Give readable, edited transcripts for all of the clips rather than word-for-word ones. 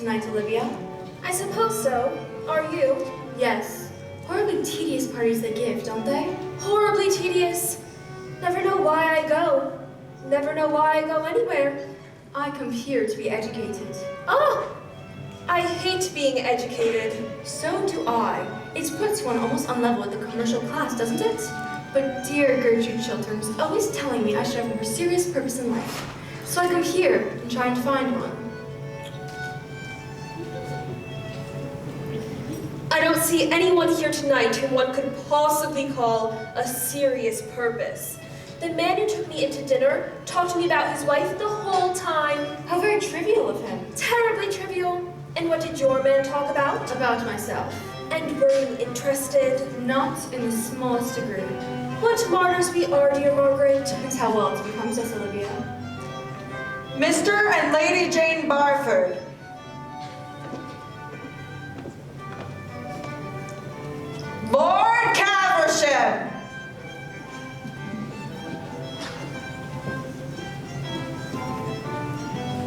tonight, Olivia? I suppose so. Are you? Yes. Horribly tedious parties they give, don't they? Horribly tedious. Never know why I go. Never know why I go anywhere. I come here to be educated. Oh! I hate being educated. So do I. It puts one almost on level with the commercial class, doesn't it? But dear Gertrude Chiltern is always telling me I should have a more serious purpose in life. So I come here and try and find one. I don't see anyone here tonight whom one could possibly call a serious purpose. The man who took me into dinner talked to me about his wife the whole time. How very trivial of him. Terribly trivial. And what did your man talk about? About myself. And were you interested? Not in the smallest degree. What martyrs we are, dear Margaret. That's how Wilde becomes us, Olivia. Mr. and Lady Jane Barford. Lord Caversham.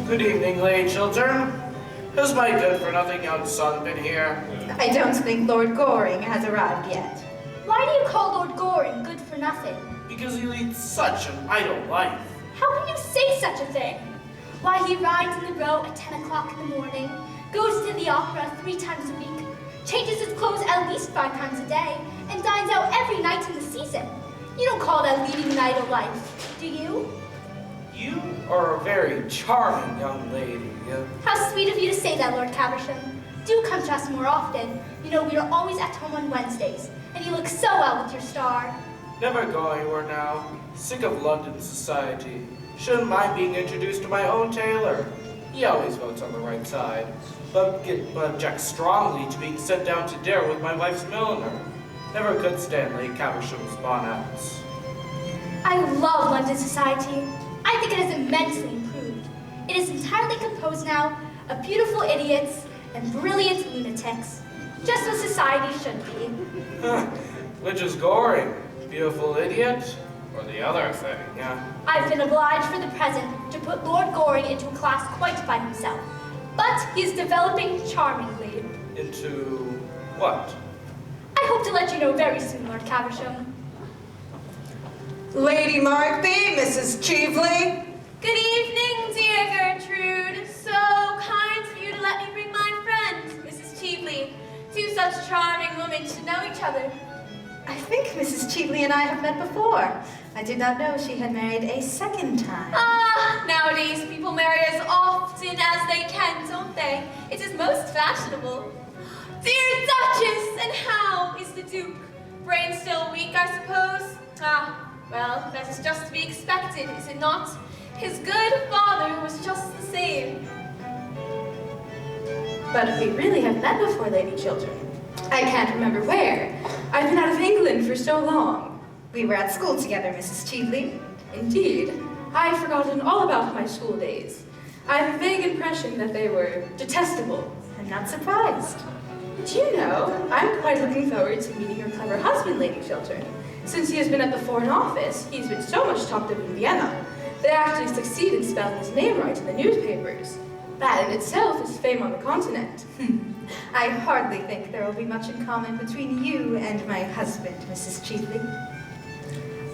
Good evening, Lady Chiltern. Has my good-for-nothing young son been here? I don't think Lord Goring has arrived yet. Why do you call Lord Goring good for nothing? Because he leads such an idle life. How can you say such a thing? Why, he rides in the Row at 10 o'clock in the morning, goes to the opera 3 times a week, changes his clothes at least 5 times a day, and dines out every night in the season. You don't call that leading an idle life, do you? You are a very charming young lady. How sweet of you to say that, Lord Caversham. Do come to us more often. You know we are always at home on Wednesdays, and you look so well with your star. Never go anywhere now. Sick of London society. Shouldn't mind being introduced to my own tailor. He always votes on the right side, but objects strongly to being sent down to dinner with my wife's milliner. Never could stand Lady Caversham's bonnets. I love London society. I think it has immensely improved. It is entirely composed now of beautiful idiots and brilliant lunatics, just what society should be. Which is Goring? Beautiful idiot? Or the other thing? I've been obliged for the present to put Lord Goring into a class quite by himself, but he is developing charmingly. Into what? I hope to let you know very soon, Lord Caversham. Lady Markby, Mrs. Cheveley. Good evening, dear Gertrude. So kind of you to let me bring my friend, Mrs. Cheveley. 2 such charming women should know each other. I think Mrs. Cheveley and I have met before. I did not know she had married a second time. Ah, nowadays people marry as often as they can, don't they? It is most fashionable. Dear Duchess, and how is the Duke? Brain still weak, I suppose? Ah, well, that is just to be expected, is it not? His good father was just the same. But we really have met before, Lady Chiltern. I can't remember where. I've been out of England for so long. We were at school together, Mrs. Cheveley. Indeed. I've forgotten all about my school days. I have a vague impression that they were detestable. I'm not surprised. Do you know, I'm quite looking forward to meeting your clever husband, Lady Chiltern. Since he has been at the Foreign Office, he's been so much talked of in Vienna. They actually succeed in spelling his name right in the newspapers. That in itself is fame on the continent. I hardly think there will be much in common between you and my husband, Mrs. Cheveley.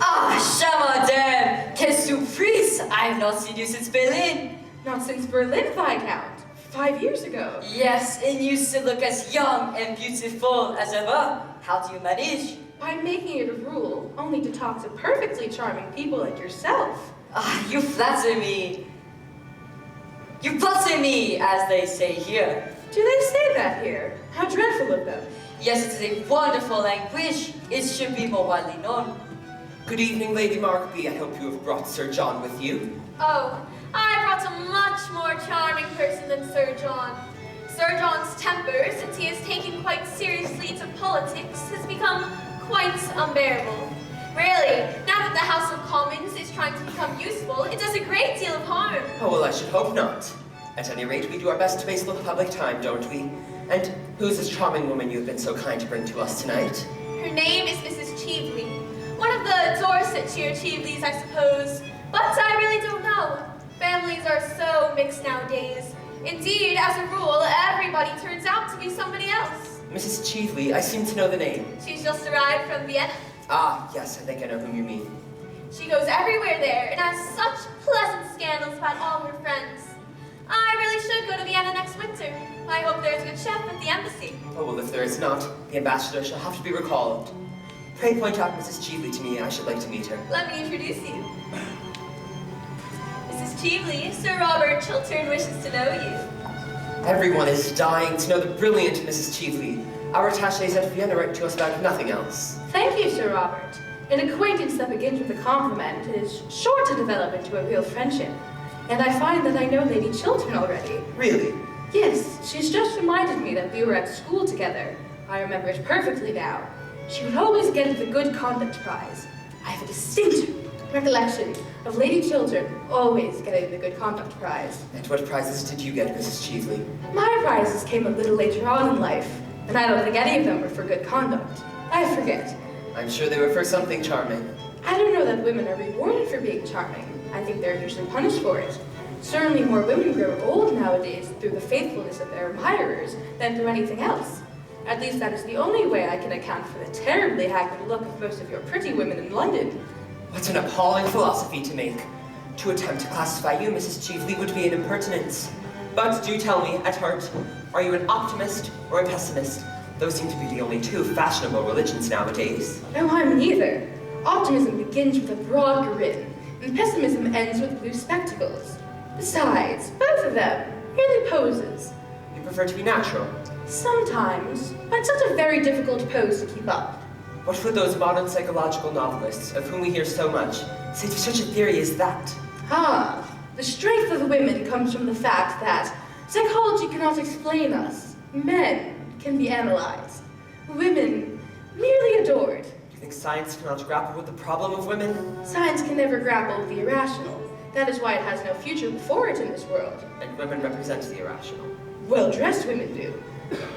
Ah, chère madame, quelle surprise! I have not seen you since Berlin. Not since Berlin, Viscount. 5 years ago. Yes, and you still look as young and beautiful as ever. How do you manage? By making it a rule only to talk to perfectly charming people like yourself. Ah, you flatter me. You flatter me, as they say here. Do they say that here? How dreadful of them. Yes, it is a wonderful language. It should be more widely known. Good evening, Lady Markby. I hope you have brought Sir John with you. Oh, I brought a much more charming person than Sir John. Sir John's temper, since he has taken quite seriously to politics, has become quite unbearable. Really, now that the House of Commons is trying to become useful, it does a great deal of harm. Oh, well, I should hope not. At any rate, we do our best to waste the public time, don't we? And who's this charming woman you've been so kind to bring to us tonight? Her name is Mrs. Cheveley. One of the Dorsetshire Cheveleys, I suppose. But I really don't know. Families are so mixed nowadays. Indeed, as a rule, everybody turns out to be somebody else. Mrs. Cheveley, I seem to know the name. She's just arrived from Vienna. Ah, yes, I think I know whom you mean. She goes everywhere there and has such pleasant scandals about all her friends. I really should go to Vienna next winter. I hope there's a good chef at the embassy. Oh, well, if there is not, the ambassador shall have to be recalled. Pray point out Mrs. Cheveley to me. I should like to meet her. Let me introduce you. Mrs. Cheveley, Sir Robert Chiltern wishes to know you. Everyone is dying to know the brilliant Mrs. Cheveley. Our attachés at Vienna write to us about nothing else. Thank you, Sir Robert. An acquaintance that begins with a compliment is sure to develop into a real friendship. And I find that I know Lady Chiltern already. Really? Yes, she's just reminded me that we were at school together. I remember it perfectly now. She would always get the Good Conduct Prize. I have a distinct recollection of Lady Chiltern always getting the Good Conduct Prize. And what prizes did you get, Mrs. Cheveley? My prizes came a little later on in life, and I don't think any of them were for good conduct. I forget. I'm sure they were for something charming. I don't know that women are rewarded for being charming. I think they're usually punished for it. Certainly more women grow old nowadays through the faithfulness of their admirers than through anything else. At least that is the only way I can account for the terribly haggard look of most of your pretty women in London. What an appalling philosophy to make. To attempt to classify you, Mrs. Cheveley, would be an impertinence. But do tell me, at heart, are you an optimist or a pessimist? Those seem to be the only two fashionable religions nowadays. No, I'm neither. Optimism begins with a broad grin, and pessimism ends with blue spectacles. Besides, both of them merely poses. You prefer to be natural? Sometimes, but such a very difficult pose to keep up. What would those modern psychological novelists, of whom we hear so much, say to such a theory as that? Ah, the strength of the women comes from the fact that psychology cannot explain us. Men can be analyzed. Women merely adored. Do you think science cannot grapple with the problem of women? Science can never grapple with the irrational. That is why it has no future before it in this world. And women represent the irrational. Well-dressed women do.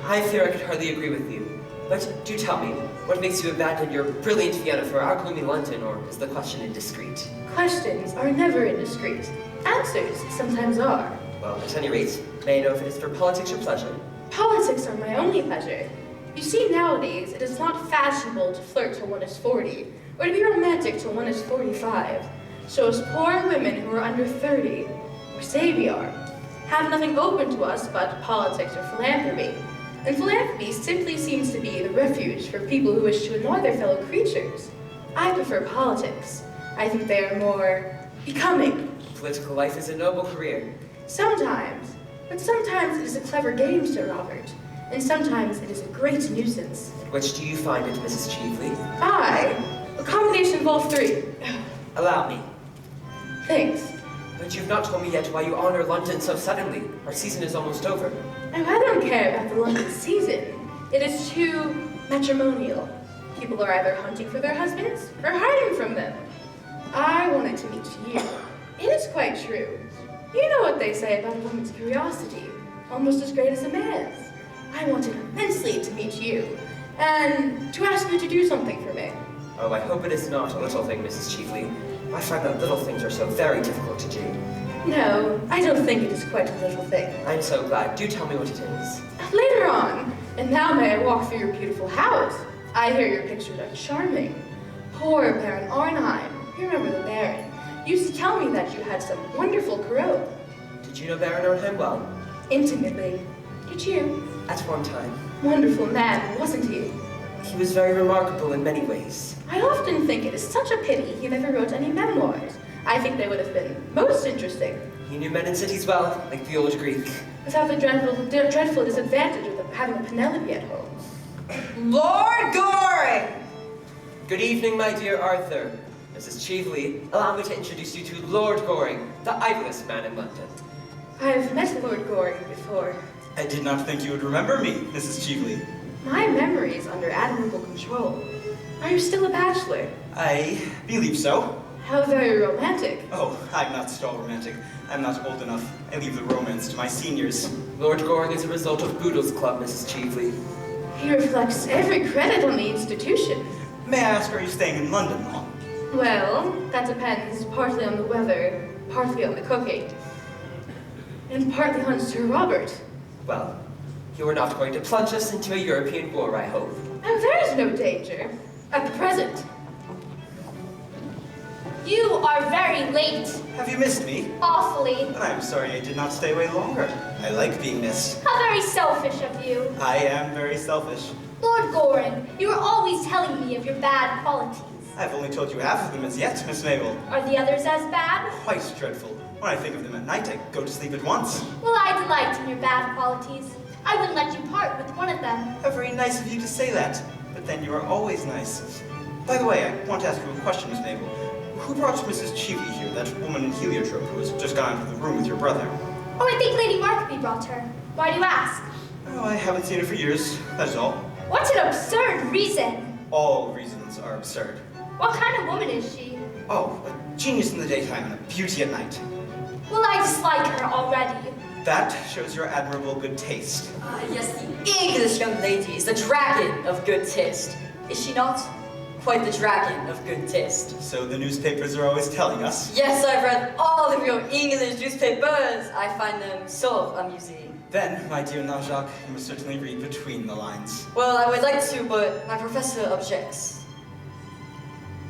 I fear I could hardly agree with you. But do tell me, what makes you abandon your brilliant Vienna for our gloomy London, or is the question indiscreet? Questions are never indiscreet. Answers sometimes are. Well, at any rate, may I know if it is for politics or pleasure? Politics are my only pleasure. You see, nowadays, it is not fashionable to flirt till one is 40, or to be romantic till one is 45. So as poor women who are under 30, or say we are, have nothing open to us but politics or philanthropy. And philanthropy simply seems to be the refuge for people who wish to annoy their fellow creatures. I prefer politics. I think they are more becoming. Political life is a noble career. Sometimes, but sometimes it is a clever game, Sir Robert, and sometimes it is a great nuisance. Which do you find it, Mrs. Cheveley? A combination of all three. Allow me. Thanks. But you've not told me yet why you honor London so suddenly. Our season is almost over. Oh, I don't care about the London season. It is too matrimonial. People are either hunting for their husbands or hiding from them. I wanted to meet you. It is quite true. You know what they say about a woman's curiosity, almost as great as a man's. I wanted immensely to meet you, and to ask you to do something for me. Oh, I hope it is not a little thing, Mrs. Cheveley. I find that little things are so very difficult to do. No, I don't think it is quite a little thing. I'm so glad. Do tell me what it is. Later on, and now may I walk through your beautiful house. I hear your pictures are charming. Poor Baron Arnheim, you remember the Baron, used to tell me that you had some wonderful Corot. Did you know Baron Arnheim well? Intimately. Did you? At one time. Wonderful man, wasn't he? He was very remarkable in many ways. I often think it is such a pity he never wrote any memoirs. I think they would have been most interesting. He knew men in cities well, like the old Greek. Without the dreadful disadvantage of having a Penelope at home. Lord Goring! Good evening, my dear Arthur. Mrs. Cheveley, allow me to introduce you to Lord Goring, the idlest man in London. I have met Lord Goring before. I did not think you would remember me, Mrs. Cheveley. My memory is under admirable control. Are you still a bachelor? I believe so. How very romantic. Oh, I'm not at all romantic. I'm not old enough. I leave the romance to my seniors. Lord Goring is a result of Boodle's Club, Mrs. Cheveley. He reflects every credit on the institution. May I ask, are you staying in London long? Well, that depends partly on the weather, partly on the cooking. and partly on Sir Robert. Well, you are not going to plunge us into a European war, I hope. And there is no danger, at the present. You are very late. Have you missed me? Awfully. I'm sorry I did not stay away longer. I like being missed. How very selfish of you. I am very selfish. Lord Goring, you are always telling me of your bad qualities. I've only told you half of them as yet, Miss Mabel. Are the others as bad? Quite dreadful. When I think of them at night, I go to sleep at once. Well, I delight in your bad qualities. I wouldn't let you part with one of them. How very nice of you to say that. But then you are always nice. By the way, I want to ask you a question, Miss Mabel. Who brought Mrs. Cheevy here, that woman in heliotrope who has just gone into the room with your brother? Oh, I think Lady Markby brought her. Why do you ask? Oh, I haven't seen her for years, that is all. What an absurd reason. All reasons are absurd. What kind of woman is she? Oh, a genius in the daytime and a beauty at night. Well, I dislike her already. That shows your admirable good taste. Yes, the English young lady is the dragon of good taste. Is she not? Quite the dragon of good taste. So the newspapers are always telling us. Yes, I've read all of your English newspapers. I find them so amusing. Then, my dear Najak, you must certainly read between the lines. Well, I would like to, but my professor objects.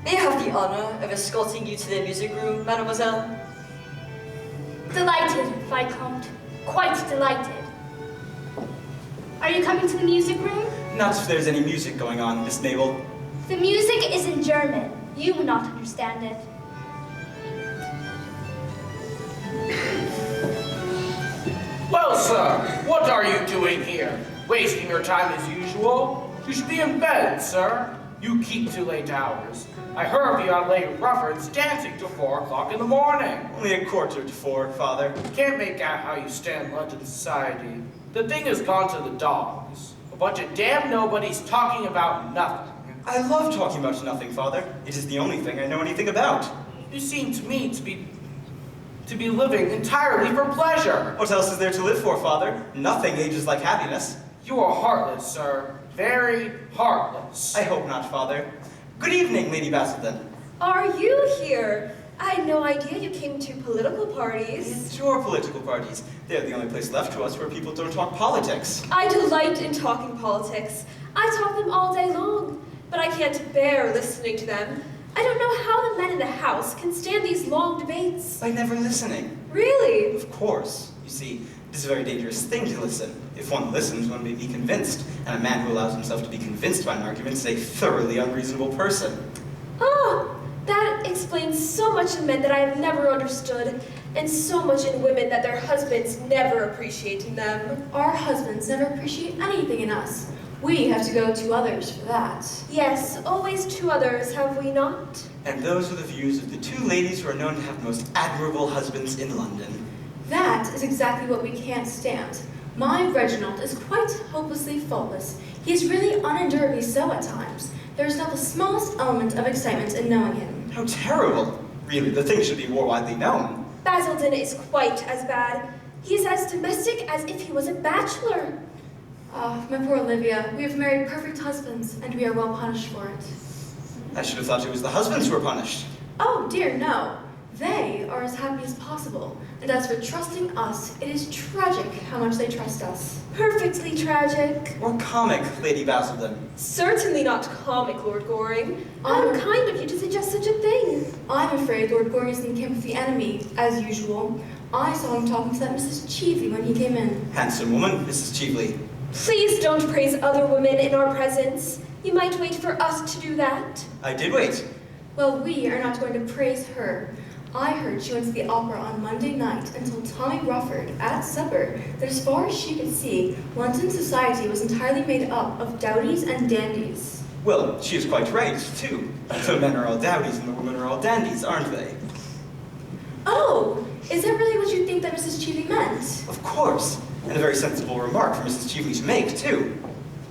May I have the honor of escorting you to the music room, mademoiselle? Delighted, Viscount. Quite delighted. Are you coming to the music room? Not if there's any music going on, Miss Mabel. The music is in German. You will not understand it. Well, sir, what are you doing here? Wasting your time as usual? You should be in bed, sir. You keep too late hours. I heard of you on Lady Rufford's dancing till 4 o'clock in the morning. Only a quarter to 4, Father. Can't make out how you stand London society. The thing has gone to the dogs. A bunch of damn nobodies talking about nothing. I love talking about nothing, Father. It is the only thing I know anything about. You seem to me to be living entirely for pleasure. What else is there to live for, Father? Nothing ages like happiness. You are heartless, sir. Very heartless. I hope not, Father. Good evening, Lady Basildon. Are you here? I had no idea you came to political parties. It's your political parties. They're the only place left to us where people don't talk politics. I delight in talking politics. I talk them all day long, but I can't bear listening to them. I don't know how the men in the House can stand these long debates. By never listening. Really? Of course. You see, it is a very dangerous thing to listen. If one listens, one may be convinced, and a man who allows himself to be convinced by an argument is a thoroughly unreasonable person. Ah, that explains so much in men that I have never understood, and so much in women that their husbands never appreciate in them. Our husbands never appreciate anything in us. We have to go to others for that. Yes, always to others, have we not? And those are the views of the two ladies who are known to have the most admirable husbands in London. That is exactly what we can't stand. My Reginald is quite hopelessly faultless. He is really unendurably so at times. There is not the smallest element of excitement in knowing him. How terrible! Really, the thing should be more widely known. Basildon is quite as bad. He is as domestic as if he was a bachelor. Ah, my poor Olivia, we have married perfect husbands, and we are well punished for it. I should have thought it was the husbands who were punished. Oh dear, no. They are as happy as possible. And as for trusting us, it is tragic how much they trust us. Perfectly tragic. Or comic, Lady Basildon. Certainly not comic, Lord Goring. How unkind of you to suggest such a thing. I'm afraid Lord Goring is in the camp of the enemy, as usual. I saw him talking to that Mrs. Cheevy when he came in. Handsome woman, Mrs. Cheevely. Please don't praise other women in our presence. You might wait for us to do that. I did wait. Well, we are not going to praise her. I heard she went to the opera on Monday night and told Tommy Rufford at supper that as far as she could see, London society was entirely made up of dowdies and dandies. Well, she is quite right, too. The men are all dowdies and the women are all dandies, aren't they? Oh, is that really what you think that Mrs. Cheevy meant? Of course. And a very sensible remark for Mrs. Cheevely to make, too.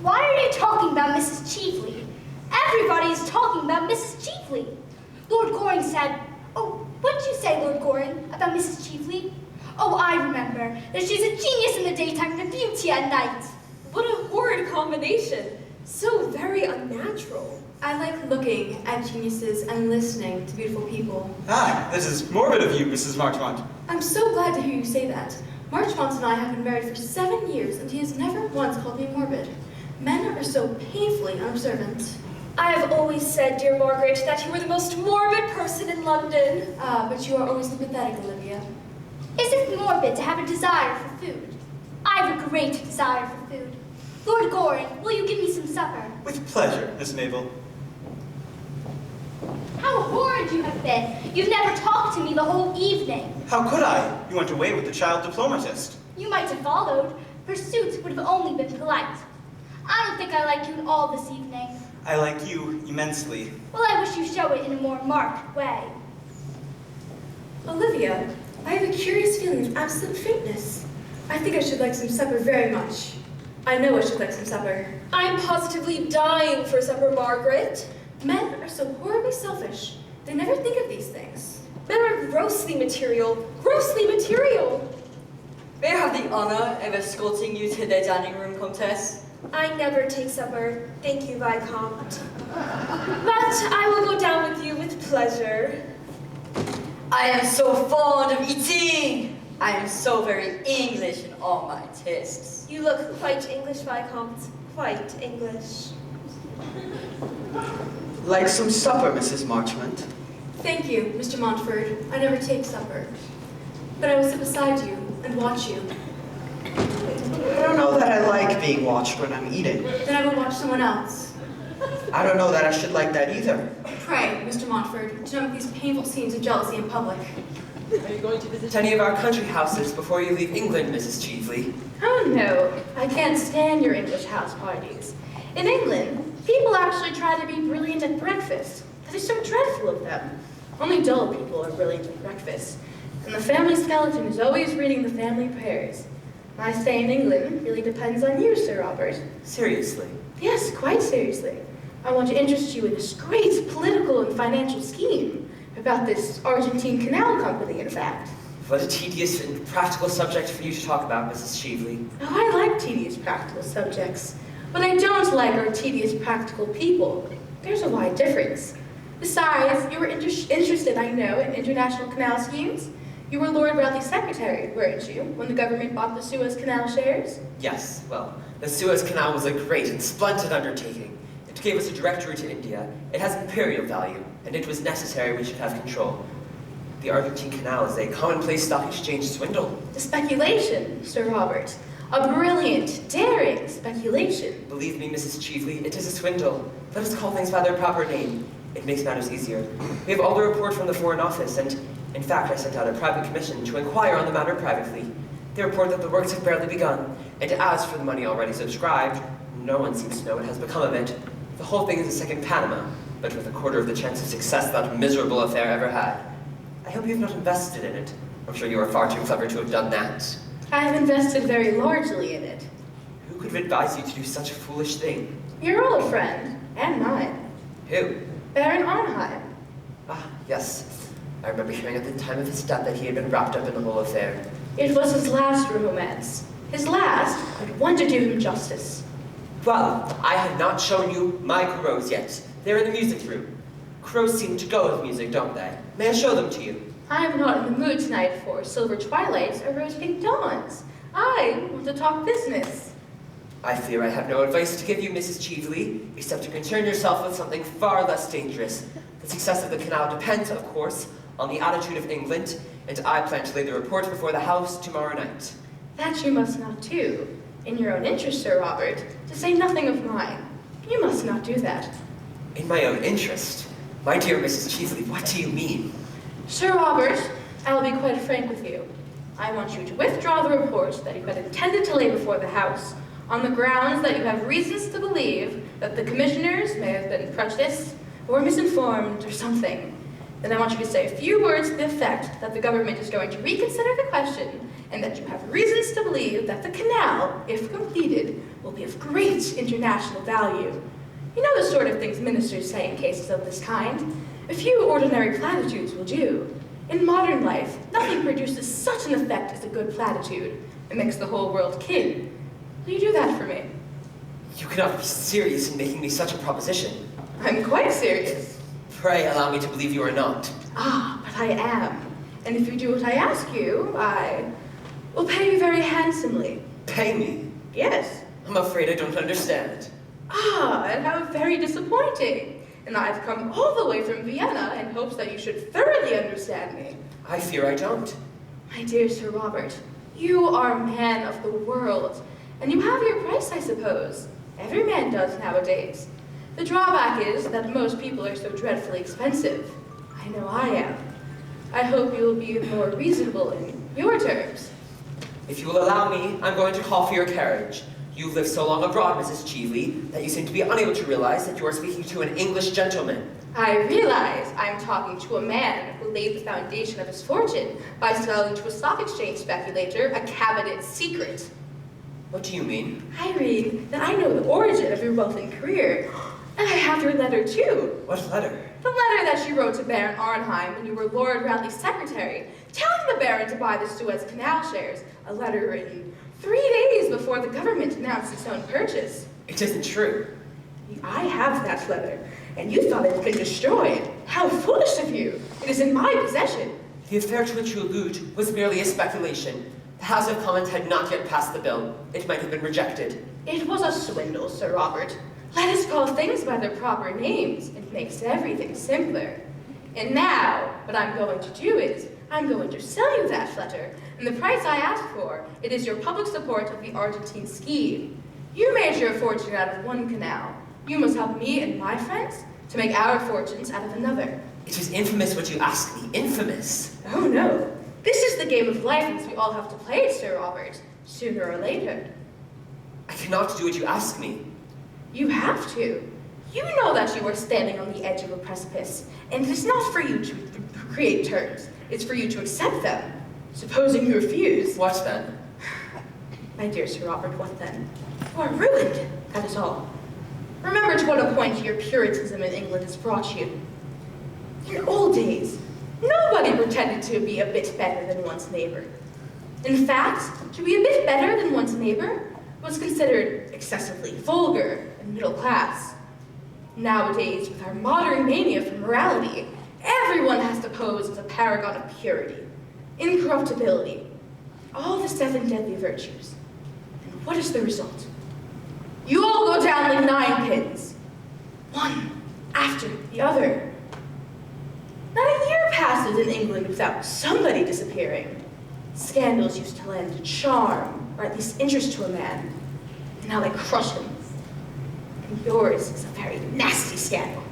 Why are you talking about Mrs. Cheevely? Everybody is talking about Mrs. Cheevely. Lord Goring said, oh, what did you say, Lord Goring, about Mrs. Cheevely? Oh, I remember, that she's a genius in the daytime and a beauty at night. What a horrid combination. So very unnatural. I like looking at geniuses and listening to beautiful people. Ah, this is morbid of you, Mrs. Marchmont. I'm so glad to hear you say that. Marchmont and I have been married for 7 years, and he has never once called me morbid. Men are so painfully unobservant. I have always said, dear Margaret, that you were the most morbid person in London. Ah, but you are always sympathetic, Olivia. Is it morbid to have a desire for food? I have a great desire for food. Lord Goring, will you give me some supper? With pleasure, Miss Mabel. How horrid you have been. You've never talked to me the whole evening. How could I? You went away with the child diplomatist. You might have followed. Pursuit would have only been polite. I don't think I like you at all this evening. I like you immensely. Well, I wish you show it in a more marked way. Olivia, I have a curious feeling of absolute faintness. I think I should like some supper very much. I know I should like some supper. I'm positively dying for supper, Margaret. Men are so horribly selfish. They never think of these things. Men are grossly material. Grossly material! May I have the honor of escorting you to the dining room, Comtesse? I never take supper. Thank you, Viscount. But I will go down with you with pleasure. I am so fond of eating! I am so very English in all my tastes. You look quite English, Viscount. Quite English. Like some supper, Mrs. Marchmont? Thank you, Mr. Montford. I never take supper. But I will sit beside you and watch you. I don't know that I like being watched when I'm eating. Then I will watch someone else. I don't know that I should like that either. Pray, Mr. Montford, do not make these painful scenes of jealousy in public. Are you going to visit any of our country houses before you leave England, Mrs. Cheveley? Oh no, I can't stand your English house parties. In England, people actually try to be brilliant at breakfast. That is so dreadful of them. Only dull people are brilliant at breakfast. And the family skeleton is always reading the family prayers. My stay in England really depends on you, Sir Robert. Seriously? Yes, quite seriously. I want to interest you in this great political and financial scheme about this Argentine Canal Company, in fact. What a tedious and practical subject for you to talk about, Mrs. Cheveley. Oh, I like tedious practical subjects. What I don't like are tedious practical people. There's a wide difference. Besides, you were interested, I know, in international canal schemes. You were Lord Raleig's secretary, weren't you, when the government bought the Suez Canal shares? Yes, well, the Suez Canal was a great and splendid undertaking. It gave us a direct route to India. It has imperial value, and it was necessary we should have control. The Argentine Canal is a commonplace stock exchange swindle. The speculation, Sir Robert. A brilliant, daring speculation. Believe me, Mrs. Cheveley, it is a swindle. Let us call things by their proper name. It makes matters easier. We have all the report from the Foreign Office, and in fact, I sent out a private commission to inquire on the matter privately. They report that the works have barely begun, and as for the money already subscribed, no one seems to know what has become of it. The whole thing is a second Panama, but with a quarter of the chance of success that miserable affair ever had. I hope you have not invested in it. I'm sure you are far too clever to have done that. I have invested very largely in it. Who could have advised you to do such a foolish thing? Your old friend, and mine, Who? Baron Arnheim. Ah, yes. I remember hearing at the time of his death that he had been wrapped up in the whole affair. It was his last romance. His last, but one to do him justice. Well, I have not shown you my crows yet. They're in the music room. Crows seem to go with music, don't they? May I show them to you? I am not in the mood tonight for silver twilights or rose-pink dawns. I want to talk business. I fear I have no advice to give you, Mrs. Cheveley, except to concern yourself with something far less dangerous. The success of the canal depends, of course, on the attitude of England, and I plan to lay the report before the House tomorrow night. That you must not do. In your own interest, Sir Robert, to say nothing of mine. You must not do that. In my own interest? My dear Mrs. Cheveley, what do you mean? Sir Robert, I will be quite frank with you. I want you to withdraw the report that you had intended to lay before the House on the grounds that you have reasons to believe that the commissioners may have been prejudiced or misinformed or something. Then I want you to say a few words to the effect that the government is going to reconsider the question and that you have reasons to believe that the canal, if completed, will be of great international value. You know the sort of things ministers say in cases of this kind. A few ordinary platitudes will do. In modern life, nothing produces such an effect as a good platitude. It makes the whole world kin. Will you do that for me? You cannot be serious in making me such a proposition. I'm quite serious. Pray allow me to believe you are not. Ah, but I am. And if you do what I ask you, I will pay you very handsomely. Pay me? Yes. I'm afraid I don't understand. Ah, and how very disappointing. And I've come all the way from Vienna in hopes that you should thoroughly understand me. I fear I don't. My dear Sir Robert, you are a man of the world, and you have your price, I suppose. Every man does nowadays. The drawback is that most people are so dreadfully expensive. I know I am. I hope you will be more reasonable in your terms. If you will allow me, I'm going to call for your carriage. You've lived so long abroad, Mrs. Cheveley, that you seem to be unable to realize that you are speaking to an English gentleman. I realize I'm talking to a man who laid the foundation of his fortune by selling to a stock exchange speculator a cabinet secret. What do you mean? I read that I know the origin of your wealth and career, and I have your letter too. What letter? The letter that you wrote to Baron Arnheim when you were Lord Radley's secretary, telling the Baron to buy the Suez Canal shares, a letter written 3 days before the government announced its own purchase. It isn't true. I have that letter, and you thought it had been destroyed. How foolish of you! It is in my possession. The affair to which you allude was merely a speculation. The House of Commons had not yet passed the bill. It might have been rejected. It was a swindle, Sir Robert. Let us call things by their proper names. It makes everything simpler. And now, what I'm going to do is, I'm going to sell you that letter, and the price I ask for, it is your public support of the Argentine scheme. You made your fortune out of one canal. You must help me and my friends to make our fortunes out of another. It is infamous what you ask me. Infamous. Oh no. This is the game of life as we all have to play it, Sir Robert, sooner or later. I cannot do what you ask me. You have to. You know that you are standing on the edge of a precipice, and it is not for you to create terms. It's for you to accept them. Supposing you refuse. What then? My dear Sir Robert, what then? You are ruined, that is all. Remember to what a point your Puritanism in England has brought you. In old days, nobody pretended to be a bit better than one's neighbor. In fact, to be a bit better than one's neighbor was considered excessively vulgar and middle class. Nowadays, with our modern mania for morality, everyone has to pose as a paragon of purity, incorruptibility, all the 7 deadly virtues. And what is the result? You all go down like 9 pins, one after the other. Not a year passes in England without somebody disappearing. Scandals used to lend charm, or at least interest to a man, and now they crush him. And yours is a very nasty scandal.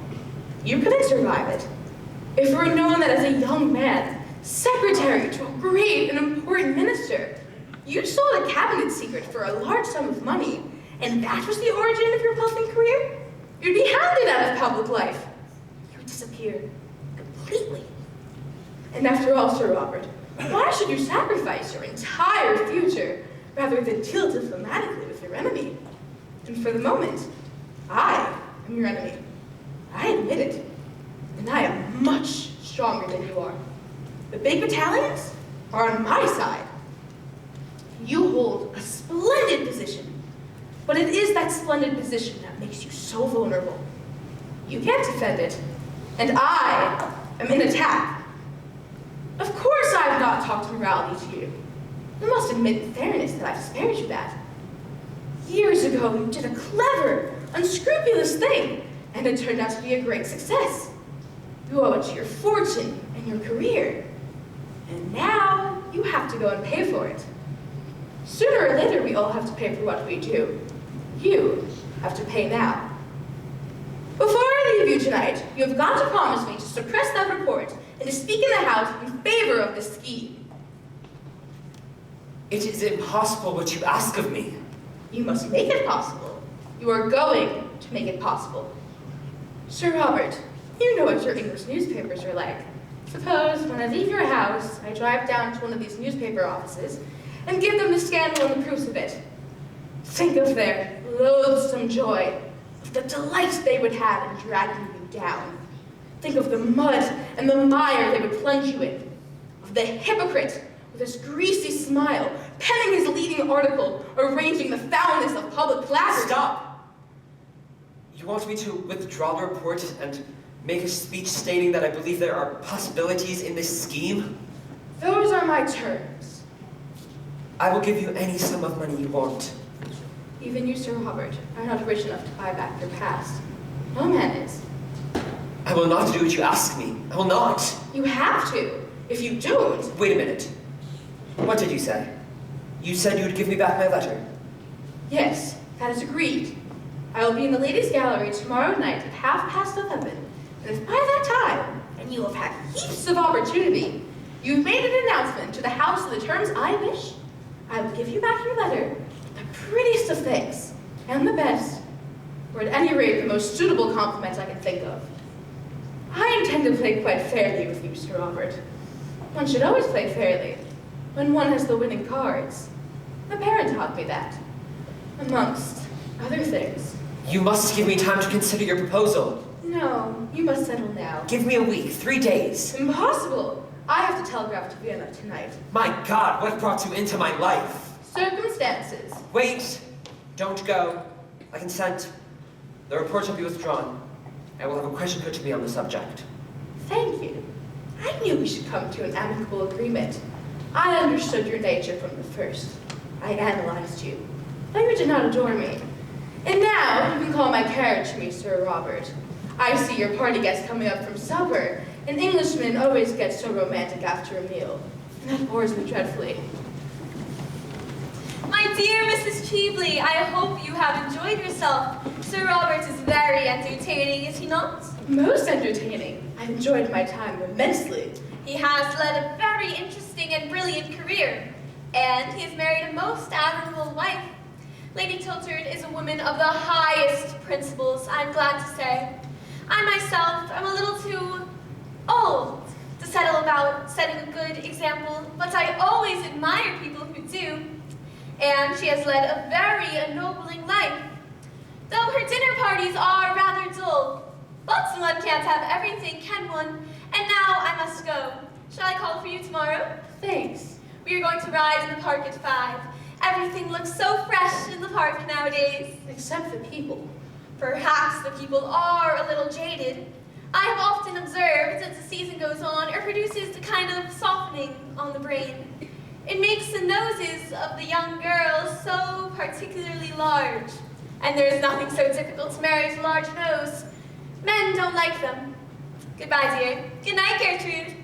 You couldn't survive it. If it were known that as a young man, secretary to a great and important minister, you sold a cabinet secret for a large sum of money, and that was the origin of your wealth and career, you'd be hounded out of public life. You would disappear completely. And after all, Sir Robert, why should you sacrifice your entire future rather than deal diplomatically with your enemy? And for the moment, I am your enemy. I admit it. And I am much stronger than you are. The big battalions are on my side. You hold a splendid position, but it is that splendid position that makes you so vulnerable. You can't defend it, and I am in attack. Of course I have not talked morality to you. You must admit in fairness that I've spared you that. Years ago, you did a clever, unscrupulous thing, and it turned out to be a great success. You owe it to your fortune and your career. And now, you have to go and pay for it. Sooner or later, we all have to pay for what we do. You have to pay now. Before I leave you tonight, you have got to promise me to suppress that report and to speak in the House in favor of this scheme. It is impossible what you ask of me. You must make it possible. You are going to make it possible. Sir Robert, you know what your English newspapers are like. Suppose when I leave your house, I drive down to one of these newspaper offices and give them the scandal and the proofs of it. Think of their loathsome joy, of the delight they would have in dragging you down. Think of the mud and the mire they would plunge you in, of the hypocrite with his greasy smile, penning his leading article, arranging the foulness of public placards. Stop! You want me to withdraw the report and make a speech stating that I believe there are possibilities in this scheme? Those are my terms. I will give you any sum of money you want. Even you, Sir Robert, are not rich enough to buy back your past. No man is. I will not do what you ask me. I will not. You have to. If you don't... Wait a minute. What did you say? You said you would give me back my letter. Yes, that is agreed. I will be in the ladies' gallery tomorrow night at 11:30. And if by that time, and you have had heaps of opportunity, you've made an announcement to the house of the terms I wish, I will give you back your letter, the prettiest of things, and the best, or at any rate the most suitable compliment I can think of. I intend to play quite fairly with you, Sir Robert. One should always play fairly, when one has the winning cards. My parent taught me that, amongst other things. You must give me time to consider your proposal. No, you must settle now. Give me a week, 3 days. Impossible! I have to telegraph to Vienna tonight. My God, what brought you into my life? Circumstances. Wait! Don't go. I consent. The report shall be withdrawn. I will have a question put to me on the subject. Thank you. I knew we should come to an amicable agreement. I understood your nature from the first. I analyzed you. Though you did not adore me. And now you can call my carriage to me, Sir Robert. I see your party guests coming up from supper. An Englishman always gets so romantic after a meal. And that bores me dreadfully. My dear Mrs. Cheveley, I hope you have enjoyed yourself. Sir Robert is very entertaining, is he not? Most entertaining. I've enjoyed my time immensely. He has led a very interesting and brilliant career, and he has married a most admirable wife. Lady Tiltard is a woman of the highest principles, I'm glad to say. I myself am a little too old to settle about setting a good example, but I always admire people who do. And she has led a very ennobling life, though her dinner parties are rather dull. But one can't have everything, can one? And now I must go. Shall I call for you tomorrow? Thanks. We are going to ride in the park at 5. Everything looks so fresh in the park nowadays. Except the people. Perhaps the people are a little jaded. I have often observed as the season goes on, it produces a kind of softening on the brain. It makes the noses of the young girls so particularly large. And there is nothing so difficult to marry as a large nose. Men don't like them. Goodbye, dear. Good night, Gertrude.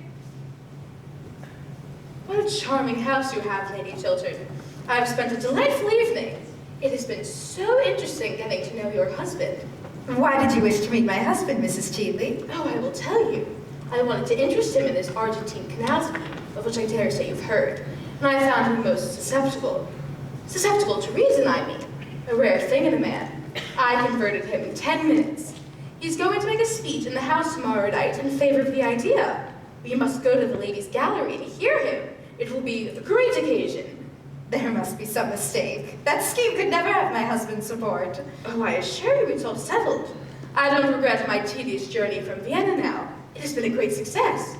What a charming house you have, Lady Chiltern. I have spent a delightful evening. It has been so interesting getting to know your husband. Why did you wish to meet my husband, Mrs. Cheveley? Oh, I will tell you. I wanted to interest him in this Argentine canal scheme, of which I dare say you've heard. And I found him most susceptible. Susceptible to reason, I mean. A rare thing in a man. I converted him in 10 minutes. He's going to make a speech in the House tomorrow night in favor of the idea. We must go to the ladies' gallery to hear him. It will be a great occasion. There must be some mistake. That scheme could never have my husband's support. Oh, I assure you it's all settled. I don't regret my tedious journey from Vienna now. It has been a great success.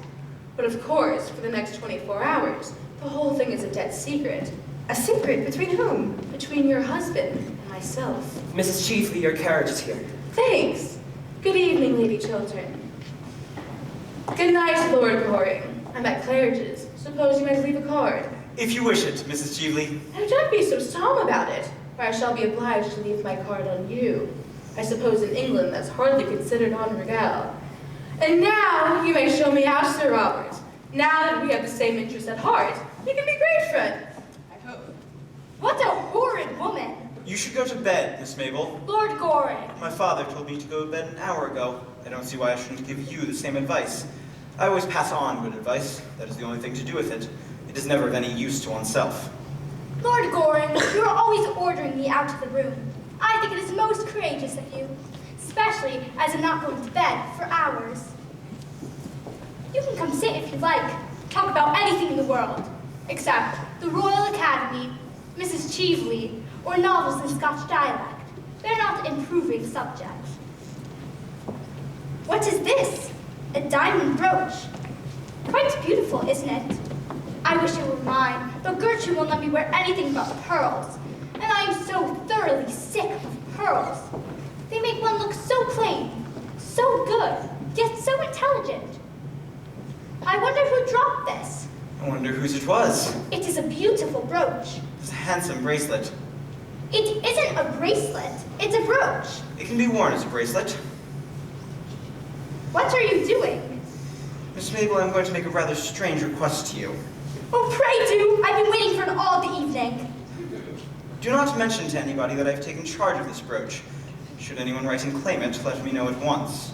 But of course, for the next 24 hours, the whole thing is a dead secret. A secret? Between whom? Between your husband and myself. Mrs. Cheveley, your carriage is here. Thanks. Good evening, Lady Chiltern. Good night, Lord Goring. I'm at Claridge's. Suppose you might leave a card. If you wish it, Mrs. Cheveley. Now don't be so solemn about it, or I shall be obliged to leave my card on you. I suppose in England that's hardly considered en regale. And now you may show me out, Sir Robert. Now that we have the same interests at heart, we can be great friends. I hope. What a horrid woman! You should go to bed, Miss Mabel. Lord Goring. My father told me to go to bed an hour ago. I don't see why I shouldn't give you the same advice. I always pass on good advice. That is the only thing to do with it. It is never of any use to oneself. Lord Goring, you are always ordering me out of the room. I think it is most courageous of you, especially as I'm not going to bed for hours. You can come sit if you like, talk about anything in the world, except the Royal Academy, Mrs. Cheveley, or novels in Scotch dialect. They're not improving subjects. What is this? A diamond brooch. Quite beautiful, isn't it? I wish it were mine, but Gertrude won't let me wear anything but pearls. And I am so thoroughly sick of pearls. They make one look so plain, so good, yet so intelligent. I wonder who dropped this. I wonder whose it was. It is a beautiful brooch. It's a handsome bracelet. It isn't a bracelet. It's a brooch. It can be worn as a bracelet. What are you doing? Miss Mabel, I'm going to make a rather strange request to you. Oh, pray do. I've been waiting for it all the evening. Do not mention to anybody that I've taken charge of this brooch. Should anyone write and claim it, let me know at once.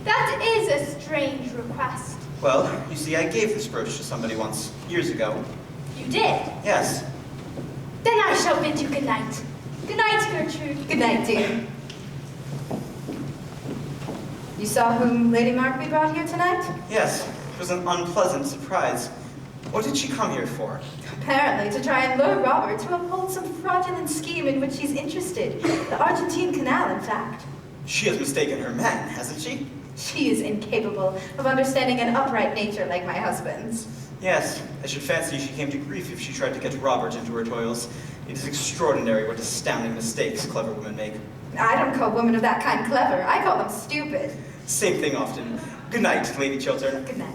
That is a strange request. Well, you see, I gave this brooch to somebody once, years ago. You did? Yes. Then I shall bid you good night. Good night, Gertrude. Good night, dear. You saw whom Lady Markby brought here tonight? Yes, it was an unpleasant surprise. What did she come here for? Apparently to try and lure Robert to uphold some fraudulent scheme in which he's interested. The Argentine Canal, in fact. She has mistaken her man, hasn't she? She is incapable of understanding an upright nature like my husband's. Yes, I should fancy she came to grief if she tried to get Robert into her toils. It is extraordinary what astounding mistakes clever women make. I don't call women of that kind clever. I call them stupid. Same thing often. Good night, Lady Chiltern. Good night.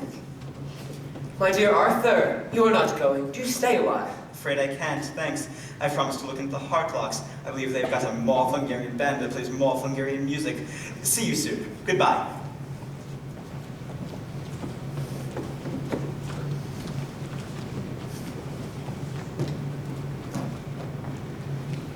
My dear Arthur, you are not going. Do stay a while. Afraid I can't, thanks. I promised to look into the Hartlocks. I believe they've got a mauve Hungarian band that plays mauve Hungarian music. See you soon. Goodbye.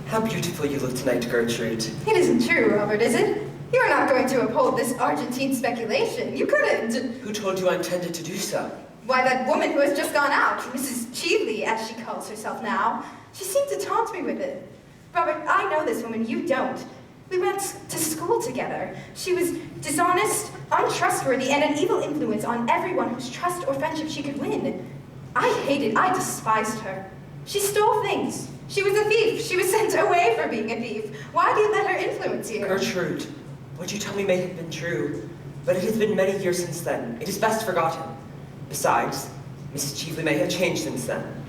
How beautiful you look tonight, Gertrude. It isn't true, Robert, is it? You are not going to uphold this Argentine speculation. You couldn't. Who told you I intended to do so? Why, that woman who has just gone out, Mrs. Cheveley, as she calls herself now. She seemed to taunt me with it. Robert, I know this woman, you don't. We went to school together. She was dishonest, untrustworthy, and an evil influence on everyone whose trust or friendship she could win. I despised her. She stole things. She was a thief. She was sent away for being a thief. Why do you let her influence you? Gertrude, what you tell me may have been true, but it has been many years since then. It is best forgotten. Besides, Mrs. Cheveley may have changed since then,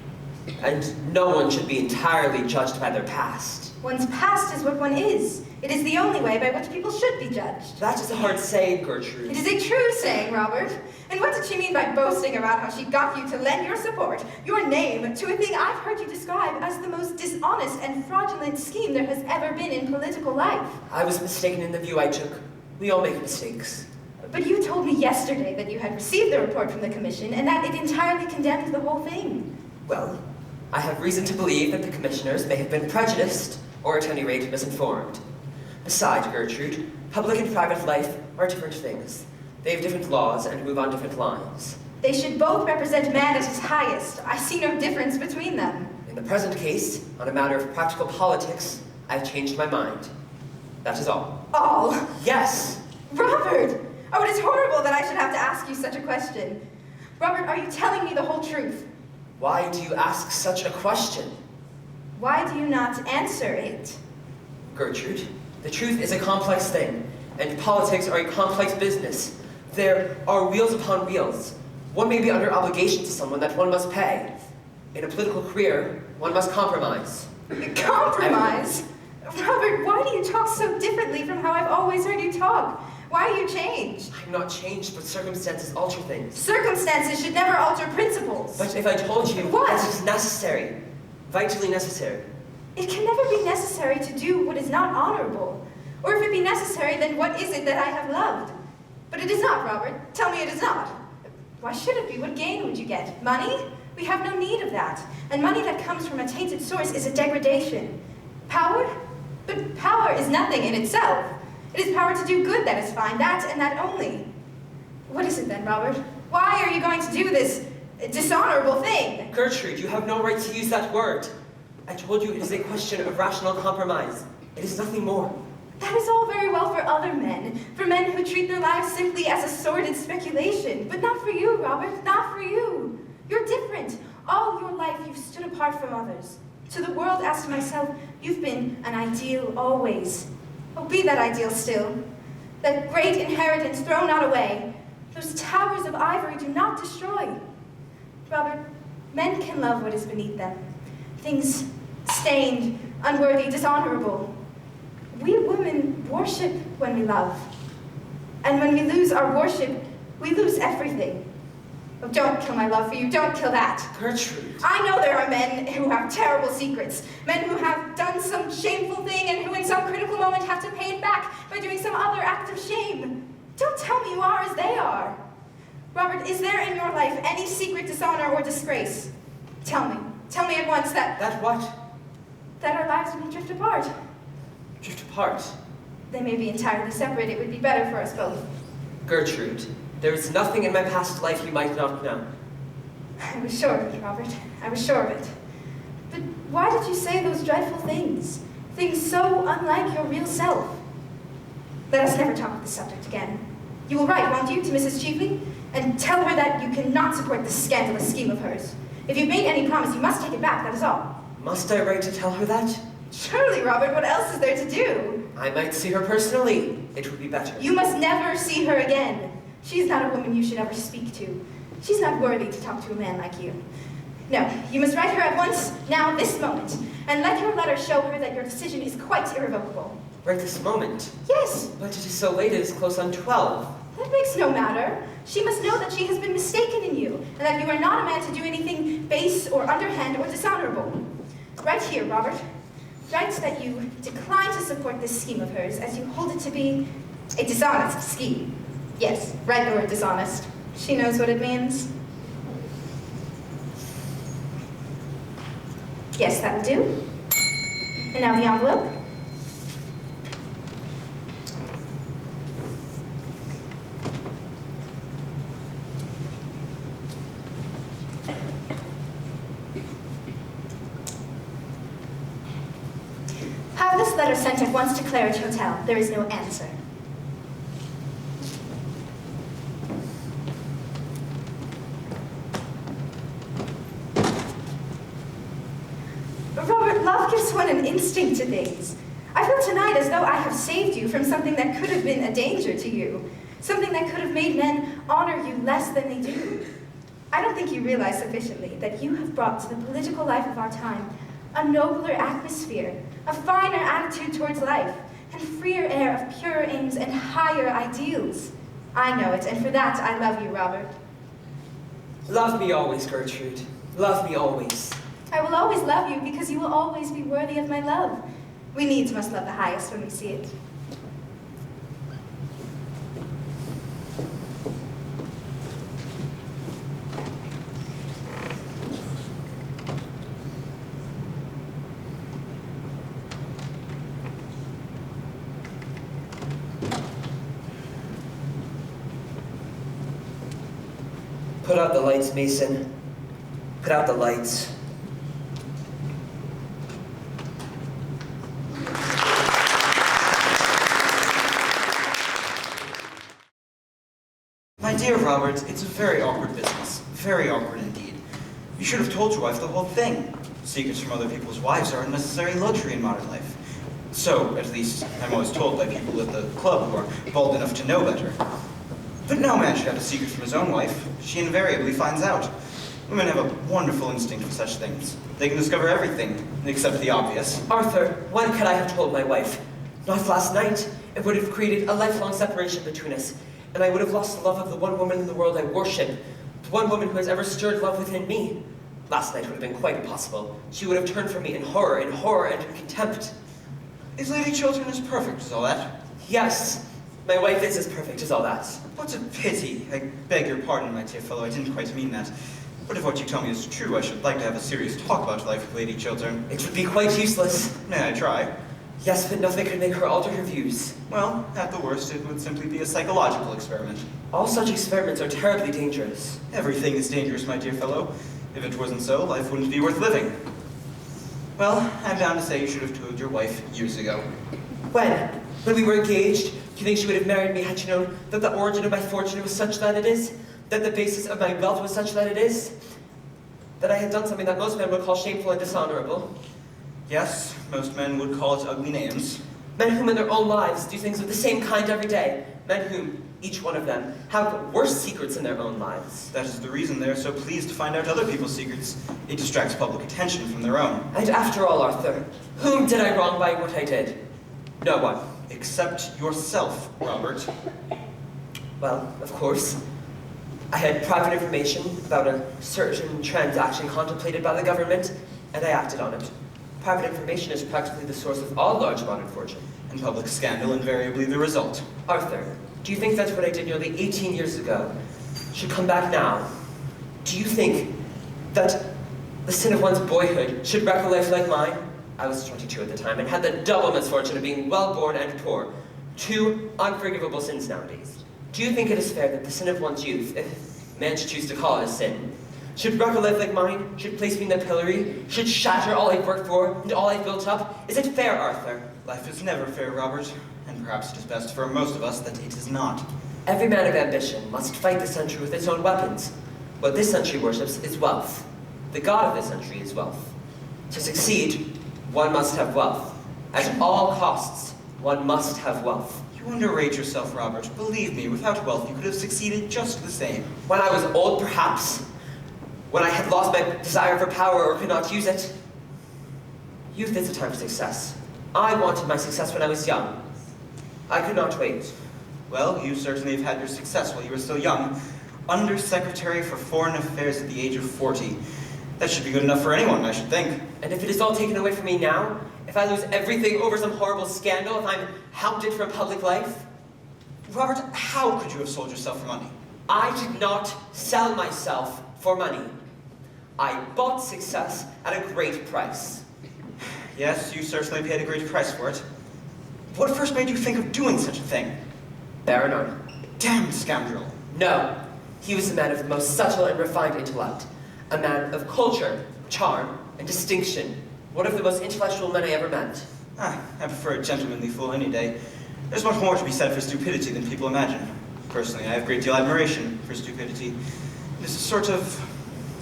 and no one should be entirely judged by their past. One's past is what one is. It is the only way by which people should be judged. That is a hard saying, Gertrude. It is a true saying, Robert. And what did she mean by boasting about how she got you to lend your support, your name, to a thing I've heard you describe as the most dishonest and fraudulent scheme there has ever been in political life? I was mistaken in the view I took. We all make mistakes. But you told me yesterday that you had received the report from the commission and that it entirely condemned the whole thing. Well, I have reason to believe that the commissioners may have been prejudiced, or at any rate misinformed. Besides, Gertrude, public and private life are different things. They have different laws and move on different lines. They should both represent man at his highest. I see no difference between them. In the present case, on a matter of practical politics, I've changed my mind. That is all. All? Yes! Robert! Oh, it is horrible that I should have to ask you such a question. Robert, are you telling me the whole truth? Why do you ask such a question? Why do you not answer it? Gertrude, the truth is a complex thing, and politics are a complex business. There are wheels upon wheels. One may be under obligation to someone that one must pay. In a political career, one must compromise. Compromise? Robert, why do you talk so differently from how I've always heard you talk? Why are you changed? I'm not changed, but circumstances alter things. Circumstances should never alter principles. But if I told you What? that it's necessary, vitally necessary. It can never be necessary to do what is not honorable. Or if it be necessary, then what is it that I have loved? But it is not, Robert. Tell me it is not. Why should it be? What gain would you get? Money? We have no need of that. And money that comes from a tainted source is a degradation. Power? But power is nothing in itself. It is power to do good that is fine, that and that only. What is it then, Robert? Why are you going to do this dishonorable thing? Gertrude, you have no right to use that word. I told you it is a question of rational compromise. It is nothing more. That is all very well for other men, for men who treat their lives simply as a sordid speculation. But not for you, Robert, not for you. You're different. All your life you've stood apart from others. To the world, as to myself, you've been an ideal always. Oh, be that ideal still. That great inheritance, throw not away. Those towers of ivory do not destroy. Robert, men can love what is beneath them. Things stained, unworthy, dishonorable. We women worship when we love. And when we lose our worship, we lose everything. Oh, don't kill my love for you. Don't kill that. Gertrude. I know there are men who have terrible secrets. Men who have done some shameful thing and who in some critical moment have to pay it back by doing some other act of shame. Don't tell me you are as they are. Robert, is there in your life any secret dishonor or disgrace? Tell me. Tell me at once that... That what? That our lives may drift apart. Drift apart? They may be entirely separate. It would be better for us both. Gertrude, there is nothing in my past life you might not know. I was sure of it, Robert. I was sure of it. But why did you say those dreadful things? Things so unlike your real self. Let us never talk of this subject again. You will write, won't you, to Mrs. Cheveley? And tell her that you cannot support this scandalous scheme of hers. If you've made any promise, you must take it back, that is all. Must I write to tell her that? Surely, Robert, what else is there to do? I might see her personally. It would be better. You must never see her again. She's not a woman you should ever speak to. She's not worthy to talk to a man like you. No, you must write her at once, now, this moment, and let your letter show her that your decision is quite irrevocable. Right this moment? Yes. But it is so late, it is close on 12. That makes no matter. She must know that she has been mistaken in you, and that you are not a man to do anything base or underhand or dishonorable. Write here, Robert. Write that you decline to support this scheme of hers, as you hold it to be a dishonest scheme. Yes, write the word dishonest. She knows what it means. Yes, that'll do. And now the envelope. Have this letter sent at once to Claridge Hotel. There is no answer. Robert, love gives one an instinct to things. I feel tonight as though I have saved you from something that could have been a danger to you. Something that could have made men honor you less than they do. I don't think you realize sufficiently that you have brought to the political life of our time a nobler atmosphere, a finer attitude towards life, and freer air of purer aims and higher ideals. I know it, and for that I love you, Robert. Love me always, Gertrude. Love me always. I will always love you because you will always be worthy of my love. We needs must love the highest when we see it. Put out the lights, Mason. Put out the lights. My dear Robert, it's a very awkward business. Very awkward indeed. You should have told your wife the whole thing. Secrets from other people's wives are a necessary luxury in modern life. So, at least, I'm always told by people at the club who are bold enough to know better. But no man should have a secret from his own wife. She invariably finds out. Women have a wonderful instinct for such things. They can discover everything, except the obvious. Arthur, when could I have told my wife? Not last night. It would have created a lifelong separation between us, and I would have lost the love of the one woman in the world I worship, the one woman who has ever stirred love within me. Last night would have been quite impossible. She would have turned from me in horror and in contempt. Is Lady Chiltern as perfect as all that? Yes, my wife is as perfect as all that. What a pity. I beg your pardon, my dear fellow, I didn't quite mean that. But if what you tell me is true, I should like to have a serious talk about life with Lady Chiltern. It would be quite useless. May I try? Yes, but nothing could make her alter her views. Well, at the worst, it would simply be a psychological experiment. All such experiments are terribly dangerous. Everything is dangerous, my dear fellow. If it wasn't so, life wouldn't be worth living. Well, I'm bound to say you should have told your wife years ago. When? When we were engaged? Do you think she would have married me had she known that the origin of my fortune was such that it is? That the basis of my wealth was such that it is? That I had done something that most men would call shameful and dishonorable? Yes, most men would call it ugly names. Men whom in their own lives do things of the same kind every day. Men whom, each one of them, have worse secrets in their own lives. That is the reason they're so pleased to find out other people's secrets. It distracts public attention from their own. And after all, Arthur, whom did I wrong by what I did? No one. Except yourself, Robert. Well, of course. I had private information about a certain transaction contemplated by the government, and I acted on it. Private information is practically the source of all large modern fortune. And public scandal invariably the result. Arthur, do you think that what I did nearly 18 years ago should come back now? Do you think that the sin of one's boyhood should wreck a life like mine? I was 22 at the time and had the double misfortune of being well-born and poor. Two unforgivable sins nowadays. Do you think it is fair that the sin of one's youth, if man should choose to call it a sin, should wreck a life like mine, should place me in the pillory, should shatter all I've worked for and all I've built up? Is it fair, Arthur? Life is never fair, Robert, and perhaps it is best for most of us that it is not. Every man of ambition must fight the century with its own weapons. What this century worships is wealth. The god of this century is wealth. To succeed, one must have wealth. At all costs, one must have wealth. You underrate yourself, Robert. Believe me, without wealth you could have succeeded just the same. When I was old, perhaps. When I had lost my desire for power or could not use it. Youth is a time for success. I wanted my success when I was young. I could not wait. Well, you certainly have had your success while you were still young. Undersecretary for Foreign Affairs at the age of 40. That should be good enough for anyone, I should think. And if it is all taken away from me now, if I lose everything over some horrible scandal, if I'm hounded from public life? Robert, how could you have sold yourself for money? I did not sell myself for money. I bought success at a great price. Yes, you certainly paid a great price for it. What first made you think of doing such a thing? Baron. Damned scoundrel. No. He was a man of the most subtle and refined intellect. A man of culture, charm, and distinction. One of the most intellectual men I ever met. I prefer a gentlemanly fool any day. There's much more to be said for stupidity than people imagine. Personally, I have a great deal of admiration for stupidity. It's a sort of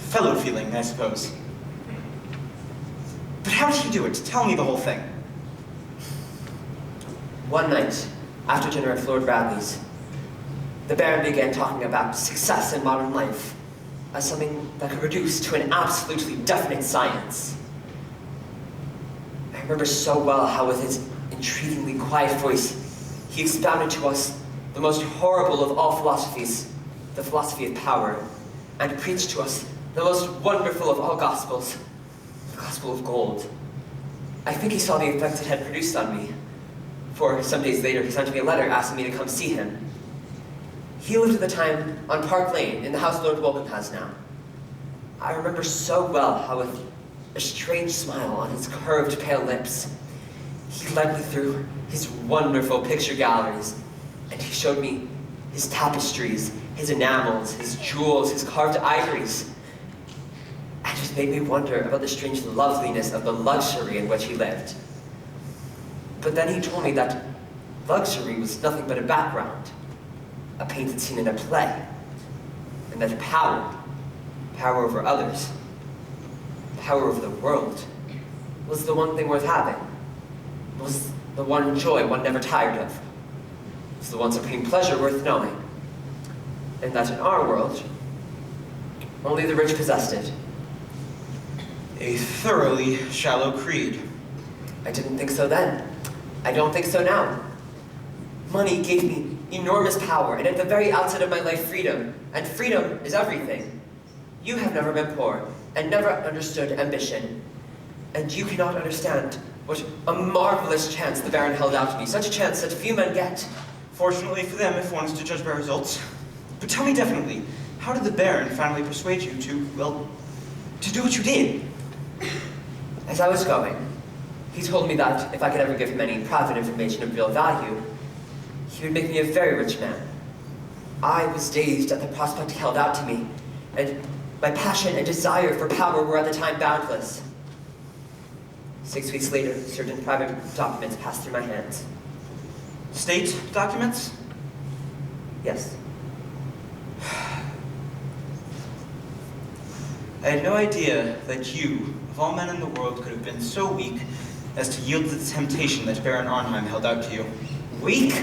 fellow feeling, I suppose. But how did you do it? Tell me the whole thing. One night, after dinner at Lord Radley's, the Baron began talking about success in modern life as something that could reduce to an absolutely definite science. I remember so well how with his entreatingly quiet voice, he expounded to us the most horrible of all philosophies, the philosophy of power, and preached to us the most wonderful of all gospels, the gospel of gold. I think he saw the effect it had produced on me, for some days later he sent me a letter asking me to come see him. He lived at the time on Park Lane, in the house Lord Woolcombe has now. I remember so well how with a strange smile on his curved, pale lips, he led me through his wonderful picture galleries, and he showed me his tapestries, his enamels, his jewels, his carved ivories. And it made me wonder about the strange loveliness of the luxury in which he lived. But then he told me that luxury was nothing but a background, a painted scene in a play, and that power over others, power over the world, was the one thing worth having, was the one joy one never tired of, was the one supreme pleasure worth knowing, and that in our world, only the rich possessed it. A thoroughly shallow creed. I didn't think so then. I don't think so now. Money gave me enormous power, and at the very outset of my life, freedom. And freedom is everything. You have never been poor, and never understood ambition. And you cannot understand what a marvelous chance the Baron held out to me. Such a chance that few men get. Fortunately for them, if one is to judge by results. But tell me definitely, how did the Baron finally persuade you to, well, to do what you did? As I was going, he told me that if I could ever give him any private information of real value, he would make me a very rich man. I was dazed at the prospect he held out to me, and my passion and desire for power were at the time boundless. 6 weeks later, certain private documents passed through my hands. State documents? Yes. I had no idea that you, of all men in the world, could have been so weak as to yield to the temptation that Baron Arnheim held out to you. Weak?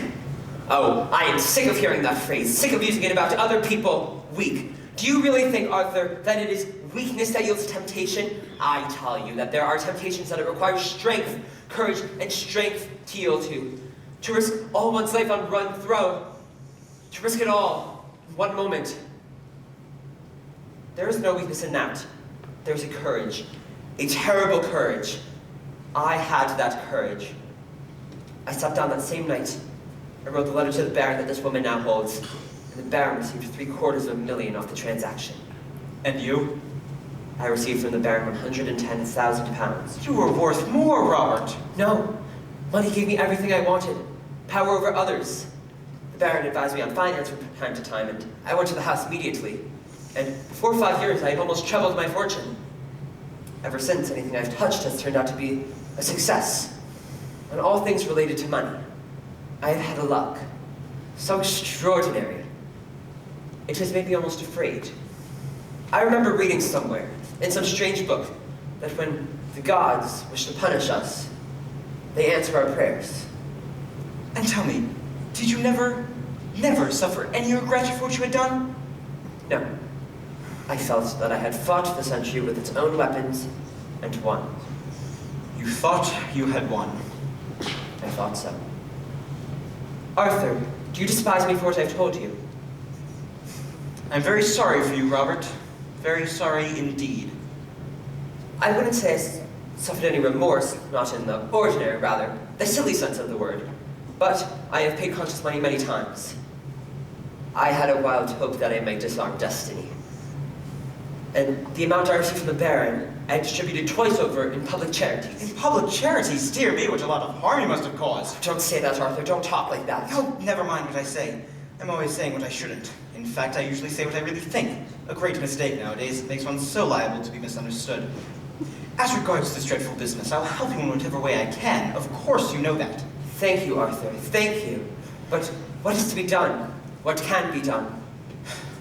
Oh, I am sick of hearing that phrase, sick of using it about other people. Weak. Do you really think, Arthur, that it is weakness that yields to temptation? I tell you that there are temptations that it requires strength, courage, and strength to yield to. To risk all one's life on run throw. To risk it all in one moment. There is no weakness in that. There is a courage. A terrible courage. I had that courage. I sat down that same night. I wrote the letter to the Baron that this woman now holds, and the Baron received $750,000 off the transaction. And you? I received from the Baron £110,000. You were worth more, Robert. No. Money gave me everything I wanted. Power over others. The Baron advised me on finance from time to time, and I went to the house immediately. And for 5 years, I had almost trebled my fortune. Ever since, anything I've touched has turned out to be a success. On all things related to money, I have had a luck so extraordinary. It has made me almost afraid. I remember reading somewhere, in some strange book, that when the gods wish to punish us, they answer our prayers. And tell me, did you never suffer any regret for what you had done? No. I felt that I had fought the century with its own weapons and won. You thought you had won. I thought so. Arthur, do you despise me for what I've told you? I'm very sorry for you, Robert. Very sorry indeed. I wouldn't say I suffered any remorse, not in the ordinary, rather, the silly sense of the word. But I have paid conscious money many times. I had a wild hope that I might disarm destiny. And the amount I received from the Baron, I distributed twice over in public charities. In public charities? Dear me, what a lot of harm you must have caused. Don't say that, Arthur. Don't talk like that. Oh, never mind what I say. I'm always saying what I shouldn't. In fact, I usually say what I really think. A great mistake nowadays. It makes one so liable to be misunderstood. As regards this dreadful business, I'll help you in whatever way I can. Of course you know that. Thank you, Arthur. Thank you. But what is to be done? What can be done?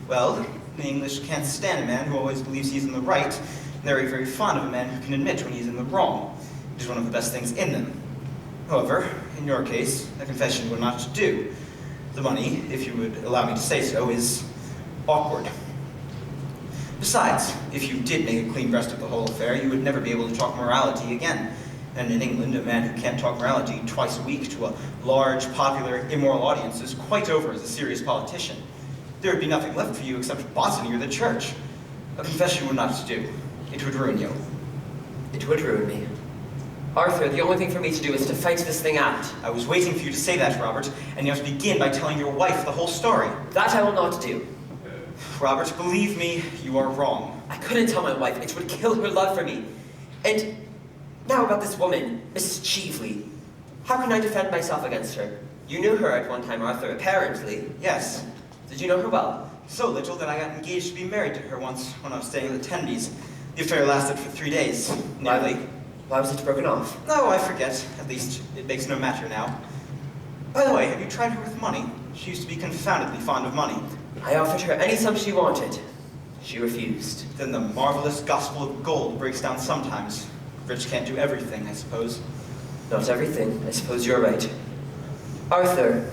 Well, the English can't stand a man who always believes he's in the right. They're very, very fond of a man who can admit when he's in the wrong. It is one of the best things in them. However, in your case, a confession would not do. The money, if you would allow me to say so, is awkward. Besides, if you did make a clean breast of the whole affair, you would never be able to talk morality again. And in England, a man who can't talk morality twice a week to a large, popular, immoral audience is quite over as a serious politician. There would be nothing left for you except botany or the church. A confession would not do. It would ruin you. It would ruin me. Arthur, the only thing for me to do is to fight this thing out. I was waiting for you to say that, Robert, and you have to begin by telling your wife the whole story. That I will not do. Robert, believe me, you are wrong. I couldn't tell my wife. It would kill her love for me. And now about this woman, Mrs. Cheveley. How can I defend myself against her? You knew her at one time, Arthur, apparently. Yes. Did you know her well? So little that I got engaged to be married to her once when I was staying at the Tenbys. The affair lasted for 3 days, nearly. Why was it broken off? No, I forget. At least, it makes no matter now. By the way, have you tried her with money? She used to be confoundedly fond of money. I offered her any sum she wanted. She refused. Then the marvelous gospel of gold breaks down sometimes. Rich can't do everything, I suppose. Not everything. I suppose you're right. Arthur,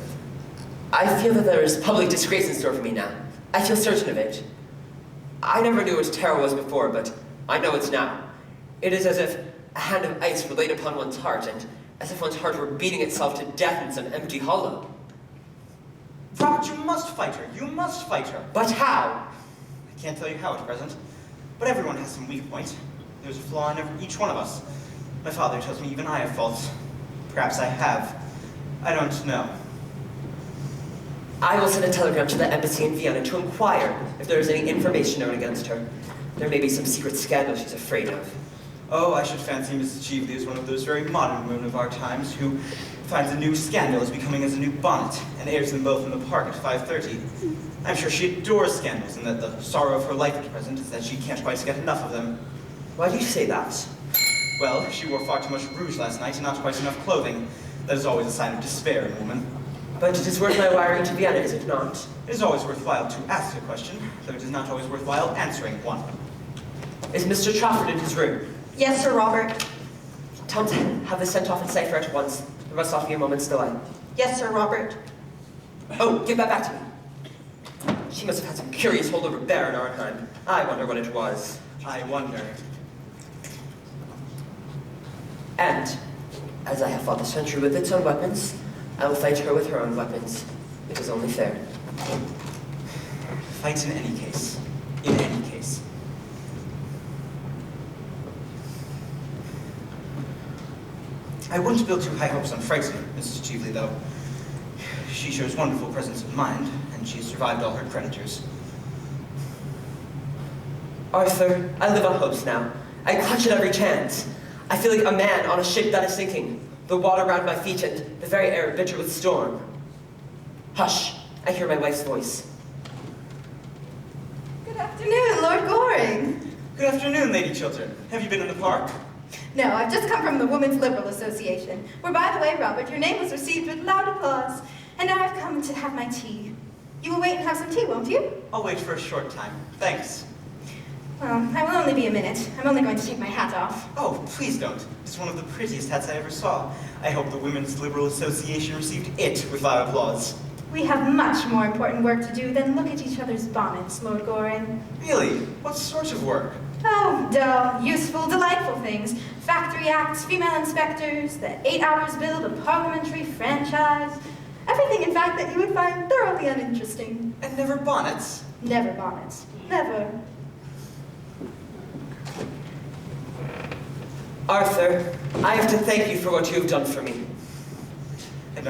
I feel that there is public disgrace in store for me now. I feel certain of it. I never knew what terror was before, but I know it's now. It is as if a hand of ice were laid upon one's heart, and as if one's heart were beating itself to death in some empty hollow. Robert, you must fight her. You must fight her. But how? I can't tell you how at present, but everyone has some weak point. There's a flaw in each one of us. My father tells me even I have faults. Perhaps I have. I don't know. I will send a telegram to the embassy in Vienna to inquire if there is any information known against her. There may be some secret scandal she's afraid of. Oh, I should fancy Mrs. Cheveley is one of those very modern women of our times who finds a new scandal as becoming as a new bonnet and airs them both in the park at 5:30. I'm sure she adores scandals and that the sorrow of her life at present is that she can't quite get enough of them. Why do you say that? Well, she wore far too much rouge last night and not quite enough clothing. That is always a sign of despair in a woman. But it is worth my wiring to Vienna, is it not? It is always worthwhile to ask a question, though it is not always worthwhile answering one. Is Mr. Trafford in his room? Yes, Sir Robert. Tell him to have this sent off in cipher at once. There must not be a moment's delay. Yes, Sir Robert. Oh, give that back to me. She must have had some curious hold over Baron Arnheim. I wonder what it was. I wonder. And, as I have fought the century with its own weapons, I will fight her with her own weapons. It is only fair. Fight in any case. In any case. I wouldn't build too high hopes on Francie, Mrs. Cheveley, though. She shows wonderful presence of mind, and she has survived all her creditors. Arthur, I live on hopes now. I clutch at every chance. I feel like a man on a ship that is sinking, the water around my feet and the very air bitter with storm. Hush, I hear my wife's voice. Good afternoon, Lord Goring. Good afternoon, Lady Chiltern. Have you been in the park? No, I've just come from the Women's Liberal Association, where, by the way, Robert, your name was received with loud applause. And now I've come to have my tea. You will wait and have some tea, won't you? I'll wait for a short time. Thanks. Well, I will only be a minute. I'm only going to take my hat off. Oh, please don't. It's one of the prettiest hats I ever saw. I hope the Women's Liberal Association received it with loud applause. We have much more important work to do than look at each other's bonnets, Lord Goring. Really? What sort of work? Oh, dull, useful, delightful things. Factory acts, female inspectors, the 8 hours bill, the parliamentary franchise. Everything, in fact, that you would find thoroughly uninteresting. And never bonnets? Never bonnets. Never. Arthur, I have to thank you for what you have done for me. I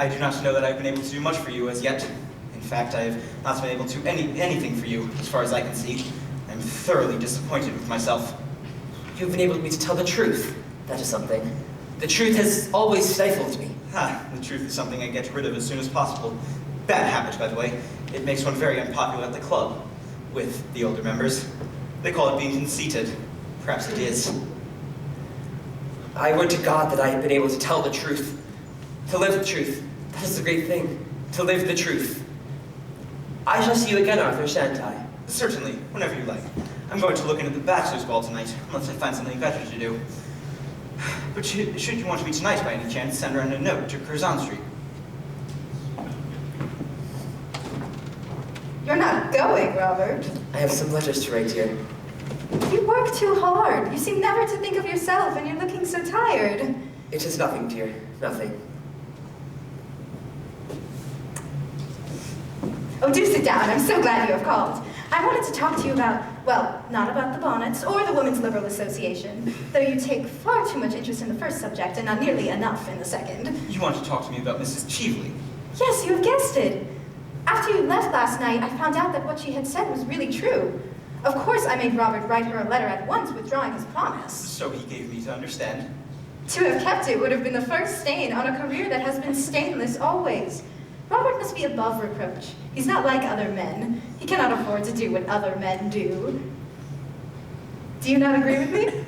do not know that I've been able to do much for you as yet. In fact, I have not been able to do anything for you, as far as I can see. I'm thoroughly disappointed with myself. You've enabled me to tell the truth. That is something. The truth has always stifled me. The truth is something I get rid of as soon as possible. Bad habit, by the way. It makes one very unpopular at the club, with the older members. They call it being conceited. Perhaps it is. I would to God that I had been able to tell the truth. To live the truth. That is the great thing. To live the truth. I shall see you again, Arthur, shan't I? Certainly, whenever you like. I'm going to look into the bachelor's ball tonight, unless I find something better to do. But should you want me tonight by any chance, send around a note to Curzon Street. You're not going, Robert. I have some letters to write, dear. You work too hard. You seem never to think of yourself, and you're looking so tired. It is nothing, dear. Nothing. Oh, do sit down. I'm so glad you have called. I wanted to talk to you about, well, not about the bonnets or the Women's Liberal Association, though you take far too much interest in the first subject and not nearly enough in the second. You want to talk to me about Mrs. Cheveley? Yes, you have guessed it. After you left last night, I found out that what she had said was really true. Of course, I made Robert write her a letter at once, withdrawing his promise. So he gave me to understand. To have kept it would have been the first stain on a career that has been stainless always. Robert must be above reproach. He's not like other men. He cannot afford to do what other men do. Do you not agree with me?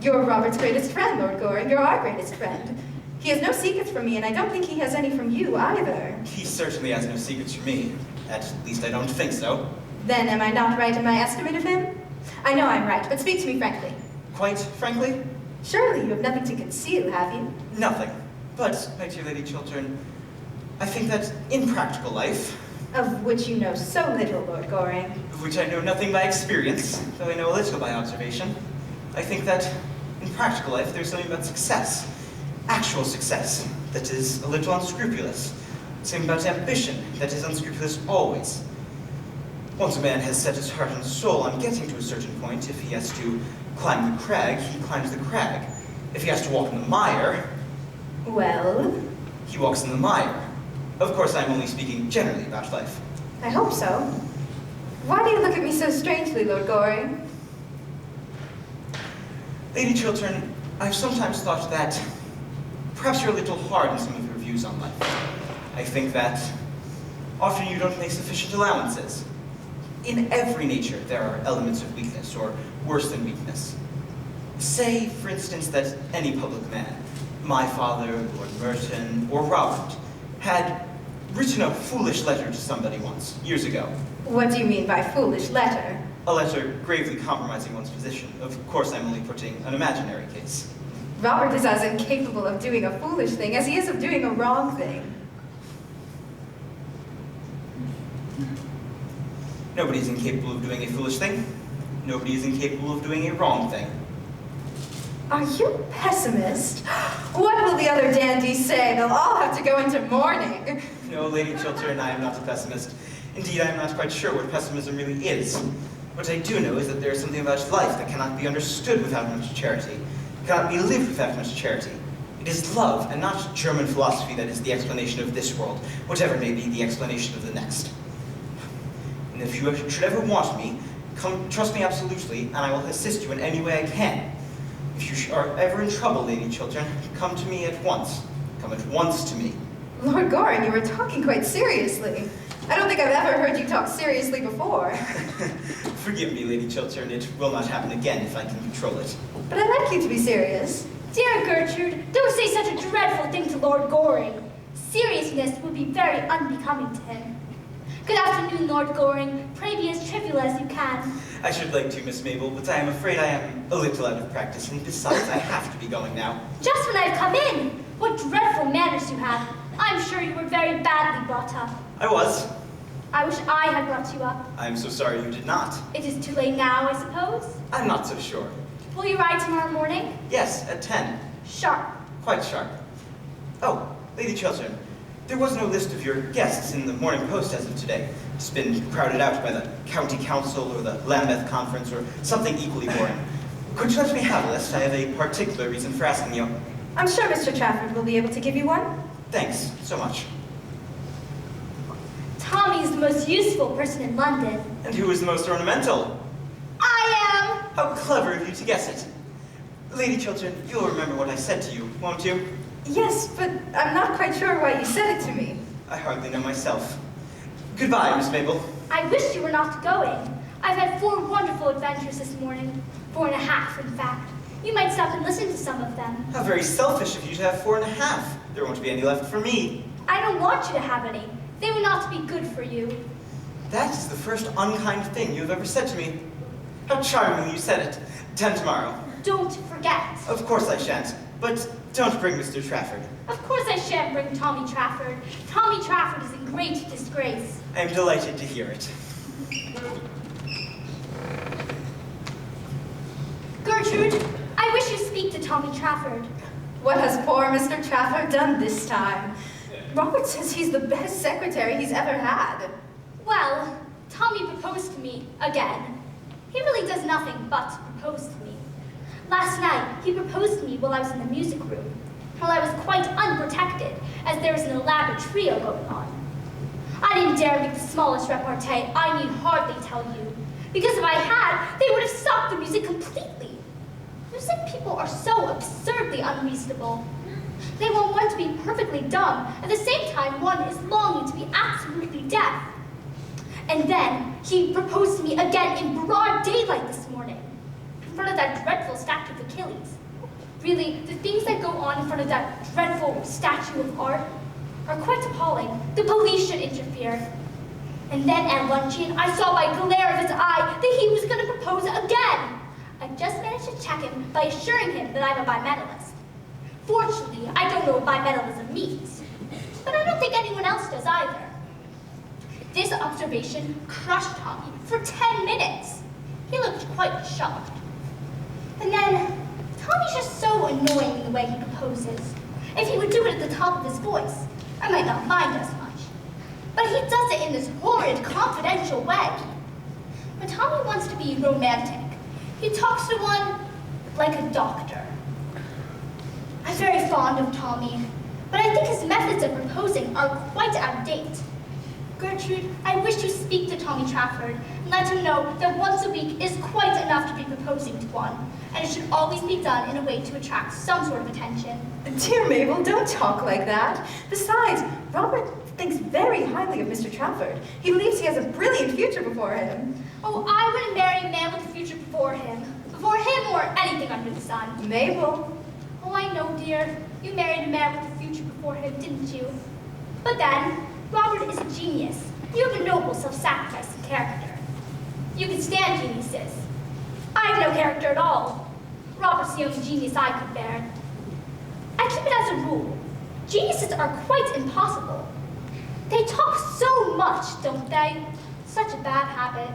You're Robert's greatest friend, Lord Goring. You're our greatest friend. He has no secrets from me, and I don't think he has any from you either. He certainly has no secrets from me. At least I don't think so. Then am I not right in my estimate of him? I know I'm right, but speak to me frankly. Quite frankly? Surely you have nothing to conceal, have you? Nothing. But, my dear Lady Chiltern, I think that in practical life, Of which you know so little, Lord Goring. of which I know nothing by experience, though I know a little by observation, I think that in practical life there's something about success, actual success, that is a little unscrupulous. Something about ambition that is unscrupulous always. Once a man has set his heart and soul on getting to a certain point, if he has to climb the crag, he climbs the crag. If he has to walk in the mire, Well, he walks in the mire. Of course, I'm only speaking generally about life. I hope so. Why do you look at me so strangely, Lord Goring? Lady Chiltern, I've sometimes thought that perhaps you're a little hard in some of your views on life. I think that often you don't make sufficient allowances. In every nature, there are elements of weakness, or worse than weakness. Say, for instance, that any public man, my father, Lord Merton, or Robert, had written a foolish letter to somebody once, years ago. What do you mean by foolish letter? A letter gravely compromising one's position. Of course, I'm only putting an imaginary case. Robert is as incapable of doing a foolish thing as he is of doing a wrong thing. Nobody is incapable of doing a foolish thing. Nobody is incapable of doing a wrong thing. Are you a pessimist? What will the other dandies say? They'll all have to go into mourning. No, Lady Chiltern, I am not a pessimist. Indeed, I am not quite sure what pessimism really is. What I do know is that there is something about life that cannot be understood without much charity, cannot be lived without much charity. It is love, and not German philosophy, that is the explanation of this world, whatever may be the explanation of the next. And if you should ever want me, come trust me absolutely, and I will assist you in any way I can. If you are ever in trouble, Lady Chiltern, come to me at once. Come at once to me. Lord Goring, you were talking quite seriously. I don't think I've ever heard you talk seriously before. Forgive me, Lady Chiltern, it will not happen again if I can control it. But I'd like you to be serious. Dear Gertrude, don't say such a dreadful thing to Lord Goring. Seriousness would be very unbecoming to him. Good afternoon, Lord Goring. Pray be as trivial as you can. I should like to, Miss Mabel, but I am afraid I am a little out of practice, and besides, I have to be going now. Just when I've come in! What dreadful manners you have. I'm sure you were very badly brought up. I was. I wish I had brought you up. I'm so sorry you did not. It is too late now, I suppose? I'm not so sure. Will you ride tomorrow morning? Yes, at 10. Sharp. Quite sharp. Oh, Lady Chiltern, there was no list of your guests in the Morning Post as of today. It's been crowded out by the County Council or the Lambeth Conference or something equally boring. Could you let me have a list? I have a particular reason for asking you. I'm sure Mr. Trafford will be able to give you one. Thanks so much. Tommy is the most useful person in London. And who is the most ornamental? I am! How clever of you to guess it. Lady Chiltern, you'll remember what I said to you, won't you? Yes, but I'm not quite sure why you said it to me. I hardly know myself. Goodbye, Miss Mabel. I wish you were not going. I've had 4 wonderful adventures this morning. 4.5, in fact. You might stop and listen to some of them. How very selfish of you to have 4.5. There won't be any left for me. I don't want you to have any. They were not to be good for you. That is the first unkind thing you have ever said to me. How charmingly you said it. 10 tomorrow. Don't forget. Of course I shan't. But don't bring Mr. Trafford. Of course I shan't bring Tommy Trafford. Tommy Trafford is in great disgrace. I am delighted to hear it. Gertrude, I wish you'd speak to Tommy Trafford. What has poor Mr. Trafford done this time? Robert says he's the best secretary he's ever had. Well, Tommy proposed to me again. He really does nothing but propose to me. Last night, he proposed to me while I was in the music room, while I was quite unprotected, as there was an elaborate trio going on. I didn't dare make the smallest repartee, I need hardly tell you, because if I had, they would have stopped the music completely. Music people are so absurdly unreasonable. They want one to be perfectly dumb, at the same time one is longing to be absolutely deaf. And then he proposed to me again in broad daylight this morning, in front of that dreadful statue of Achilles. Really, the things that go on in front of that dreadful statue of art are quite appalling. The police should interfere. And then at luncheon, I saw by glare of his eye that he was going to propose again. I just managed to check him by assuring him that I'm a bimetallist. Fortunately, I don't know what bimetallism means, but I don't think anyone else does either. This observation crushed Tommy for 10 minutes. He looked quite shocked. And then, Tommy's just so annoying in the way he proposes. If he would do it at the top of his voice, I might not mind as much. But he does it in this horrid, confidential way. When Tommy wants to be romantic, he talks to one like a doctor. I'm very fond of Tommy, but I think his methods of proposing are quite out of date. Gertrude, I wish to speak to Tommy Trafford and let him know that once a week is quite enough to be proposing to one, and it should always be done in a way to attract some sort of attention. Dear Mabel, don't talk like that. Besides, Robert thinks very highly of Mr. Trafford. He believes he has a brilliant future before him. Oh, I wouldn't marry a man with a future before him or anything under the sun. Mabel. Oh, I know, dear. You married a man with a future before him, didn't you? But then, Robert is a genius. You have a noble, self-sacrificing character. You can stand geniuses. I have no character at all. Robert's the only genius I could bear. I keep it as a rule. Geniuses are quite impossible. They talk so much, don't they? Such a bad habit.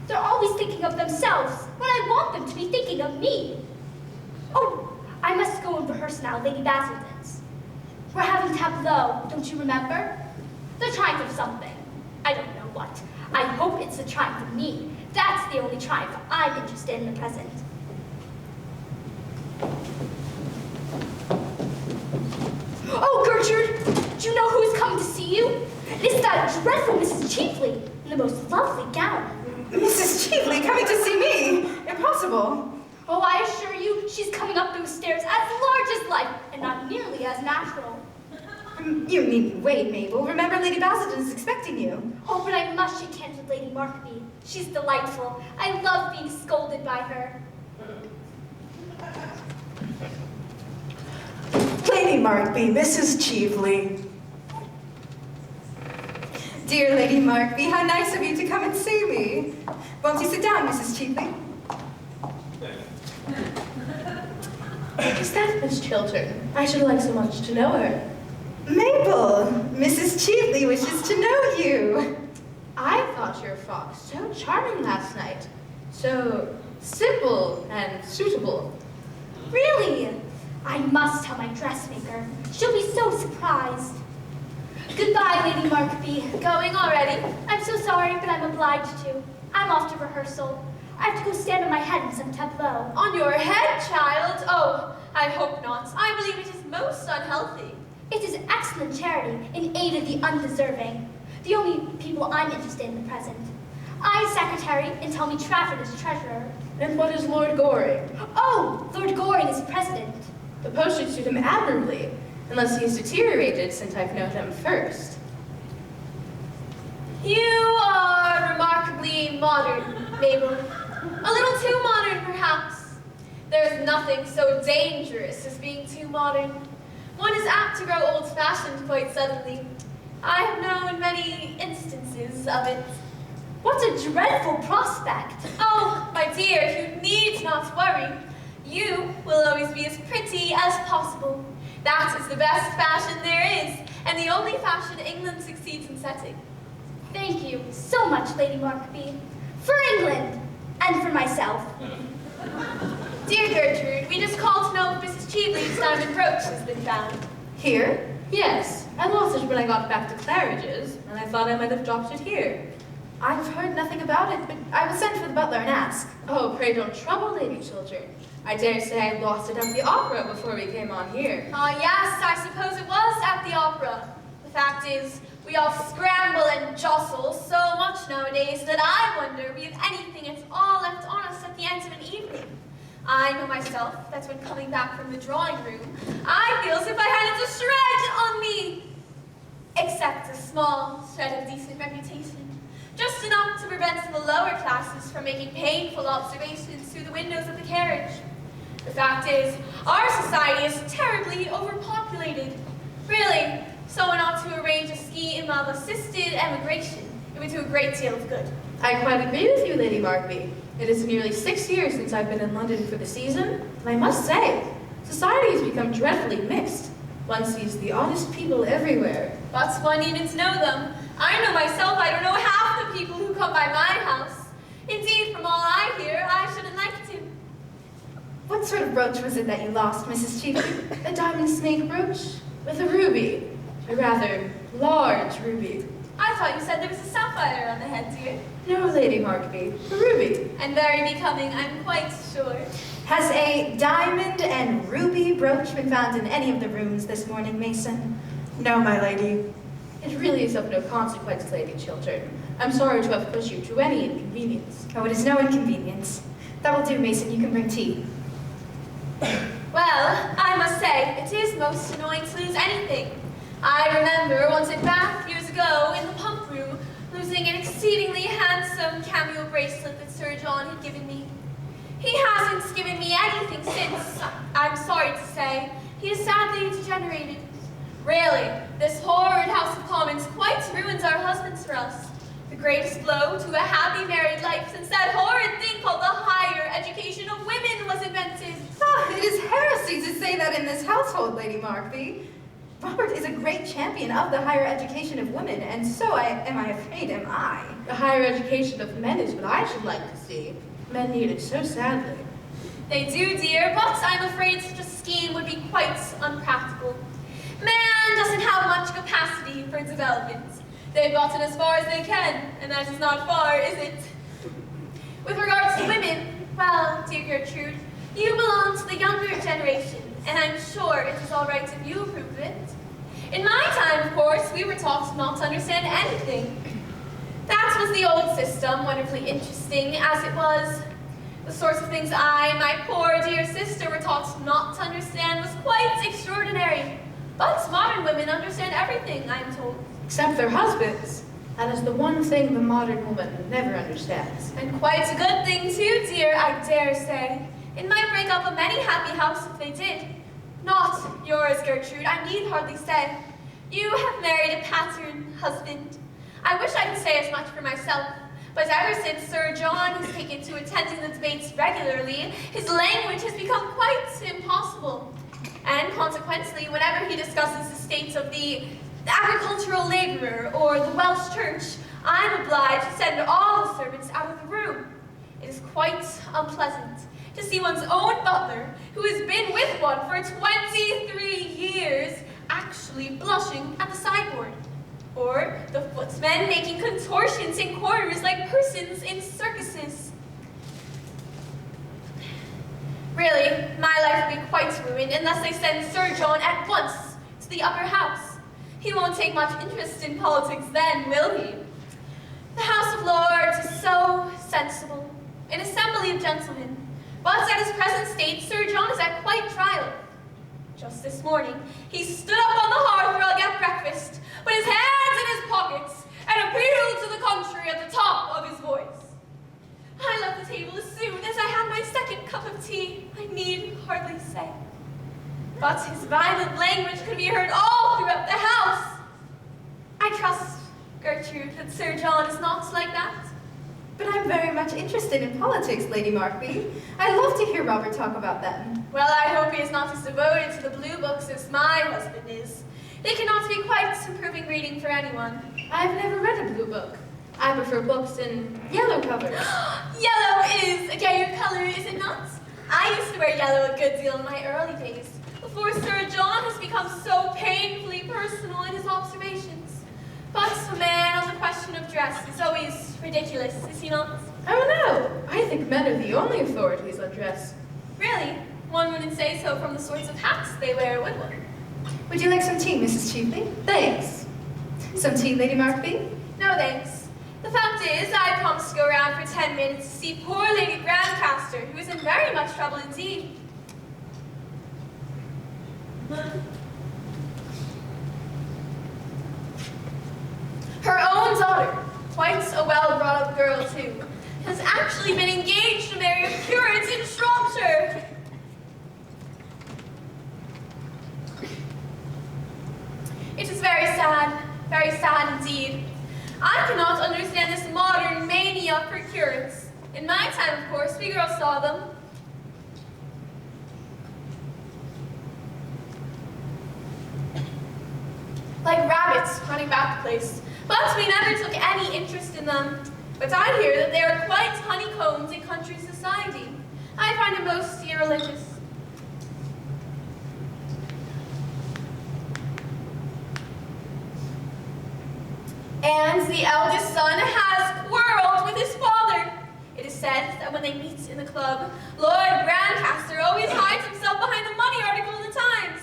They're always thinking of themselves when I want them to be thinking of me. Oh, I must go and rehearse now, Lady Basildon's. We're having tableau, don't you remember? The triumph of something. I don't know what. I hope it's the triumph of me. That's the only triumph I'm interested in the present. And it's that dreadful Mrs. Chiefly in the most lovely gown. Mrs. Chiefly coming to see me? Impossible. Oh, I assure you, she's coming up those stairs as large as life, and not nearly as natural. You needn't wait, Mabel. Remember, Lady Basildon is expecting you. Oh, but I must shake hands with Lady Markby. She's delightful. I love being scolded by her. Lady Markby, Mrs. Chiefly. Dear Lady Markby, how nice of you to come and see me. Won't you sit down, Mrs. Chiefly? Is that Miss Chiltern? I should like so much to know her. Mabel, Mrs. Chiefly wishes to know you. I thought your frock so charming last night. So simple and suitable. Really? I must tell my dressmaker. She'll be so surprised. Goodbye, Lady Markby. Going already? I'm so sorry, but I'm obliged to. I'm off to rehearsal. I have to go stand on my head in some tableau. On your head, child? Oh, I hope not. I believe it is most unhealthy. It is excellent charity in aid of the undeserving. The only people I'm interested in the present. I secretary and tell me Trafford is treasurer. And what is Lord Goring? Oh, Lord Goring is president. The post should suit him admirably, unless he has deteriorated since I've known him first. You are remarkably modern, Mabel. A little too modern, perhaps. There's nothing so dangerous as being too modern. One is apt to grow old-fashioned quite suddenly. I have known many instances of it. What a dreadful prospect! Oh, my dear, you need not worry. You will always be as pretty as possible. That is the best fashion there is, and the only fashion England succeeds in setting. Thank you so much, Lady Markby. For England, and for myself. Dear Gertrude, we just called to know if Mrs. Cheveley's diamond brooch has been found. Here? Yes. I lost it when I got back to Claridge's, and I thought I might have dropped it here. I've heard nothing about it, but I will send for the butler and ask. Oh, pray don't trouble, Lady Chiltern. I dare say I lost it at the opera before we came on here. Ah, yes, I suppose it was at the opera. The fact is, we all scramble and jostle so much nowadays that I wonder if we have anything at all left on us at the end of an evening. I know myself that when coming back from the drawing room, I feel as if I hadn't a shred on me, except a small shred of decent reputation. Just enough to prevent the lower classes from making painful observations through the windows of the carriage. The fact is, our society is terribly overpopulated. Really, someone ought to arrange a scheme of assisted emigration. It would do a great deal of good. I quite agree with you, Lady Markby. It is nearly 6 years since I've been in London for the season, and I must say, society has become dreadfully mixed. One sees the oddest people everywhere. But one needn't know them. I know myself, I don't know half the people who come by my house. Indeed, from all I hear, I shouldn't like to. What sort of brooch was it that you lost, Mrs. Chiefly? A diamond snake brooch with a ruby, a rather large ruby. I thought you said there was a sapphire on the head, dear. No, Lady Markby, a ruby. And very becoming, I'm quite sure. Has a diamond and ruby brooch been found in any of the rooms this morning, Mason? No, my lady. It really is of no consequence, Lady Chiltern. I'm sorry to have put you to any inconvenience. Oh, it is no inconvenience. That will do, Mason. You can bring tea. Well, I must say, it is most annoying to lose anything. I remember once back years ago in the pump room, losing an exceedingly handsome cameo bracelet that Sir John had given me. He hasn't given me anything since, I'm sorry to say. He has sadly degenerated. Really, this horrid House of Commons quite ruins our husbands for us. The greatest blow to a happy married life since that horrid thing called the higher education of women was invented. Ah, it is heresy to say that in this household, Lady Markby. Robert is a great champion of the higher education of women, and so am I afraid am I. The higher education of men is what I should like to see. Men need it so sadly. They do, dear, but I'm afraid such a scheme would be quite unpractical. Man doesn't have much capacity for development. They've gotten as far as they can, and that is not far, is it? With regards to women, well, dear Gertrude, you belong to the younger generation, and I'm sure it is all right if you approve of it. In my time, of course, we were taught not to understand anything. That was the old system, wonderfully interesting as it was. The sorts of things I and my poor dear sister were taught not to understand was quite extraordinary. But modern women understand everything, I am told. Except their husbands. That is the one thing the modern woman never understands. And quite a good thing too, dear, I dare say. It might break up a many happy house if they did. Not yours, Gertrude, I need hardly say. You have married a pattern husband. I wish I could say as much for myself. But ever since Sir John has taken to attending the debates regularly, his language has become quite impossible. And consequently, whenever he discusses the state of the agricultural laborer or the Welsh church, I'm obliged to send all the servants out of the room. It is quite unpleasant to see one's own butler, who has been with one for 23 years, actually blushing at the sideboard. Or the footmen making contortions in corners like persons in circuses. Really, my life will be quite ruined unless I send Sir John at once to the upper house. He won't take much interest in politics then, will he? The House of Lords is so sensible, an assembly of gentlemen. But at his present state, Sir John is at quite trial. Just this morning, he stood up on the hearthrug at breakfast, put his hands in his pockets, and appealed to the country at the top of his voice. I left the table as soon as I had my second cup of tea, I need hardly say. But his violent language could be heard all throughout the house. I trust, Gertrude, that Sir John is not like that. But I'm very much interested in politics, Lady Markby. I love to hear Robert talk about them. Well, I hope he is not as devoted to the blue books as my husband is. They cannot be quite improving reading for anyone. I've never read a blue book. I prefer books in yellow covers. Yellow is a gayer color, is it not? I used to wear yellow a good deal in my early days, before Sir John has become so painfully personal in his observations. But a man on the question of dress is always ridiculous, is he not? Oh no, I think men are the only authorities on dress. Really? One wouldn't say so from the sorts of hats they wear, would one? Would you like some tea, Mrs. Cheveley? Thanks. Some tea, Lady Markby? No thanks. The fact is, I promised to go around for 10 minutes to see poor Lady Grandcaster, who is in very much trouble indeed. Her own daughter, quite a well-brought-up girl too, has actually been engaged to marry a curate in Shropshire. It is very sad indeed. I cannot understand this modern mania for curates. In my time, of course, we girls saw them. Like rabbits running about the place. But we never took any interest in them. But I hear that they are quite honeycombed in country society. I find it most irreligious. And the eldest son has quarreled with his father. It is said that when they meet in the club, Lord Grandcaster always hides himself behind the money article in the Times.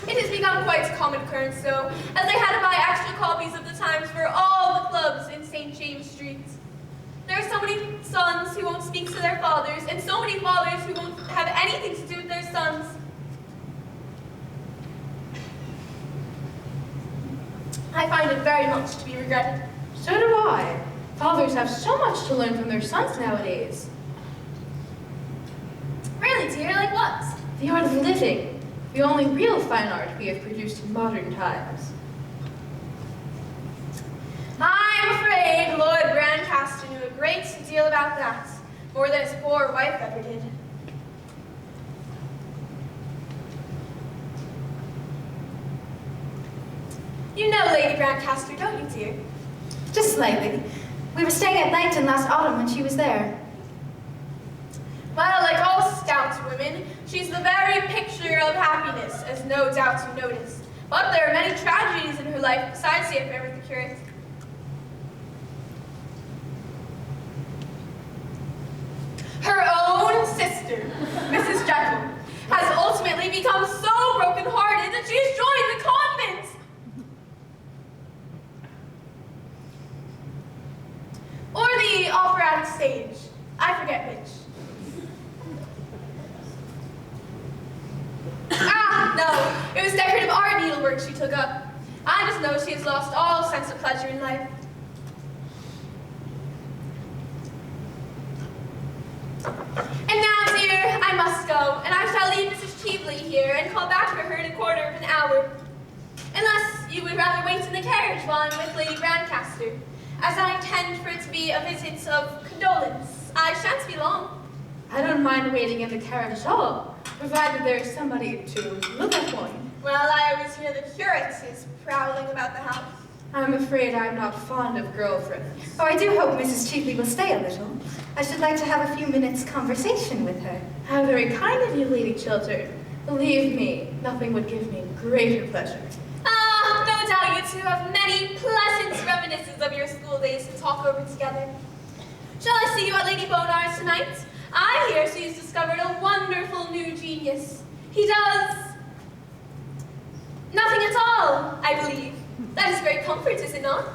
It has become quite a common occurrence, though, as they had to buy extra copies of the Times for all the clubs in St. James Street. There are so many sons who won't speak to their fathers, and so many fathers who won't have anything to do with their sons. I find it very much to be regretted. So do I. Fathers have so much to learn from their sons nowadays. Really, dear? Like what? The art of living. The only real fine art we have produced in modern times. I'm afraid Lord Grandcaster knew a great deal about that, more than his poor wife ever did. You know Lady Grandcaster, don't you, dear? Just slightly. We were staying at Langton last autumn when she was there. Well, like all stout women, she's the very picture of happiness, as no doubt you noticed. But there are many tragedies in her life besides the affair with the curate. Her own sister, Mrs. Jack become so broken-hearted that she has joined the convent. Or the operatic stage. I forget which. No, it was decorative art needlework she took up. I just know she has lost all sense of pleasure in life. And now, dear, I must go, and I shall leave Mrs. Cheveley here and call back for her in a quarter of an hour. Unless you would rather wait in the carriage while I'm with Lady Brancaster, as I intend for it to be a visit of condolence. I shan't be long. I don't mind waiting in the carriage at all, provided there is somebody to look at one. Well, I always hear the curate is prowling about the house. I'm afraid I'm not fond of girlfriends. Oh, I do hope Mrs. Cheveley will stay a little. I should like to have a few minutes' conversation with her. How very kind of you, Lady Chiltern. Believe me, nothing would give me greater pleasure. Ah, no doubt you two have many pleasant reminiscences of your school days to talk over together. Shall I see you at Lady Bonar's tonight? I hear she's discovered a wonderful new genius. He does nothing at all, I believe. That is great comfort, is it not?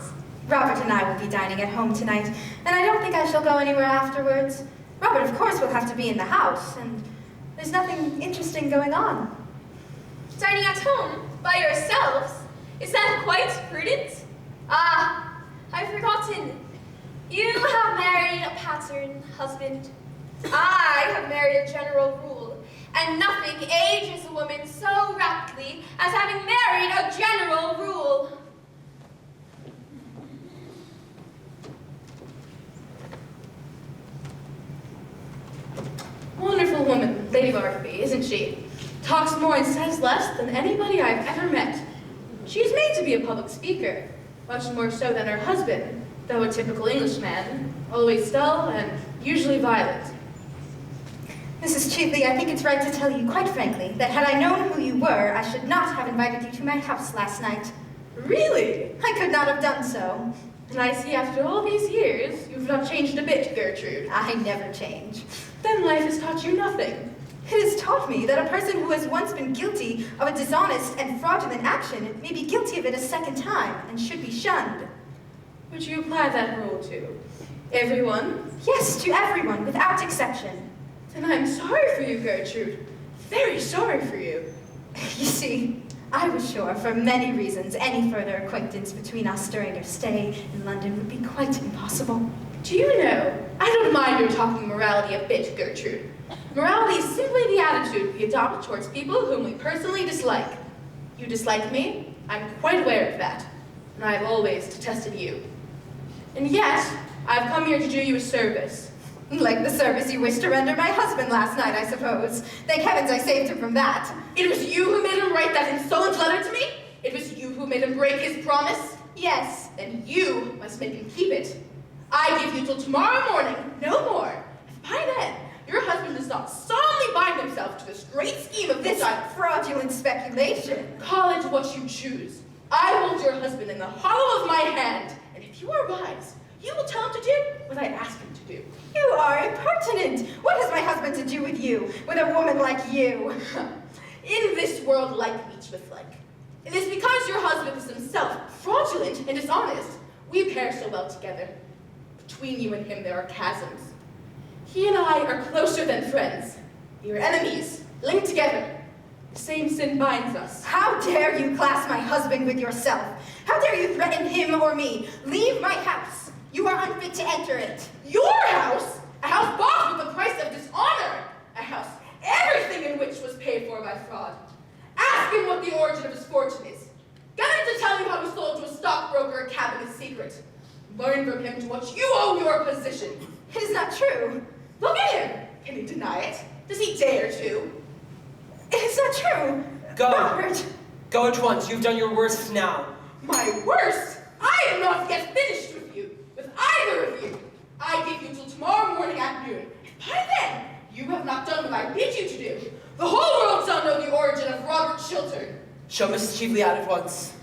Robert and I will be dining at home tonight, and I don't think I shall go anywhere afterwards. Robert, of course, will have to be in the house, and there's nothing interesting going on. Dining at home? By yourselves? Is that quite prudent? Ah, I've forgotten. You have married a pattern husband. I have married a general rule, and nothing ages a woman so rapidly as having married a general rule. Wonderful woman, Lady Bartleby, isn't she? Talks more and says less than anybody I've ever met. She's made to be a public speaker, much more so than her husband, though a typical Englishman, always dull and usually violent. Mrs. Cheveley, I think it's right to tell you quite frankly that had I known who you were, I should not have invited you to my house last night. Really? I could not have done so. And I see after all these years, you've not changed a bit, Gertrude. I never change. Then life has taught you nothing. It has taught me that a person who has once been guilty of a dishonest and fraudulent action may be guilty of it a second time and should be shunned. Would you apply that rule to everyone? Yes, to everyone, without exception. Then I'm sorry for you, Gertrude. Very sorry for you. You see, I was sure, for many reasons, any further acquaintance between us during your stay in London would be quite impossible. Do you know, I don't mind your talking morality a bit, Gertrude. Morality is simply the attitude we adopt towards people whom we personally dislike. You dislike me, I'm quite aware of that, and I have always detested you. And yet, I've come here to do you a service. Like the service you wished to render my husband last night, I suppose. Thank heavens I saved him from that. It was you who made him write that insolent letter to me? It was you who made him break his promise? Yes. Then you must make him keep it. I give you till tomorrow morning, no more. If by then, your husband does not solemnly bind himself to this great scheme of this fraudulent speculation. Call it what you choose. I hold your husband in the hollow of my hand, and if you are wise, you will tell him to do what I ask him to do. You are impertinent. What has my husband to do with you, with a woman like you? In this world, like meets with like. It is because your husband is himself fraudulent and dishonest, we pair so well together. Between you and him there are chasms. He and I are closer than friends. We are enemies, linked together. The same sin binds us. How dare you class my husband with yourself? How dare you threaten him or me? Leave my house. You are unfit to enter it. Your house? A house bought with the price of dishonor. A house, everything in which was paid for by fraud. Ask him what the origin of his fortune is. Get him to tell you how he sold to a stockbroker a cabinet secret. Learn from him to what you owe your position. It is not true. Look at him. Can he deny it? Does he dare to? It is not true. Go. Robert. Go at once. You've done your worst now. My worst? I am not yet finished with you, with either of you. I give you till tomorrow morning at noon. If by then you have not done what I bid you to do, the whole world shall know the origin of Robert Chiltern. Show Mrs. Cheveley out at once.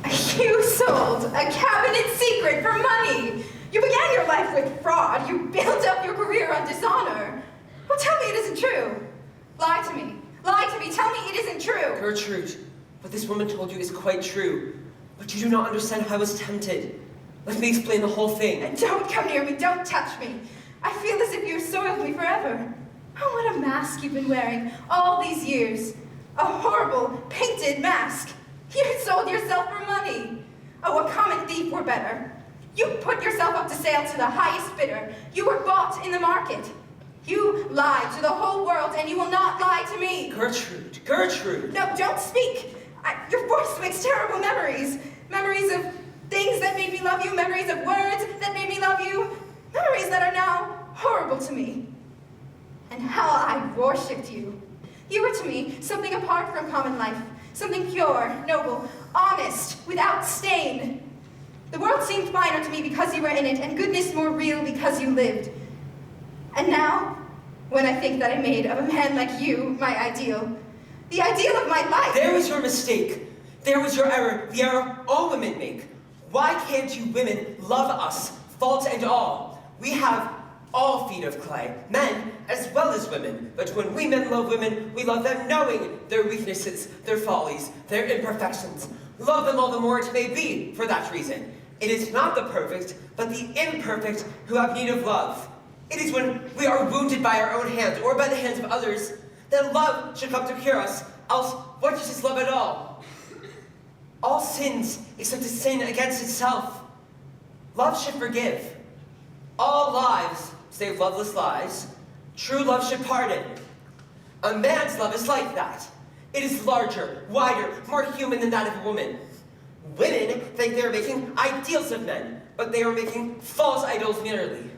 I You sold a cabinet secret for money. You began your life with fraud. You built up your career on dishonor. Well, tell me it isn't true. Lie to me. Lie to me. Tell me it isn't true. Gertrude, what this woman told you is quite true. But you do not understand how I was tempted. Let me explain the whole thing. And don't come near me. Don't touch me. I feel as if you've soiled me forever. Oh, what a mask you've been wearing all these years. A horrible, painted mask. You sold yourself for money. Oh, a common thief were better. You put yourself up to sale to the highest bidder. You were bought in the market. You lied to the whole world, and you will not lie to me. Gertrude, Gertrude! No, don't speak. Your voice makes terrible memories. Memories of things that made me love you, memories of words that made me love you, memories that are now horrible to me. And how I worshipped you. You were to me something apart from common life, something pure, noble, honest, without stain. The world seemed finer to me because you were in it, and goodness more real because you lived. And now, when I think that I made of a man like you my ideal, the ideal of my life... There was your mistake. There was your error, the error all women make. Why can't you women love us, fault and all? We have all feet of clay, men as well as women. But when we men love women, we love them knowing their weaknesses, their follies, their imperfections. Love them all the more it may be for that reason. It is not the perfect, but the imperfect who have need of love. It is when we are wounded by our own hands or by the hands of others that love should come to cure us, else what is love at all? All sins except a sin against itself. Love should forgive. All lives, save loveless lies, true love should pardon. A man's love is like that. It is larger, wider, more human than that of a woman. Women think they are making ideals of men, but they are making false idols merely.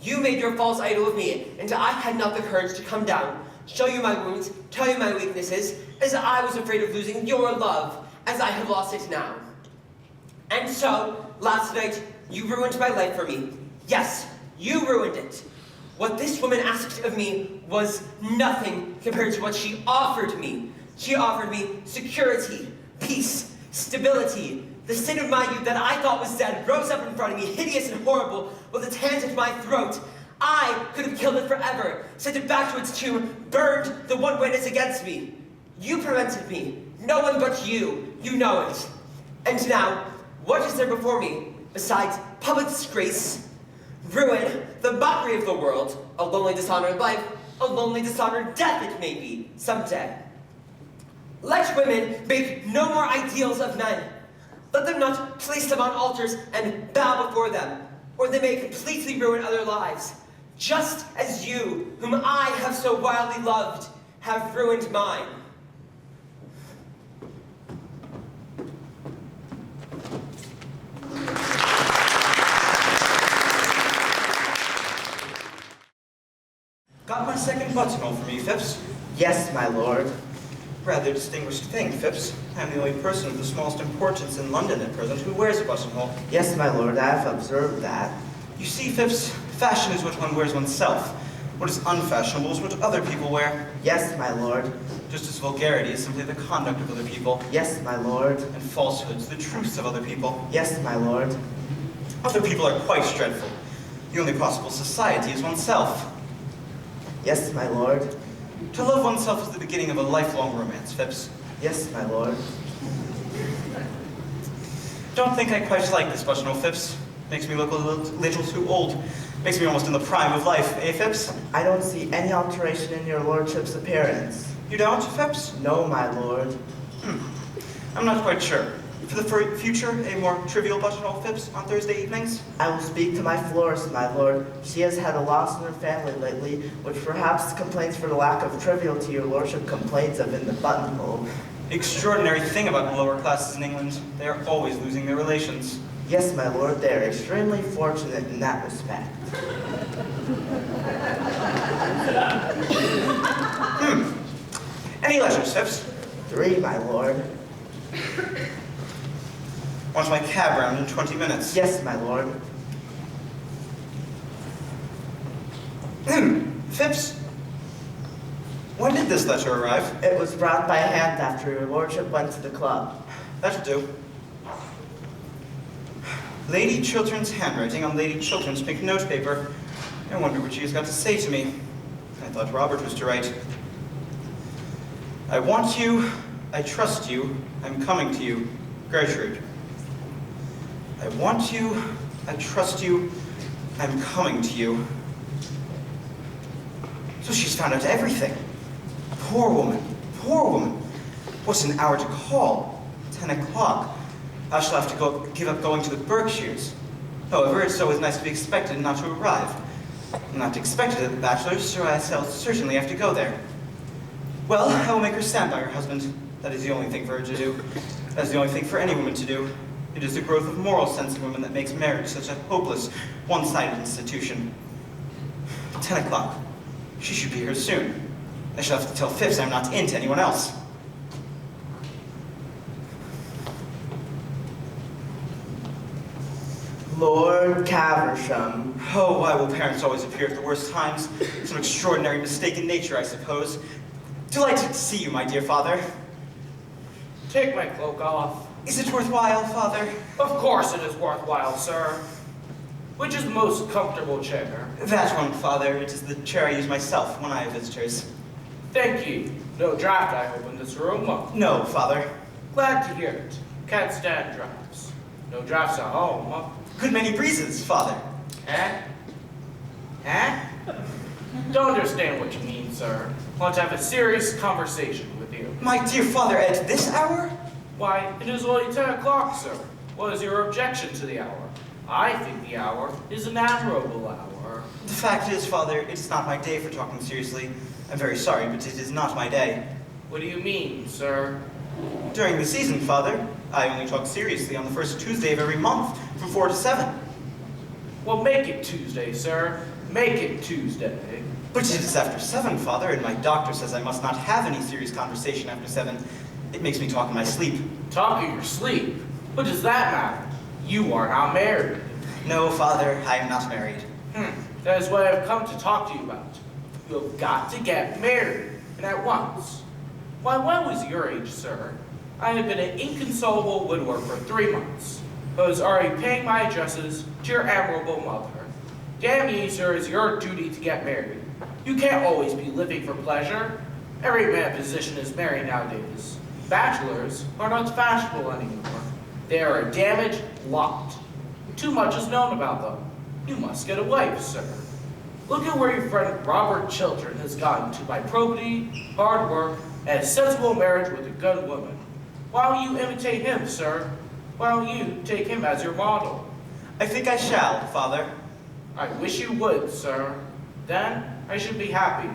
You made your false idol of me, and I had not the courage to come down, show you my wounds, tell you my weaknesses, as I was afraid of losing your love, as I have lost it now. And so, last night, you ruined my life for me. Yes, you ruined it. What this woman asked of me was nothing compared to what she offered me. She offered me security, peace, stability. The sin of my youth that I thought was dead rose up in front of me, hideous and horrible, with its hands at my throat. I could have killed it forever, sent it back to its tomb, burned the one witness against me. You prevented me. No one but you. You know it. And now, what is there before me besides public disgrace, ruin, the mockery of the world, a lonely dishonored life, a lonely dishonored death it may be, someday. Let women make no more ideals of men. Let them not place them on altars and bow before them, or they may completely ruin other lives, just as you, whom I have so wildly loved, have ruined mine. Got my second buttonhole for me, Phipps. Yes, my lord. Rather distinguished thing, Phipps. I'm the only person of the smallest importance in London at present who wears a buttonhole. Yes, my lord, I have observed that. You see, Phipps, fashion is what one wears oneself. What is unfashionable is what other people wear. Yes, my lord. Just as vulgarity is simply the conduct of other people. Yes, my lord. And falsehoods, the truths of other people. Yes, my lord. Other people are quite dreadful. The only possible society is oneself. Yes, my lord. To love oneself is the beginning of a lifelong romance, Phipps. Yes, my lord. Don't think I quite like this buttonhole, Phipps. Makes me look a little too old. Makes me almost in the prime of life, eh, Phipps? I don't see any alteration in your lordship's appearance. You don't, Phipps? No, my lord. I'm not quite sure. For the future, a more trivial buttonhole, Phipps, on Thursday evenings? I will speak to my florist, my lord. She has had a loss in her family lately, which perhaps complains for the lack of triviality your lordship complains of in the buttonhole. The extraordinary thing about the lower classes in England, they are always losing their relations. Yes, my lord, they are extremely fortunate in that respect. Any leisure, Phipps? 3, my lord. Want my cab round in 20 minutes? Yes, my lord. Phipps, when did this letter arrive? It was brought by hand after your lordship went to the club. That'll do. Lady Chiltern's handwriting on Lady Chiltern's pink notepaper. I wonder what she has got to say to me. I thought Robert was to write. I want you, I trust you, I'm coming to you, Gertrude. I want you, I trust you, I'm coming to you. So she's found out everything. Poor woman, poor woman. What's an hour to call? 10 o'clock. I shall have to give up going to the Berkshires. However, it's always nice to be expected and not to arrive. I'm not expected at the bachelor's, so I shall certainly have to go there. Well, I will make her stand by her husband. That is the only thing for her to do. That is the only thing for any woman to do. It is the growth of moral sense in women that makes marriage such a hopeless, one-sided institution. 10 o'clock. She should be here soon. I shall have to tell Phipps I'm not into anyone else. Lord Caversham. Oh, why will parents always appear at the worst times? Some extraordinary mistake in nature, I suppose. Delighted to see you, my dear father. Take my cloak off. Is it worthwhile, father? Of course it is worthwhile, sir. Which is the most comfortable chair? That one, father. It is the chair I use myself when I have visitors. Thank you. No draft, I hope, in this room? No, father. Glad to hear it. Can't stand drafts. No drafts at home, Good many breezes, father. Eh? Eh? Don't understand what you mean, sir. Want to have a serious conversation with you. My dear father, at this hour? Why, it is only 10 o'clock, sir. What is your objection to the hour? I think the hour is an admirable hour. The fact is, father, it's not my day for talking seriously. I'm very sorry, but it is not my day. What do you mean, sir? During the season, father, I only talk seriously on the first Tuesday of every month, from 4 to 7. Well, make it Tuesday, sir. Make it Tuesday. But it is after 7, father, and my doctor says I must not have any serious conversation after 7. It makes me talk in my sleep. Talk in your sleep? What does that matter? You are not married. No, father, I am not married. That is what I've come to talk to you about. You have got to get married, and at once. Why, when I was your age, sir, I had been an inconsolable widower for 3 months. I was already paying my addresses to your admirable mother. Damn ye, sir, it's your duty to get married. You can't always be living for pleasure. Every man of position is married nowadays. Bachelors are not fashionable anymore. They are a damaged lot. Too much is known about them. You must get a wife, sir. Look at where your friend Robert Chiltern has gotten to by probity, hard work, and a sensible marriage with a good woman. Why don't you imitate him, sir? Why don't you take him as your model? I think I shall, father. I wish you would, sir. Then I should be happy.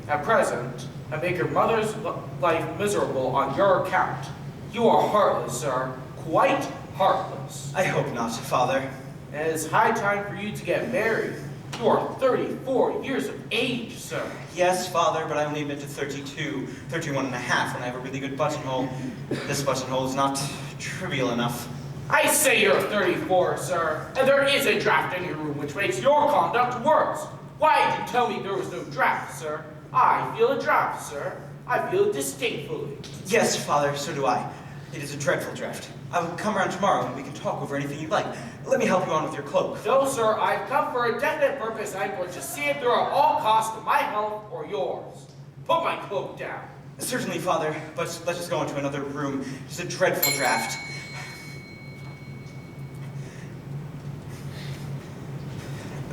At present, I make your mother's life miserable on your account. You are heartless, sir. Quite heartless. I hope not, father. And it is high time for you to get married. You are 34 years of age, sir. Yes, father, but I only admit to 32, 31 and a half when I have a really good buttonhole. This buttonhole is not trivial enough. I say you're 34, sir, and there is a draft in your room which makes your conduct worse. Why did you tell me there was no draft, sir? I feel a draft, sir. I feel it distinctly. Yes, father, so do I. It is a dreadful draft. I will come around tomorrow and we can talk over anything you like. Let me help you on with your cloak. No, sir, I've come for a definite purpose. I'm going to see it through at all costs to my health or yours. Put my cloak down. Certainly, father, but let us go into another room. It's a dreadful draft.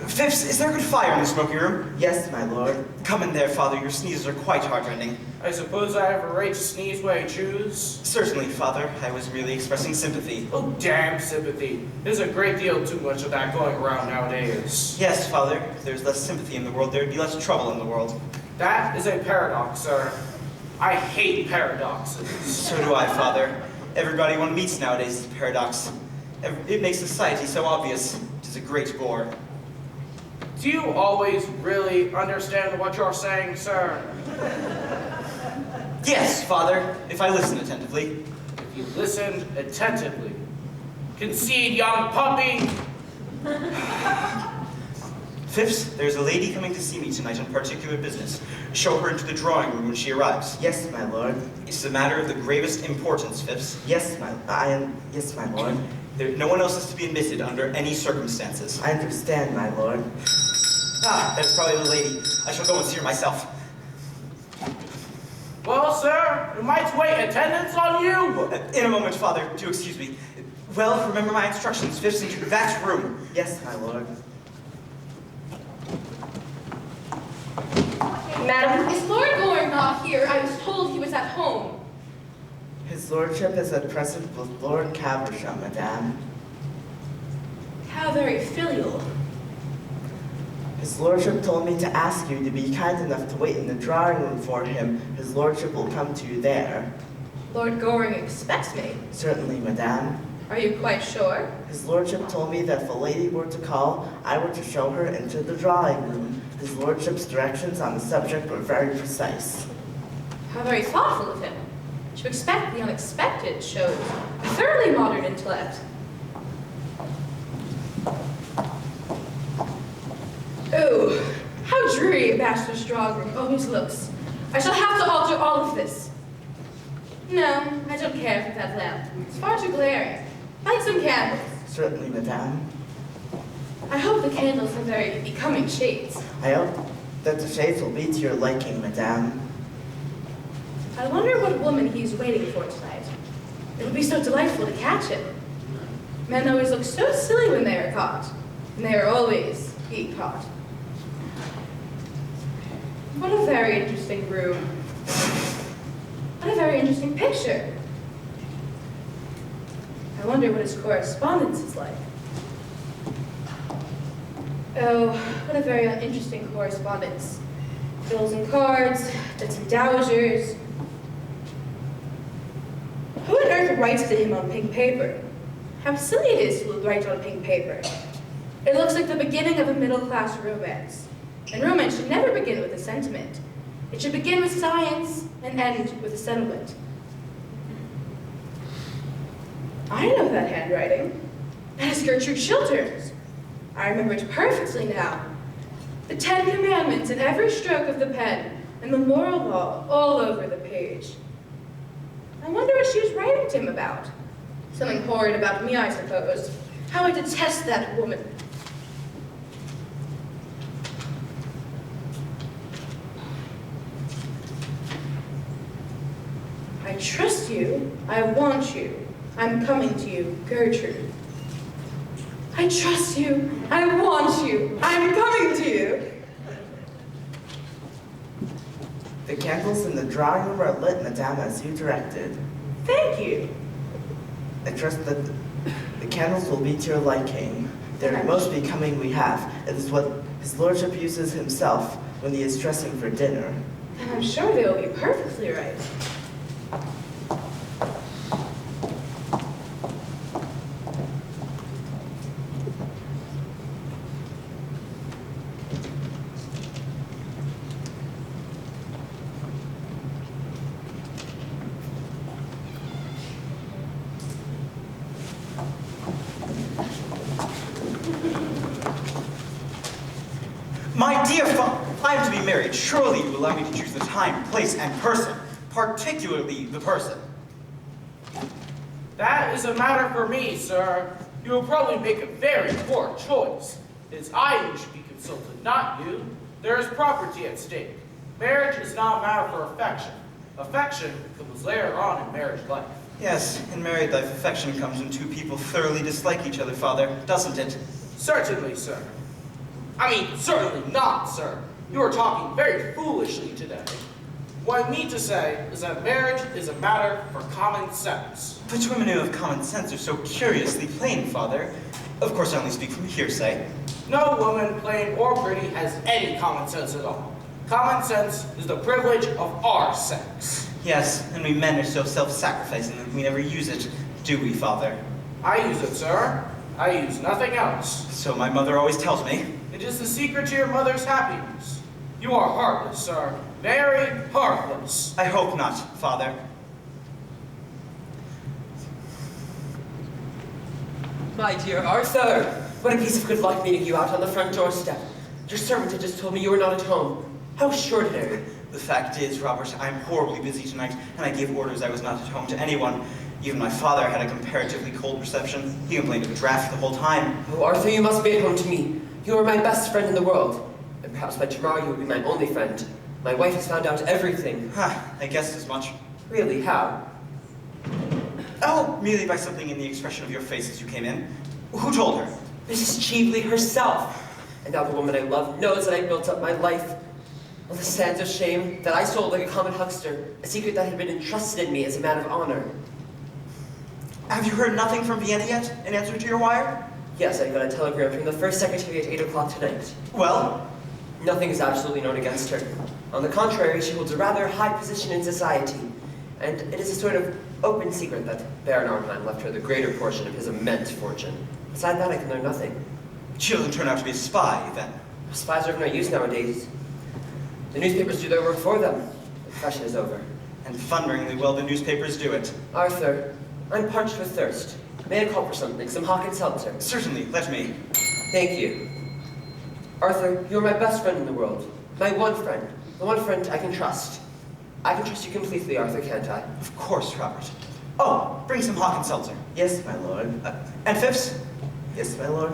Phipps, is there a good fire in the smoking room? Yes, my lord. Come in there, father. Your sneezes are quite heartrending. I suppose I have a right to sneeze when I choose? Certainly, father. I was merely expressing sympathy. Oh, damn sympathy. There's a great deal too much of that going around nowadays. Yes, father. If there's less sympathy in the world, there'd be less trouble in the world. That is a paradox, sir. I hate paradoxes. So do I, father. Everybody one meets nowadays is a paradox. It makes society so obvious. It is a great bore. Do you always really understand what you're saying, sir? Yes, father, if I listen attentively. If you listened attentively. Concede, young puppy! Phipps, there's a lady coming to see me tonight on particular business. Show her into the drawing room when she arrives. Yes, my lord. It's a matter of the gravest importance, Phipps. Yes, my lord. No one else is to be admitted under any circumstances. I understand, my lord. Ah, that's probably the lady. I shall go and see her myself. Well, sir, we might wait attendance on you. In a moment, Father. Do excuse me. Well, remember my instructions. Phipps, into that room. Yes, my lord. Madam, is Lord Gore not here? I was told he was at home. His lordship is at present with Lord Caversham, madame. How very filial. His lordship told me to ask you to be kind enough to wait in the drawing room for him. His lordship will come to you there. Lord Goring expects me. Certainly, madame. Are you quite sure? His lordship told me that if a lady were to call, I were to show her into the drawing room. His lordship's directions on the subject were very precise. How very thoughtful of him. To expect the unexpected shows a thoroughly modern intellect. Oh, how dreary a bachelor's drawing room always looks. I shall have to alter all of this. No, I don't care for that lamp. It's far too glaring. Light some candles. Certainly, madame. I hope the candles have very becoming shades. I hope that the shades will be to your liking, madame. I wonder what woman he's waiting for tonight. It would be so delightful to catch him. Men always look so silly when they are caught, and they are always being caught. What a very interesting room. What a very interesting picture. I wonder what his correspondence is like. Oh, what a very interesting correspondence. Bills and cards, debts and dowagers. Who on earth writes to him on pink paper? How silly it is to write on pink paper. It looks like the beginning of a middle-class romance. And romance should never begin with a sentiment. It should begin with science and end with a settlement. I know that handwriting. That is Gertrude Chiltern's. I remember it perfectly now. The 10 Commandments in every stroke of the pen, and the moral law all over the page. I wonder what she was writing to him about. Something horrid about me, I suppose. How I detest that woman. I trust you. I want you. I'm coming to you, Gertrude. I trust you. I want you. I'm coming to you. The candles in the drawing room are lit, madame, as you directed. Thank you. I trust that the candles will be to your liking. They're the most becoming we have. It is what his lordship uses himself when he is dressing for dinner. And I'm sure they will be perfectly right. My dear father, I am to be married. Surely you allow me to choose the time, place, and person, particularly the person. That is a matter for me, sir. You will probably make a very poor choice. It is I who should be consulted, not you. There is property at stake. Marriage is not a matter for affection. Affection comes later on in marriage life. Yes, in married life, affection comes when two people thoroughly dislike each other, Father, doesn't it? Certainly, sir. I mean, certainly not, sir. You are talking very foolishly today. What I mean to say is that marriage is a matter for common sense. But women who have common sense are so curiously plain, Father. Of course, I only speak from hearsay. No woman, plain or pretty, has any common sense at all. Common sense is the privilege of our sex. Yes, and we men are so self-sacrificing that we never use it, do we, Father? I use it, sir. I use nothing else. So my mother always tells me. It is the secret to your mother's happiness. You are heartless, sir. Very heartless. I hope not, Father. My dear Arthur, what a piece of good luck meeting you out on the front doorstep. Your servant had just told me you were not at home. How extraordinary. The fact is, Robert, I'm horribly busy tonight, and I gave orders I was not at home to anyone. Even my father had a comparatively cold reception. He complained of a draft the whole time. Oh, Arthur, you must be at home to me. You are my best friend in the world. And perhaps by tomorrow you will be my only friend. My wife has found out everything. I guessed as much. Really, how? Oh, merely by something in the expression of your face as you came in. Who told her? Mrs. Cheveley herself. And now the woman I love knows that I built up my life on the sands of shame, that I sold like a common huckster, a secret that had been entrusted in me as a man of honor. Have you heard nothing from Vienna yet, in answer to your wire? Yes, I got a telegram from the first secretary at 8 o'clock tonight. Well? Nothing is absolutely known against her. On the contrary, she holds a rather high position in society, and it is a sort of open secret that Baron Arnheim left her the greater portion of his immense fortune. Beside that, I can learn nothing. She doesn't turn out to be a spy, then. Spies are of no use nowadays. The newspapers do their work for them. The profession is over. And thunderingly well the newspapers do it. Arthur, I'm parched with thirst. May I call for something? Some hock and seltzer? Certainly, let me. Thank you. Arthur, you are my best friend in the world. My one friend. The one friend I can trust. I can trust you completely, Arthur, can't I? Of course, Robert. Oh, bring some hock and seltzer. Yes, my lord. And Phipps? Yes, my lord.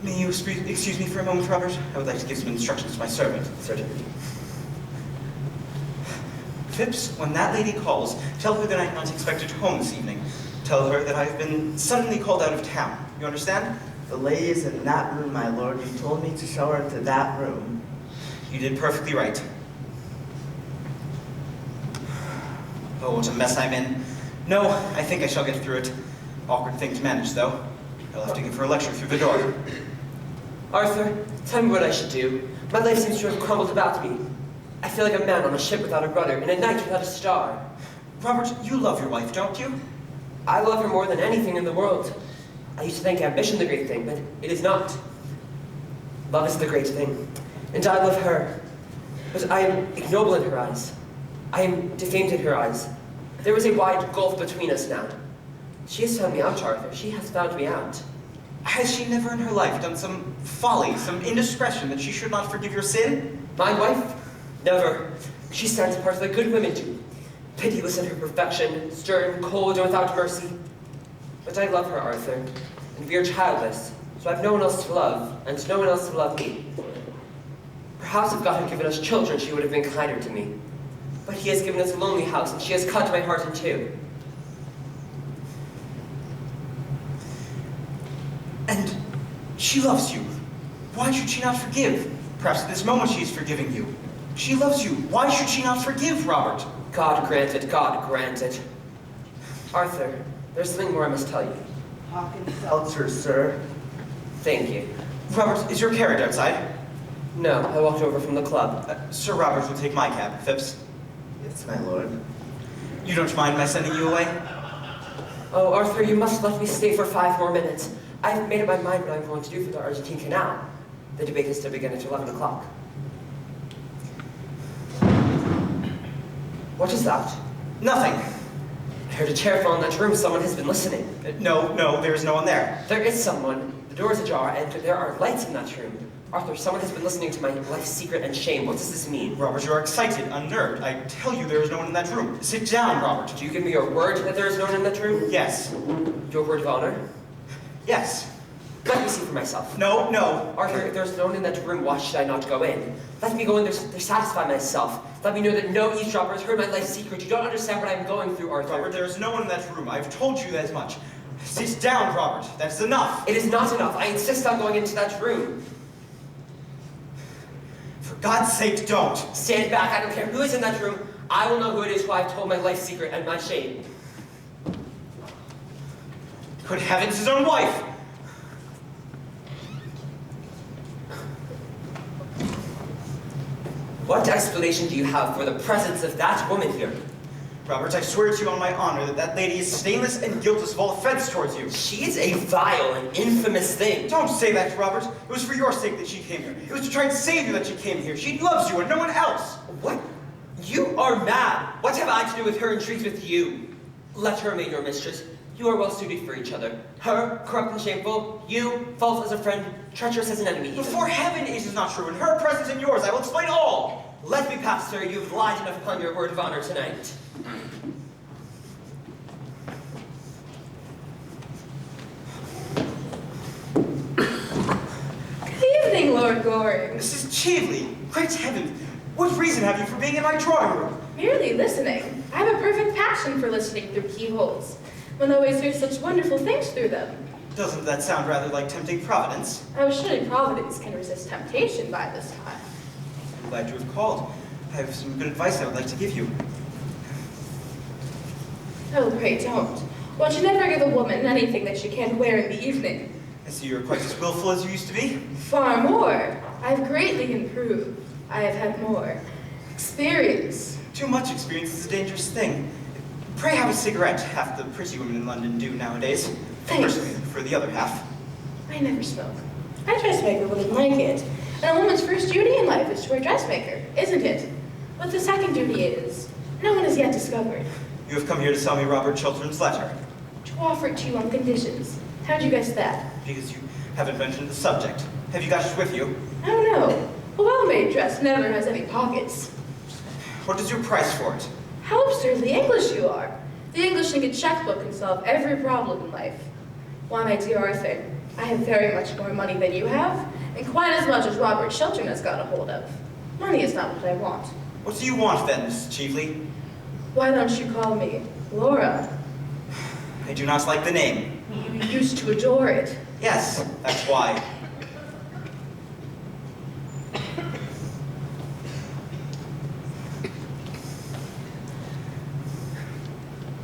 May you excuse me for a moment, Robert? I would like to give some instructions to my servant. Certainly. Phipps, when that lady calls, tell her that I'm not expected home this evening. Tell her that I've been suddenly called out of town. You understand? The lady is in that room, my lord. You told me to show her into that room. You did perfectly right. Oh, what a mess I'm in. No, I think I shall get through it. Awkward thing to manage, though. I'll have to give her a lecture through the door. Arthur, tell me what I should do. My life seems to have crumbled about me. I feel like a man on a ship without a rudder, in a night without a star. Robert, you love your wife, don't you? I love her more than anything in the world. I used to think ambition the great thing, but it is not. Love is the great thing, and I love her. But I am ignoble in her eyes. I am defamed in her eyes. There is a wide gulf between us now. She has found me out, Arthur. She has found me out. Has she never in her life done some folly, some indiscretion that she should not forgive your sin? My wife? Never. She stands apart like good women do. Pitiless in her perfection, stern, cold, and without mercy. But I love her, Arthur, and we are childless, so I have no one else to love, and no one else to love me. Perhaps if God had given us children, she would have been kinder to me. But he has given us a lonely house, and she has cut my heart in two. And she loves you. Why should she not forgive? Perhaps at this moment she is forgiving you. She loves you. Why should she not forgive, Robert? God grant it, God grant it. Arthur, there's something more I must tell you. Hock and seltzer, sir. Thank you. Robert, is your carriage outside? No, I walked over from the club. Sir Robert will take my cab, Phipps. Yes, my lord. You don't mind my sending you away? Oh, Arthur, you must let me stay for 5 more minutes. I haven't made up my mind what I'm going to do for the Argentine Canal. The debate is to begin at 11 o'clock. What is that? Nothing. I heard a chair fall in that room. Someone has been listening. No, there is no one there. There is someone. The door is ajar, and there are lights in that room. Arthur, someone has been listening to my life's secret and shame. What does this mean? Robert, you are excited, unnerved. I tell you there is no one in that room. Sit down, Robert. Do you give me your word that there is no one in that room? Yes. Your word of honor? Yes. Let me see for myself. No. Arthur, if there's no one in that room, why should I not go in? Let me go in there to satisfy myself. Let me know that no eavesdropper has heard my life's secret. You don't understand what I'm going through, Arthur. Robert, there is no one in that room. I've told you as much. Sit down, Robert. That's enough. It is not enough. I insist on going into that room. For God's sake, don't. Stand back. I don't care who is in that room. I will know who it is who I've told my life's secret and my shame. Good heavens, his own wife. What explanation do you have for the presence of that woman here? Robert, I swear to you on my honor that that lady is stainless and guiltless of all offense towards you. She is a vile and infamous thing. Don't say that, Robert. It was for your sake that she came here. It was to try and save you that she came here. She loves you and no one else. What? You are mad. What have I to do with her and treat with you? Let her remain your mistress. You are well suited for each other. Her, corrupt and shameful. You, false as a friend, treacherous as an enemy. even. Before heaven, it is not true. In her presence and yours, I will explain all. Let me pass, sir. You have lied enough upon your word of honor tonight. Good evening, Lord Goring. Mrs. Cheveley, great heaven, what reason have you for being in my drawing room? Merely listening. I have a perfect passion for listening through keyholes. One always hears such wonderful things through them. Doesn't that sound rather like tempting Providence? Oh, surely Providence can resist temptation by this time. I'm glad you have called. I have some good advice I would like to give you. Oh, pray don't. One should never give a woman anything that she can't wear in the evening. I see you're quite as willful as you used to be. Far more. I've greatly improved. I have had more experience. Too much experience is a dangerous thing. Pray have a cigarette, half the pretty women in London do nowadays. Thanks. Personally, for the other half. I never smoke. A dressmaker wouldn't like it. And a woman's first duty in life is to wear a dressmaker, isn't it? What the second duty is, no one has yet discovered. You have come here to sell me Robert Chiltern's letter. To offer it to you on conditions. How'd you guess that? Because you haven't mentioned the subject. Have you got it with you? Oh no. A well-made dress never has any pockets. What is your price for it? How absurdly English you are. The English think a checkbook can solve every problem in life. Why, my dear Arthur, I have very much more money than you have, and quite as much as Robert Chiltern has got a hold of. Money is not what I want. What do you want then, Mrs. Cheveley? Why don't you call me Laura? I do not like the name. You used to adore it. Yes, that's why.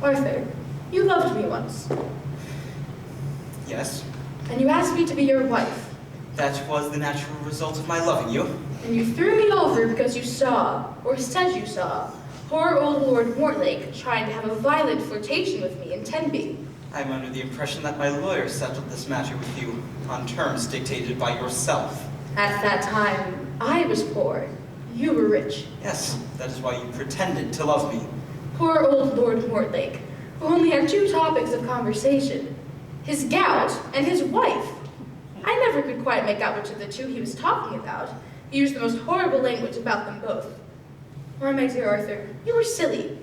Arthur, you loved me once, Yes, and you asked me to be your wife, that was the natural result of my loving you. and you threw me over because you saw, or said you saw, poor old Lord Mortlake trying to have a violent flirtation with me in Tenby. I'm under the impression that my lawyer settled this matter with you on terms dictated by yourself. At that time, I was poor. You were rich. Yes, that is why you pretended to love me. Poor old Lord Mortlake, who only had two topics of conversation, his gout and his wife. I never could quite make out which of the two he was talking about. He used the most horrible language about them both. Why, my dear Arthur, you were silly.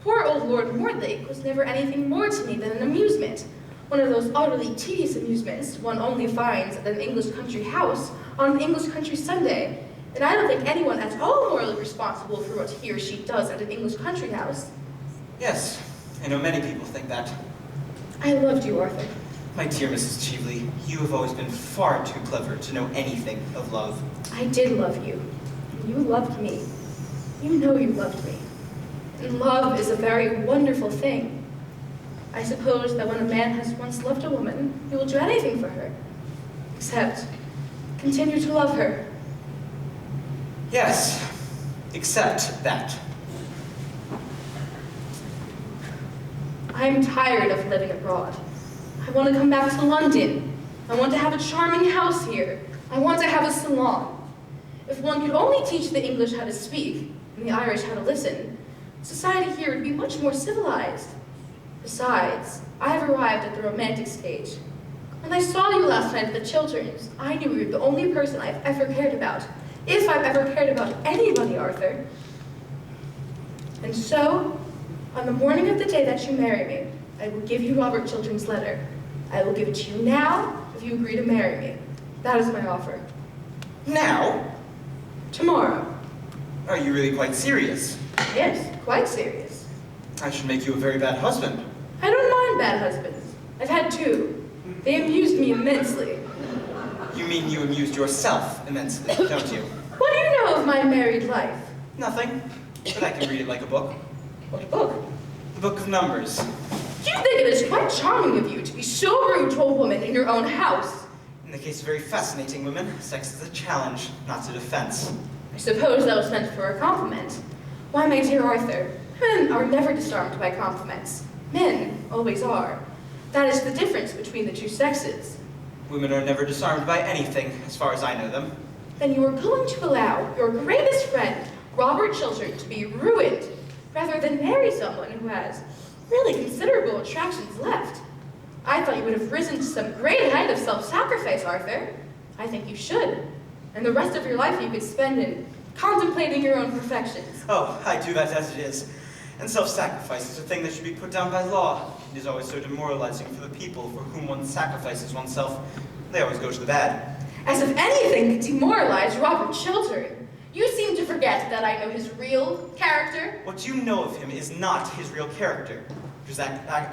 Poor old Lord Mortlake was never anything more to me than an amusement. One of those utterly tedious amusements one only finds at an English country house on an English country Sunday. And I don't think anyone at all morally responsible for what he or she does at an English country house. Yes, I know many people think that. I loved you, Arthur. My dear Mrs. Cheveley, you have always been far too clever to know anything of love. I did love you. And you loved me. You know you loved me. And love is a very wonderful thing. I suppose that when a man has once loved a woman, he will do anything for her. Except continue to love her. Yes, except that. I'm tired of living abroad. I want to come back to London. I want to have a charming house here. I want to have a salon. If one could only teach the English how to speak and the Irish how to listen, society here would be much more civilized. Besides, I have arrived at the romantic stage. When I saw you last night at the Chilterns, I knew you were the only person I've ever cared about. If I've ever cared about anybody, Arthur. And so, on the morning of the day that you marry me, I will give you Robert Chiltern's letter. I will give it to you now if you agree to marry me. That is my offer. Now? Tomorrow. Are you really quite serious? Yes, quite serious. I should make you a very bad husband. I don't mind bad husbands. I've had two. They amused me immensely. You mean you amused yourself immensely, don't you? What do you know of my married life? Nothing, but I can read it like a book. What book? The Book of Numbers. Do you think it is quite charming of you to be so rude to a woman in your own house? In the case of very fascinating women, sex is a challenge, not a defense. I suppose that was meant for a compliment. Why, my dear Arthur, men are never disarmed by compliments. Men always are. That is the difference between the two sexes. Women are never disarmed by anything, as far as I know them. Then you are going to allow your greatest friend, Robert Chiltern, to be ruined, rather than marry someone who has really considerable attractions left. I thought you would have risen to some great height of self-sacrifice, Arthur. I think you should. And the rest of your life you could spend in contemplating your own perfections. Oh, I do that as it is. And self-sacrifice is a thing that should be put down by law. It is always so demoralizing for the people for whom one sacrifices oneself. They always go to the bad. As if anything could demoralize Robert Chiltern. You seem to forget that I know his real character. What you know of him is not his real character. It was an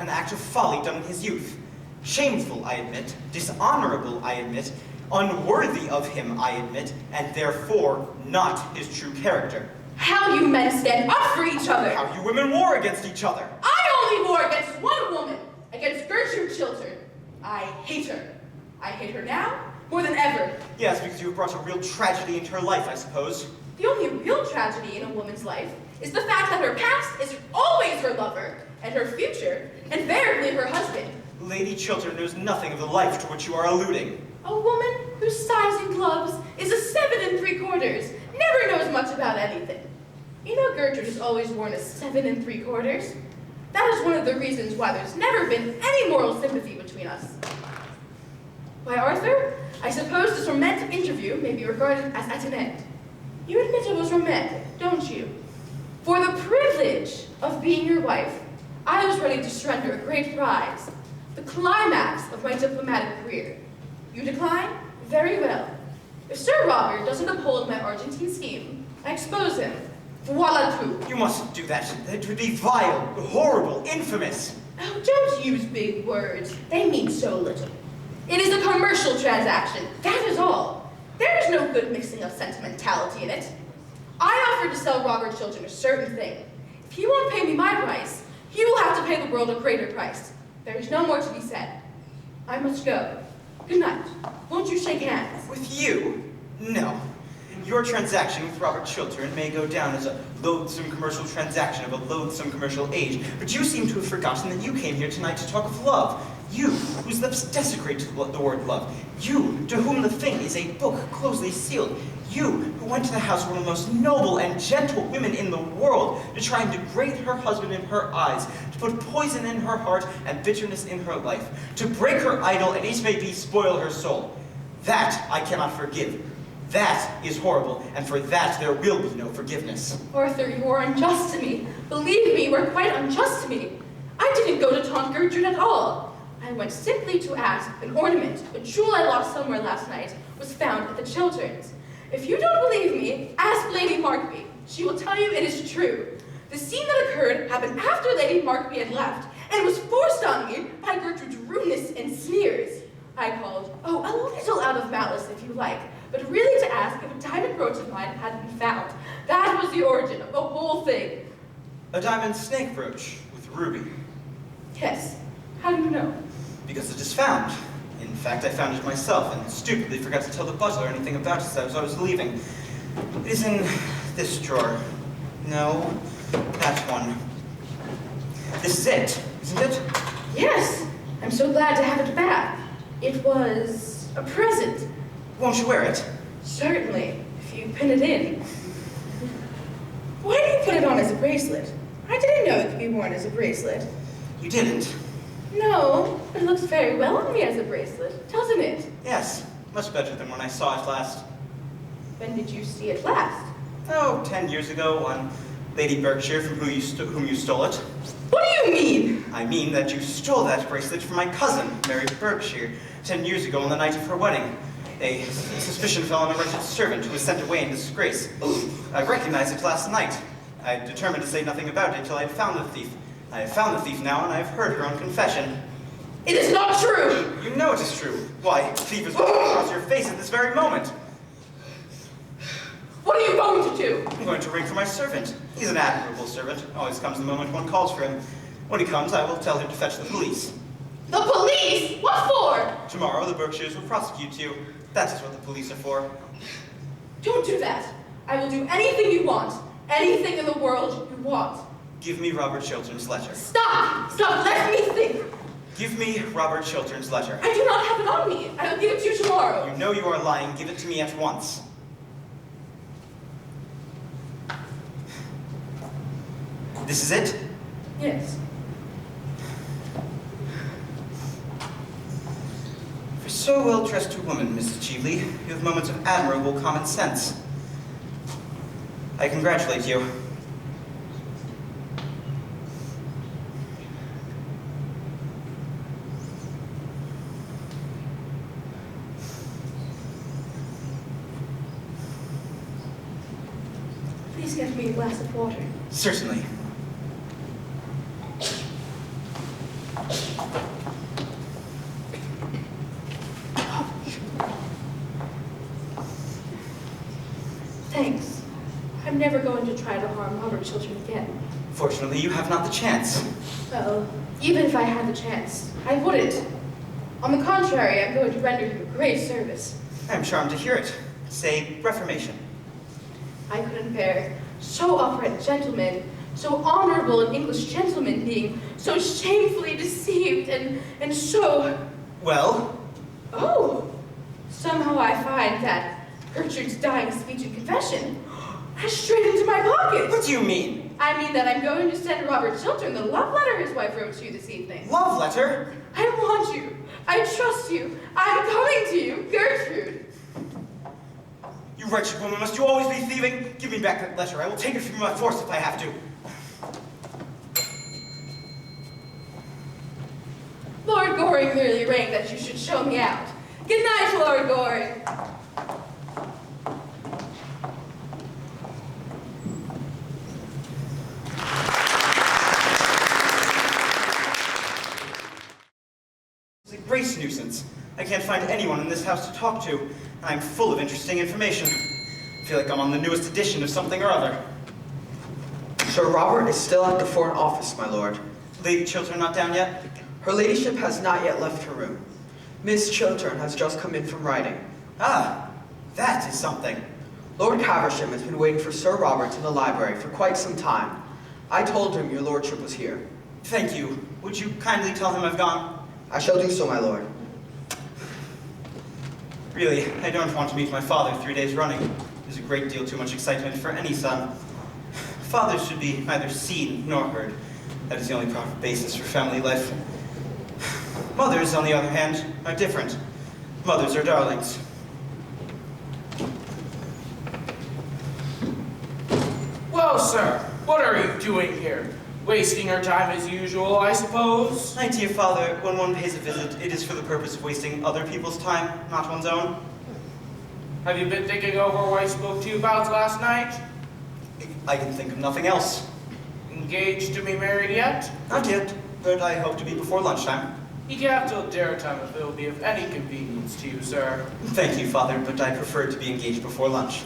act of folly done in his youth. Shameful, I admit. Dishonorable, I admit. Unworthy of him, I admit. And therefore, not his true character. How you men stand up for each other. How you women war against each other. I only war against one woman. Against Gertrude Chiltern. I hate her. I hate her now more than ever. Yes, because you have brought a real tragedy into her life, I suppose. The only real tragedy in a woman's life is the fact that her past is always her lover, and her future, invariably her husband. Lady Chiltern knows nothing of the life to which you are alluding. A woman whose size in gloves is a 7 3/4 never knows much about anything. You know Gertrude has always worn a 7 3/4. That is one of the reasons why there's never been any moral sympathy between us. Why, Arthur, I suppose this romantic interview may be regarded as at an end. You admit it was romantic, don't you? For the privilege of being your wife, I was ready to surrender a great prize, the climax of my diplomatic career. You decline? Very well. If Sir Robert doesn't uphold my Argentine scheme, I expose him. Voila tout. You mustn't do that. It would be vile, horrible, infamous. Oh, don't use big words. They mean so little. It is a commercial transaction, that is all. There is no good mixing of sentimentality in it. I offered to sell Robert Chiltern a certain thing. If he won't pay me my price, he will have to pay the world a greater price. There is no more to be said. I must go. Good night. Won't you shake hands? With you? No. Your transaction with Robert Chiltern may go down as a loathsome commercial transaction of a loathsome commercial age, but you seem to have forgotten that you came here tonight to talk of love. You, whose lips desecrate the word love. You, to whom the thing is a book closely sealed. You, who went to the house of one of the most noble and gentle women in the world to try and degrade her husband in her eyes, to put poison in her heart and bitterness in her life, to break her idol and each may be spoil her soul. That I cannot forgive. That is horrible, and for that there will be no forgiveness. Arthur, you are unjust to me. Believe me, you are quite unjust to me. I didn't go to taunt Gertrude at all. I went simply to ask if an ornament, a jewel I lost somewhere last night, was found at the Chilterns. If you don't believe me, ask Lady Markby. She will tell you it is true. The scene that occurred happened after Lady Markby had left, and was forced on me by Gertrude's rudeness and sneers. I called, oh, a little out of malice if you like, but really to ask if a diamond brooch of mine had been found. That was the origin of the whole thing. A diamond snake brooch with ruby. Yes. How do you know? Because it is found. In fact, I found it myself and stupidly forgot to tell the butler anything about it as I was leaving. It is in this drawer. No, that one. This is it, isn't it? Yes. I'm so glad to have it back. It was a present. Won't you wear it? Certainly, if you pin it in. Why do you put it on as a bracelet? I didn't know it could be worn as a bracelet. You didn't? No, but it looks very well on me as a bracelet, doesn't it? Yes, much better than when I saw it last. When did you see it last? Oh, 10 years ago on Lady Berkshire from whom you stole it. What do you mean? I mean that you stole that bracelet from my cousin, Mary Berkshire, 10 years ago on the night of her wedding. A suspicion fell on a wretched servant who was sent away in disgrace. I recognized it last night. I determined to say nothing about it until I had found the thief. I have found the thief now, and I have heard her own confession. It is not true! You know it is true. Why, the thief is walking across your face at this very moment. What are you going to do? I'm going to ring for my servant. He's an admirable servant. Always comes the moment one calls for him. When he comes, I will tell him to fetch the police. The police? What for? Tomorrow, the Berkshires will prosecute you. That is what the police are for. Don't do that. I will do anything you want. Anything in the world you want. Give me Robert Chiltern's letter. Stop! Stop! Let me think! Give me Robert Chiltern's letter. I do not have it on me. I will give it to you tomorrow. You know you are lying. Give it to me at once. This is it? Yes. For so well-dressed a woman, Mrs. Cheveley, you have moments of admirable common sense. I congratulate you. Please get me a glass of water. Certainly. Thanks. I'm never going to try to harm Robert Chiltern again. Fortunately, you have not the chance. Well, even if I had the chance, I wouldn't. On the contrary, I'm going to render him a great service. I am charmed to hear it. Say, Reformation. I couldn't bear so upright a gentleman, so honorable an English gentleman being so shamefully deceived and so... Well? Oh! Somehow I find that Gertrude's dying speech and confession has straight into my pocket. What do you mean? I mean that I'm going to send Robert Chiltern the love letter his wife wrote to you this evening. Love letter? I want you. I trust you. I'm coming to you, Gertrude. You wretched woman, must you always be thieving? Give me back that letter. I will take it from you by force if I have to. Lord Goring merely arranged that you should show me out. Good night, Lord Goring. It's a great nuisance. I can't find anyone in this house to talk to, and I'm full of interesting information. I feel like I'm on the newest edition of something or other. Sir Robert is still at the Foreign Office, my lord. Lady Chiltern not down yet? Her ladyship has not yet left her room. Miss Chiltern has just come in from riding. Ah, that is something. Lord Caversham has been waiting for Sir Robert in the library for quite some time. I told him your lordship was here. Thank you. Would you kindly tell him I've gone? I shall do so, my lord. Really, I don't want to meet my father 3 days running. There's a great deal too much excitement for any son. Fathers should be neither seen nor heard. That is the only proper basis for family life. Mothers, on the other hand, are different. Mothers are darlings. Well, sir, what are you doing here? Wasting your time as usual, I suppose? My dear father, when one pays a visit, it is for the purpose of wasting other people's time, not one's own. Have you been thinking over what I spoke to you about last night? I can think of nothing else. Engaged to be married yet? Not yet, but I hope to be before lunchtime. You can have till dinner time if it will be of any convenience to you, sir. Thank you, father, but I prefer to be engaged before lunch.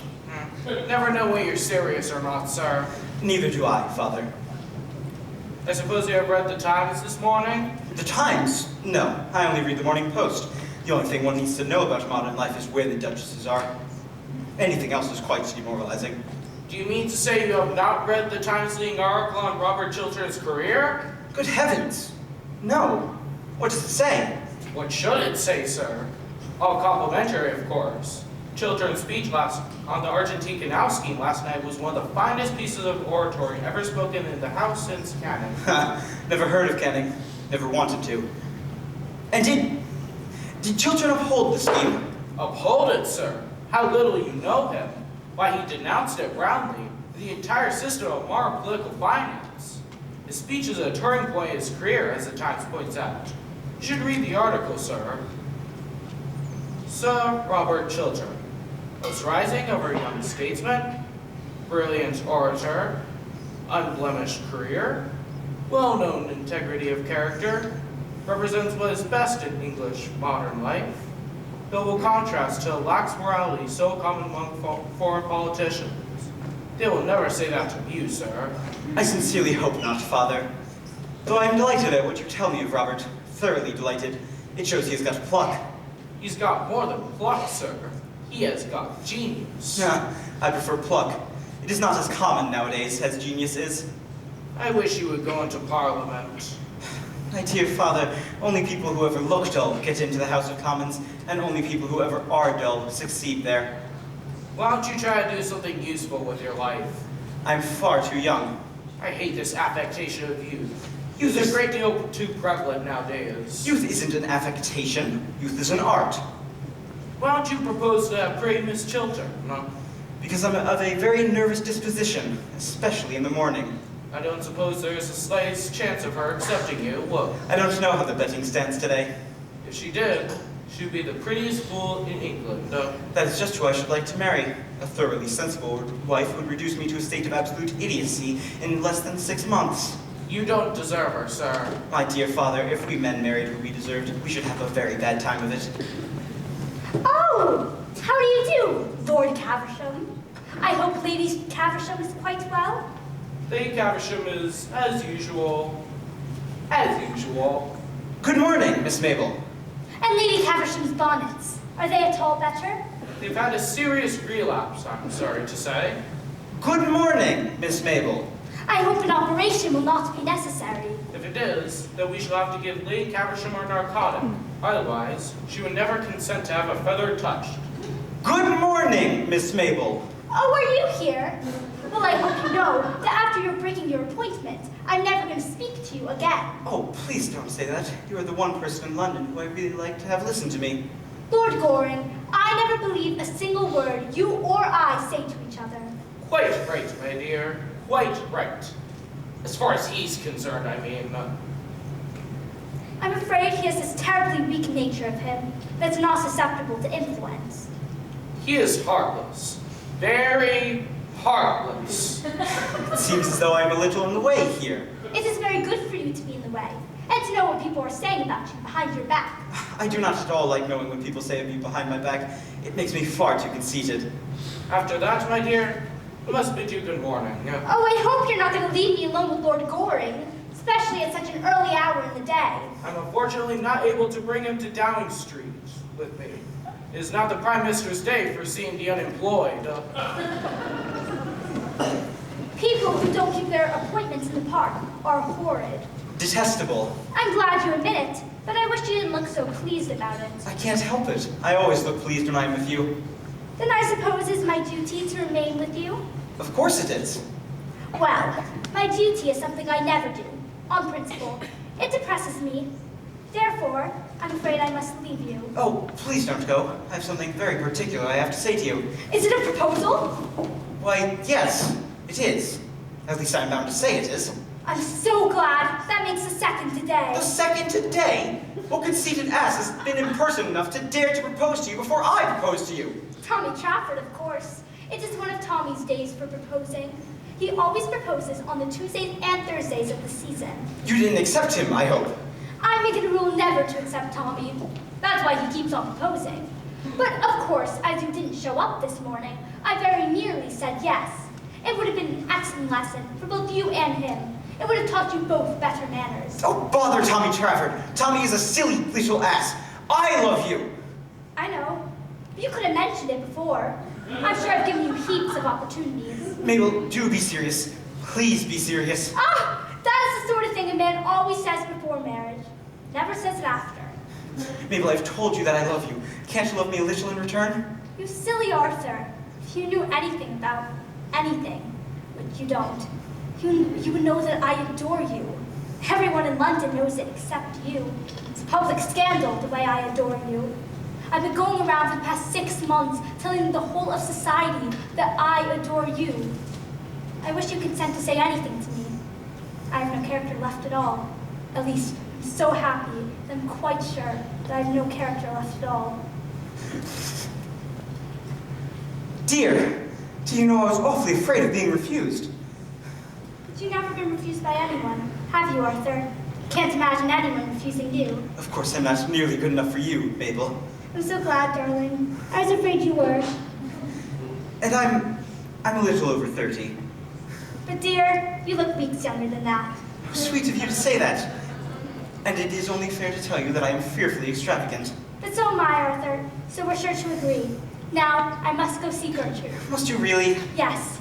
Never know when you're serious or not, sir. Neither do I, father. I suppose you have read the Times this morning? The Times? No, I only read the Morning Post. The only thing one needs to know about modern life is where the duchesses are. Anything else is quite demoralizing. Do you mean to say you have not read the Times leading article on Robert Chiltern's career? Good heavens! No. What does it say? What should it say, sir? All complimentary, of course. Chiltern's speech on the Argentine Canal scheme last night was one of the finest pieces of oratory ever spoken in the House since Canning. Never heard of Canning. Never wanted to. And did Chiltern uphold the scheme? Uphold it, sir? How little you know him. Why, he denounced it roundly, the entire system of modern political finance. His speech is a turning point in his career, as the Times points out. You should read the article, sir. Sir Robert Chiltern, most rising of a young statesman, brilliant orator, unblemished career, well-known integrity of character, represents what is best in English modern life. Noble contrast to lax morality so common among foreign politicians. They will never say that to you, sir. I sincerely hope not, father. Though I am delighted at what you tell me of Robert. Thoroughly delighted. It shows he has got pluck. He's got more than pluck, sir. He has got genius. I prefer pluck. It is not as common nowadays as genius is. I wish you would go into Parliament. My dear father, only people who ever look dull get into the House of Commons, and only people who ever are dull succeed there. Why don't you try to do something useful with your life? I'm far too young. I hate this affectation of youth. Youth is a great deal too prevalent nowadays. Youth isn't an affectation. Youth is an art. Why don't you propose to pray Miss Chiltern? No? Because I'm of a very nervous disposition, especially in the morning. I don't suppose there's the slightest chance of her accepting you. Well, I don't know how the betting stands today. if she did, she'd be the prettiest fool in England. That is just who I should like to marry. A thoroughly sensible wife would reduce me to a state of absolute idiocy in less than 6 months. You don't deserve her, sir. My dear father, if we men married who we deserved, we should have a very bad time of it. Oh, how do you do, Lord Caversham? I hope Lady Caversham is quite well. Lady Caversham is, as usual. As usual. Good morning, Miss Mabel. And Lady Caversham's bonnets, are they at all better? They've had a serious relapse, I'm sorry to say. Good morning, Miss Mabel. I hope an operation will not be necessary. If it is, then we shall have to give Lady Caversham our narcotic. Otherwise, she would never consent to have a feather touched. Good morning, Miss Mabel. Oh, are you here? Well, I hope you know that after you're breaking your appointment, I'm never going to speak to you again. Oh, please don't say that. You are the one person in London who I really like to have listen to me. Lord Goring, I never believe a single word you or I say to each other. Quite right, my dear. Quite right. As far as he's concerned, I mean. I'm afraid he has this terribly weak nature of him that's not susceptible to influence. He is heartless. Very heartless. It seems as though I'm a little in the way here. It is very good for you to be in the way, and to know what people are saying about you behind your back. I do not at all like knowing what people say of me behind my back. It makes me far too conceited. After that, my dear, I must bid you good morning. Oh, I hope you're not going to leave me alone with Lord Goring, especially at such an early hour in the day. I'm unfortunately not able to bring him to Downing Street with me. It is not the Prime Minister's day for seeing the unemployed. People who don't keep their appointments in the park are horrid. Detestable. I'm glad you admit it, but I wish you didn't look so pleased about it. I can't help it. I always look pleased when I'm with you. Then I suppose it's my duty to remain with you? Of course it is. Well, my duty is something I never do, on principle. It depresses me. Therefore, I'm afraid I must leave you. Oh, please don't go. I have something very particular I have to say to you. Is it a proposal? Why, yes, it is. At least I'm bound to say it is. I'm so glad. That makes the second today. The second today? What conceited ass has been impertinent enough to dare to propose to you before I propose to you? Tommy Trafford, of course. It is one of Tommy's days for proposing. He always proposes on the Tuesdays and Thursdays of the season. You didn't accept him, I hope. I make it a rule never to accept Tommy. That's why he keeps on proposing. But of course, as you didn't show up this morning, I very nearly said yes. It would have been an excellent lesson for both you and him. It would have taught you both better manners. Oh, bother Tommy Trafford. Tommy is a silly little ass. I love you. I know. But you could have mentioned it before. I'm sure I've given you heaps of opportunities. Mabel, do be serious. Please be serious. Ah! That is the sort of thing a man always says before marriage. Never says it after. Mabel, I've told you that I love you. Can't you love me a little in return? You silly Arthur. If you knew anything about anything, but you don't, you would know that I adore you. Everyone in London knows it except you. It's a public scandal the way I adore you. I've been going around for the past 6 months telling the whole of society that I adore you. I wish you consent to say anything to me. I have no character left at all. At least, I'm so happy that I'm quite sure that I have no character left at all. Dear, do you know I was awfully afraid of being refused? But you've never been refused by anyone, have you, Arthur? Can't imagine anyone refusing you. Of course, I'm not nearly good enough for you, Mabel. I'm so glad, darling. I was afraid you were. And I'm a little over 30. But dear, you look weeks younger than that. How sweet of you to say that. And it is only fair to tell you that I am fearfully extravagant. But so am I, Arthur, so we're sure to agree. Now, I must go see Gertrude. Must you really? Yes.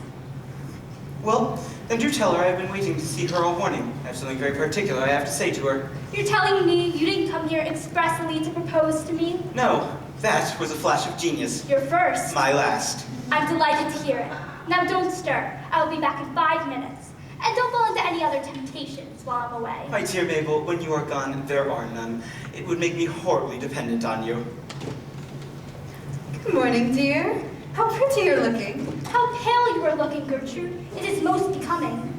Well, then do tell her I've been waiting to see her all morning. I have something very particular I have to say to her. You're telling me you didn't come here expressly to propose to me? No, that was a flash of genius. Your first. My last. I'm delighted to hear it. Now don't stir. I will be back in 5 minutes. And don't fall into any other temptations while I'm away. My dear Mabel, when you are gone, there are none. It would make me horribly dependent on you. Good morning, dear. How pretty you're looking. How pale you are looking, Gertrude. It is most becoming.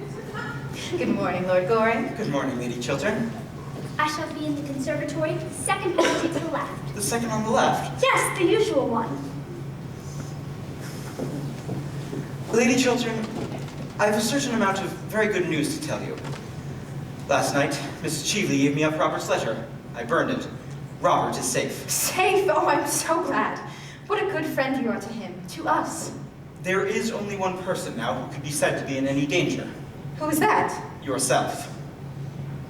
Good morning, Lord Goring. Good morning, Lady Chiltern. I shall be in the conservatory, second page to the left. The second on the left. Yes, the usual one. Lady Chiltern, I have a certain amount of very good news to tell you. Last night, Mrs. Cheveley gave me up Robert's letter. I burned it. Robert is safe. Safe? Oh, I'm so glad. What a good friend you are to him, to us. There is only one person now who could be said to be in any danger. Who is that? Yourself.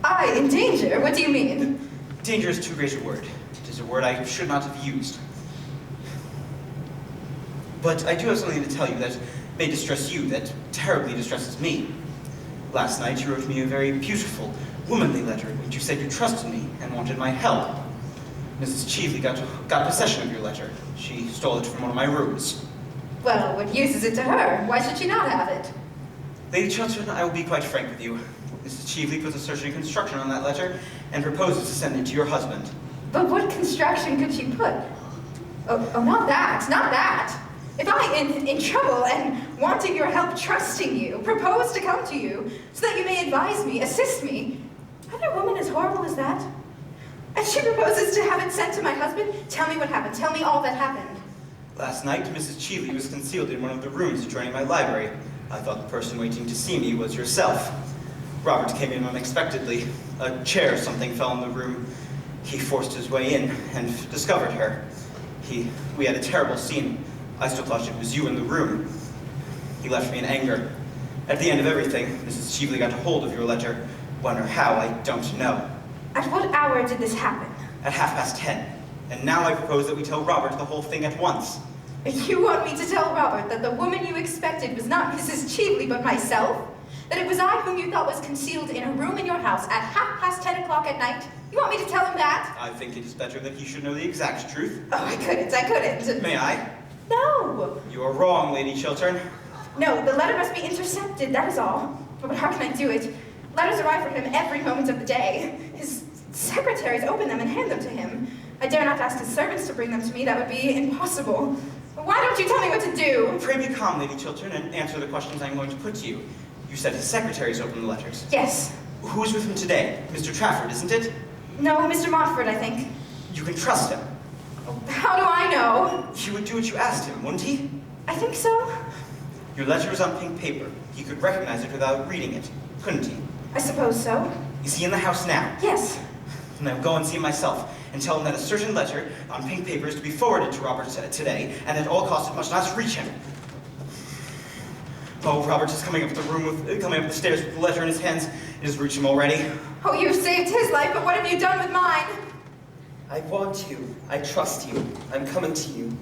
I, in danger? What do you mean? Danger is too great a word. It is a word I should not have used. But I do have something to tell you that may distress you, that terribly distresses me. Last night you wrote me a very beautiful, womanly letter in which you said you trusted me and wanted my help. Mrs. Cheveley got possession of your letter. She stole it from one of my rooms. Well, what use is it to her? Why should she not have it? Lady Chiltern, I will be quite frank with you. Mrs. Cheveley puts a certain construction on that letter and proposes to send it to your husband. But what construction could she put? Oh, not that, not that. If I, in trouble and wanting your help, trusting you, propose to come to you so that you may advise me, assist me, are there women as horrible as that? And she proposes to have it sent to my husband? Tell me what happened. Tell me all that happened. Last night, Mrs. Cheveley was concealed in one of the rooms adjoining my library. I thought the person waiting to see me was yourself. Robert came in unexpectedly. A chair or something fell in the room. He forced his way in and discovered her. We had a terrible scene. I still thought it was you in the room. He left me in anger. At the end of everything, Mrs. Cheveley got a hold of your letter. When or how, I don't know. At what hour did this happen? At 10:30. And now I propose that we tell Robert the whole thing at once. You want me to tell Robert that the woman you expected was not Mrs. Cheveley, but myself? That it was I whom you thought was concealed in a room in your house at 10:30 at night? You want me to tell him that? I think it is better that he should know the exact truth. Oh, I couldn't. May I? No. You are wrong, Lady Chiltern. No, the letter must be intercepted, that is all. But how can I do it? Letters arrive for him every moment of the day. His secretaries open them and hand them to him. I dare not ask his servants to bring them to me. That would be impossible. Why don't you tell me what to do? Pray be calm, Lady Chiltern, and answer the questions I'm going to put to you. You said his secretaries opened the letters. Yes. Who is with him today? Mr. Trafford, isn't it? No, Mr. Montfort, I think. You can trust him. How do I know? He would do what you asked him, wouldn't he? I think so. Your letter is on pink paper. He could recognize it without reading it, couldn't he? I suppose so. Is he in the house now? Yes. Then I'll go and see him myself and tell him that a certain letter on pink paper is to be forwarded to Robert today, and at all costs it must not reach him. Oh, Robert is coming up the stairs with the letter in his hands. It has reached him already. Oh, you've saved his life, but what have you done with mine? I want you. I trust you. I'm coming to you.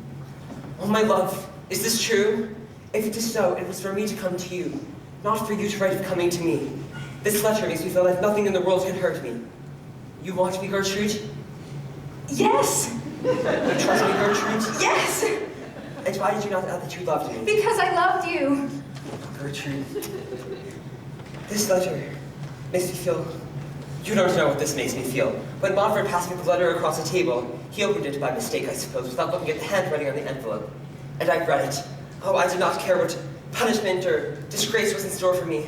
Oh, my love, is this true? If it is so, it was for me to come to you, not for you to write of coming to me. This letter makes me feel like nothing in the world can hurt me. You want me, Gertrude? Yes. You trust me, Gertrude? Yes. And why did you not add that you loved me? Because I loved you. Gertrude, this letter makes me feel... You don't know what this makes me feel. When Montfort passed me the letter across the table, he opened it by mistake, I suppose, without looking at the handwriting on the envelope. And I read it. Oh, I did not care what punishment or disgrace was in store for me.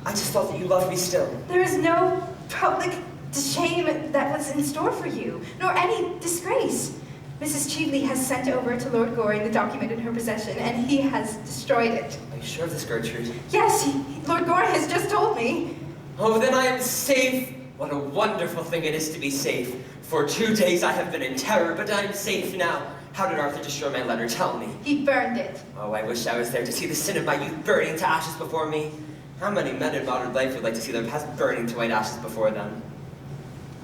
I just felt that you loved me still. There is no public shame that was in store for you, nor any disgrace. Mrs. Cheveley has sent over to Lord Goring the document in her possession, and he has destroyed it. Are you sure of this, Gertrude? Yes, Lord Goring has just told me. Oh, then I am safe. What a wonderful thing it is to be safe. For 2 days I have been in terror, but I am safe now. How did Arthur destroy my letter? Tell me. He burned it. Oh, I wish I was there to see the sin of my youth burning to ashes before me. How many men in modern life would like to see their past burning to white ashes before them?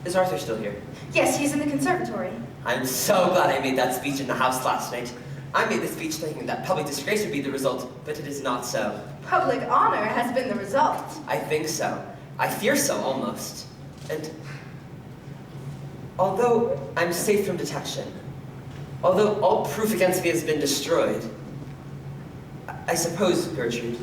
Is Arthur still here? Yes, he's in the conservatory. I'm so glad I made that speech in the house last night. I made the speech thinking that public disgrace would be the result, but it is not so. Public honor has been the result. I think so. I fear so, almost. And although I'm safe from detection, although all proof against me has been destroyed, I suppose, Gertrude,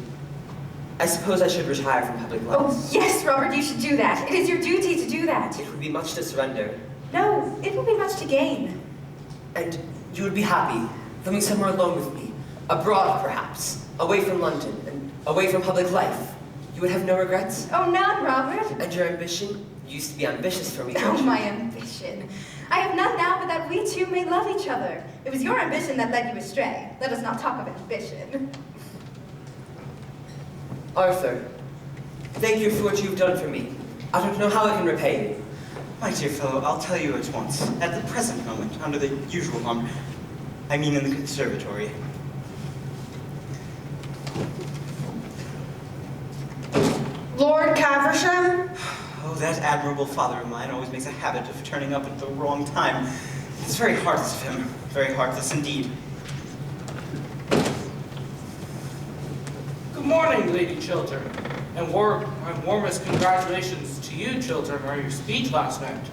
I suppose I should retire from public life. Oh, yes, Robert, you should do that. It is your duty to do that. It would be much to surrender. No, it will be much to gain. And you would be happy, living somewhere alone with me, abroad perhaps, away from London, and away from public life. You would have no regrets? Oh, none, Robert. And your ambition? You used to be ambitious for me, Oh, don't you? my ambition. I have none now but that we two may love each other. It was your ambition that led you astray. Let us not talk of ambition. Arthur, thank you for what you've done for me. I don't know how I can repay you. My dear fellow, I'll tell you at once. At the present moment, under the usual I mean in the conservatory. Lord Caversham? Oh, that admirable father of mine always makes a habit of turning up at the wrong time. It's very heartless of him. Very heartless indeed. Good morning, Lady Chiltern. And my warmest congratulations to you, Chiltern, on your speech last night.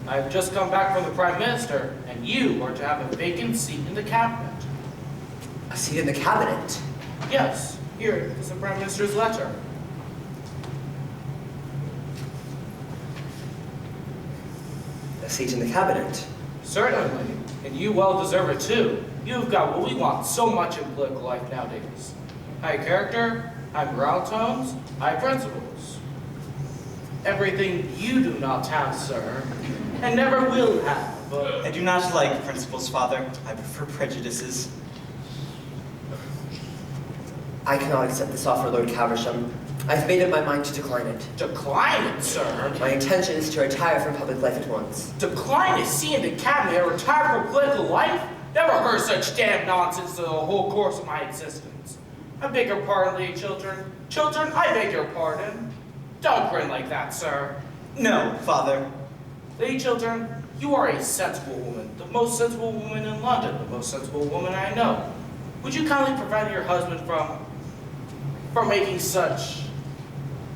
I have just come back from the Prime Minister, and you are to have a vacant seat in the cabinet. A seat in the cabinet? Yes, here is the Prime Minister's letter. A seat in the cabinet? Certainly, and you well deserve it too. You've got what we want so much in political life nowadays. High character, high morale tones, high principles. Everything you do not have, sir, and never will have. I do not like principles, Father. I prefer prejudices. I cannot accept this offer, Lord Caversham. I've made up my mind to decline it. Decline it, sir? My intention is to retire from public life at once. Decline a seat in the cabinet and retire from political life? Never heard such damn nonsense in the whole course of my existence. I beg your pardon, Lady Chiltern. Chiltern, I beg your pardon. Don't grin like that, sir. No, Father. Lady Chiltern, you are a sensible woman. The most sensible woman in London. The most sensible woman I know. Would you kindly prevent your husband from making such...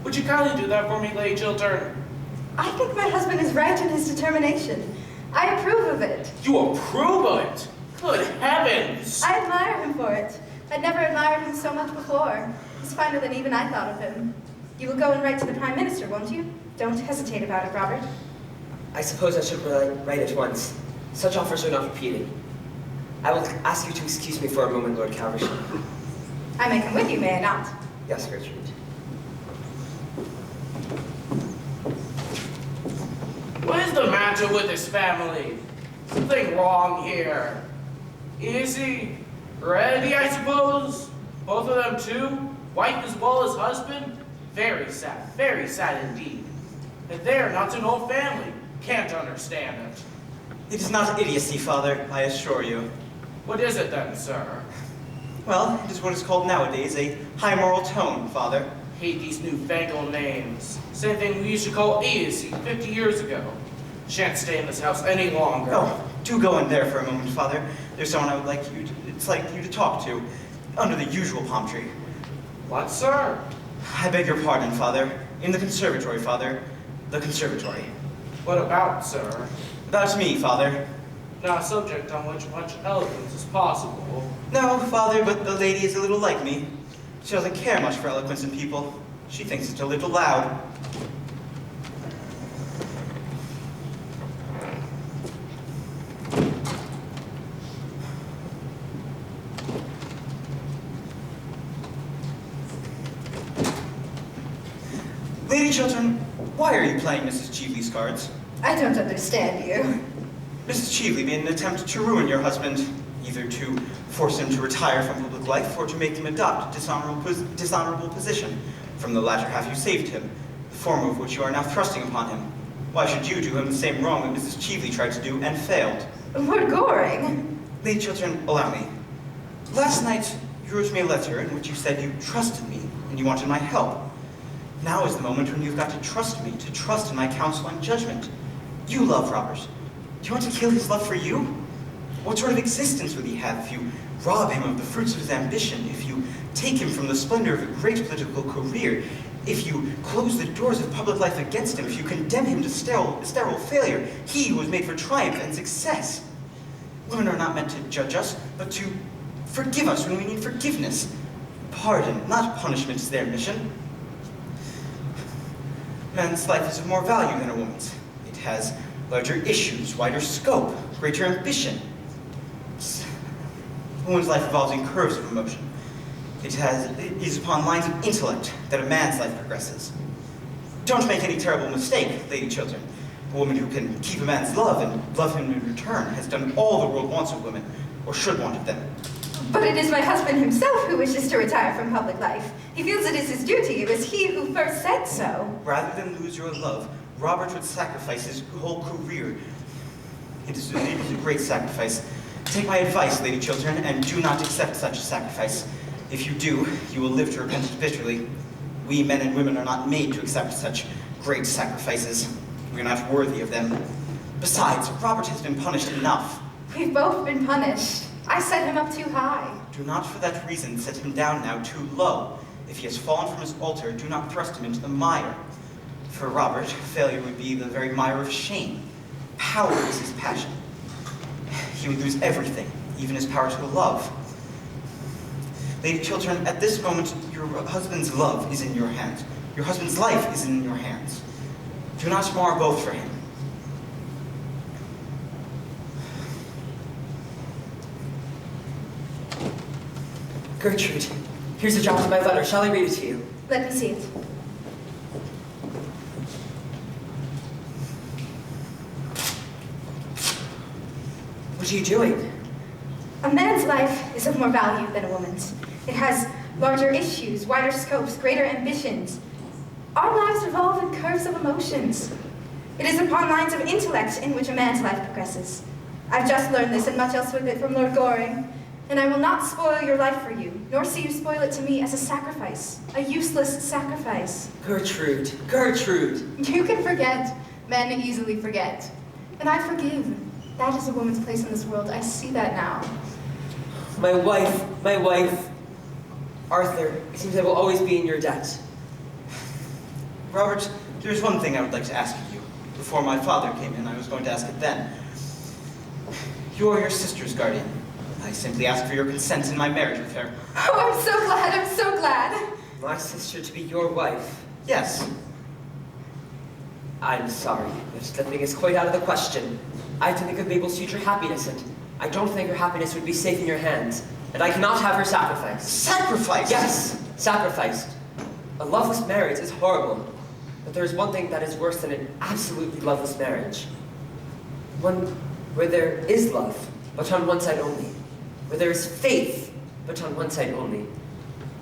Would you kindly do that for me, Lady Chiltern? I think my husband is right in his determination. I approve of it. You approve of it? Good heavens! I admire him for it. I'd never admired him so much before. He's finer than even I thought of him. You will go and write to the Prime Minister, won't you? Don't hesitate about it, Robert. I suppose I should write at once. Such offers are not repeated. I will ask you to excuse me for a moment, Lord Caversham. I may come with you, may I not? Yes, Gertrude. What is the matter with this family? Something wrong here. Is he ready, I suppose? Both of them too? Wife as well as husband? Very sad indeed. And they're not an old family. Can't understand it. It is not idiocy, Father, I assure you. What is it then, sir? Well, it is what is called nowadays a high moral tone, Father. Hate these newfangled names. Same thing we used to call idiocy 50 years ago. Shan't stay in this house any longer. Oh, do go in there for a moment, Father. There's someone I would like you to talk to, under the usual palm tree. What, sir? I beg your pardon, Father. In the conservatory, Father. The conservatory. What about, sir? About me, Father. Not a subject on which much eloquence is possible. No, Father, but the lady is a little like me. She doesn't care much for eloquence in people. She thinks it's a little loud. Lady Chiltern, why are you playing Mrs. Cheveley's cards? I don't understand you. Mrs. Cheveley made an attempt to ruin your husband, either to force him to retire from public life or to make him adopt a dishonorable position. From the latter half you saved him, the former of which you are now thrusting upon him. Why should you do him the same wrong that Mrs. Cheveley tried to do and failed? Lord Goring. Lady Chiltern, allow me. Last night, you wrote me a letter in which you said you trusted me and you wanted my help. Now is the moment when you've got to trust me, to trust in my counsel and judgment. You love Robert. Do you want to kill his love for you? What sort of existence would he have if you rob him of the fruits of his ambition, if you take him from the splendor of a great political career, if you close the doors of public life against him, if you condemn him to sterile failure, he who was made for triumph and success? Women are not meant to judge us, but to forgive us when we need forgiveness. Pardon, not punishment is their mission. Man's life is of more value than a woman's. It has larger issues, wider scope, greater ambition. A woman's life revolves in curves of emotion. It is upon lines of intellect that a man's life progresses. Don't make any terrible mistake, lady children. A woman who can keep a man's love and love him in return has done all the world wants of women, or should want of them. But it is my husband himself who wishes to retire from public life. He feels it is his duty. It was he who first said so. Rather than lose your love, Robert would sacrifice his whole career. It is a great sacrifice. Take my advice, lady children, and do not accept such a sacrifice. If you do, you will live to repent it bitterly. We men and women are not made to accept such great sacrifices. We are not worthy of them. Besides, Robert has been punished enough. We've both been punished. I set him up too high. Do not for that reason set him down now too low. If he has fallen from his altar, do not thrust him into the mire. For Robert, failure would be the very mire of shame. Power is his passion. He would lose everything, even his power to love. Lady children, at this moment, your husband's love is in your hands. Your husband's life is in your hands. Do not mar both for him. Gertrude, here's a draft of my letter. Shall I read it to you? Let me see it. What are you doing? A man's life is of more value than a woman's. It has larger issues, wider scopes, greater ambitions. Our lives revolve in curves of emotions. It is upon lines of intellect in which a man's life progresses. I've just learned this and much else with it from Lord Goring, and I will not spoil your life for you, nor see you spoil it to me as a sacrifice, a useless sacrifice. Gertrude, Gertrude! You can forget. Men easily forget. And I forgive. That is a woman's place in this world. I see that now. My wife. Arthur, it seems I will always be in your debt. Robert, there's one thing I would like to ask of you. Before my father came in, I was going to ask it then. You are your sister's guardian. I simply ask for your consent in my marriage with her. Oh, I'm so glad, I'm so glad. My sister to be your wife? Yes. I'm sorry, but slipping is quite out of the question. I have to think of Mabel's future happiness, and I don't think her happiness would be safe in your hands. And I cannot have her sacrificed. Sacrificed? Yes, sacrificed. A loveless marriage is horrible, but there is one thing that is worse than an absolutely loveless marriage. One where there is love, but on one side only. Where there is faith, but on one side only.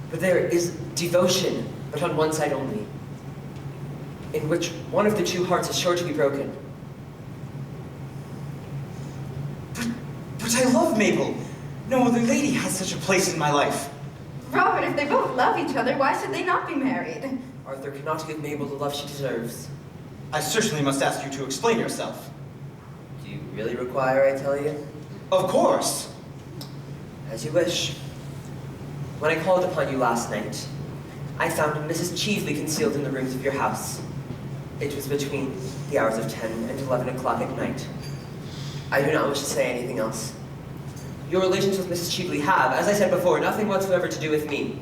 Where there is devotion, but on one side only. In which one of the two hearts is sure to be broken. But I love Mabel. No other lady has such a place in my life. Robert, if they both love each other, why should they not be married? Arthur cannot give Mabel the love she deserves. I certainly must ask you to explain yourself. Do you really require I tell you? Of course. As you wish. When I called upon you last night, I found Mrs. Cheesley concealed in the rooms of your house. It was between the hours of 10 and 11 o'clock at night. I do not wish to say anything else. Your relations with Mrs. Cheesley have, as I said before, nothing whatsoever to do with me.